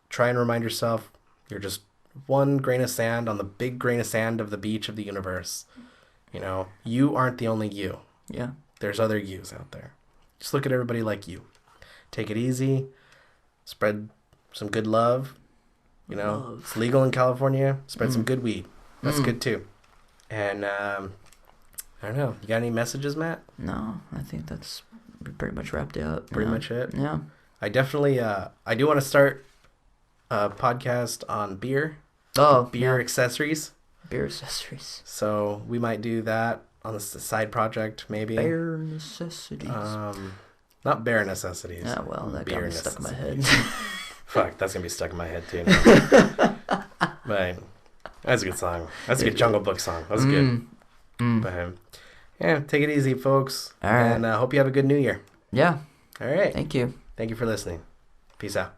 Try and remind yourself you're just one grain of sand on the big grain of sand of the beach of the universe. You aren't the only you. Yeah. There's other yous out there. Just look at everybody like you. Take it easy. Spread some good love. It's legal in California. Spread some good weed. That's good too. And I don't know. You got any messages, Matt? No, I think that's pretty much wrapped it up. Pretty much it? Yeah. I definitely, I do want to start a podcast on beer. Oh, beer accessories. Beer accessories. So we might do that on the side project, maybe. Beer necessities. Not bare necessities. Yeah, well, that got me stuck in my head. Fuck, that's going to be stuck in my head too now. But that's a good song. That's a good Jungle Book song. That was good. But yeah, take it easy, folks. All right. And I hope you have a good New Year. Yeah. All right. Thank you. Thank you for listening. Peace out.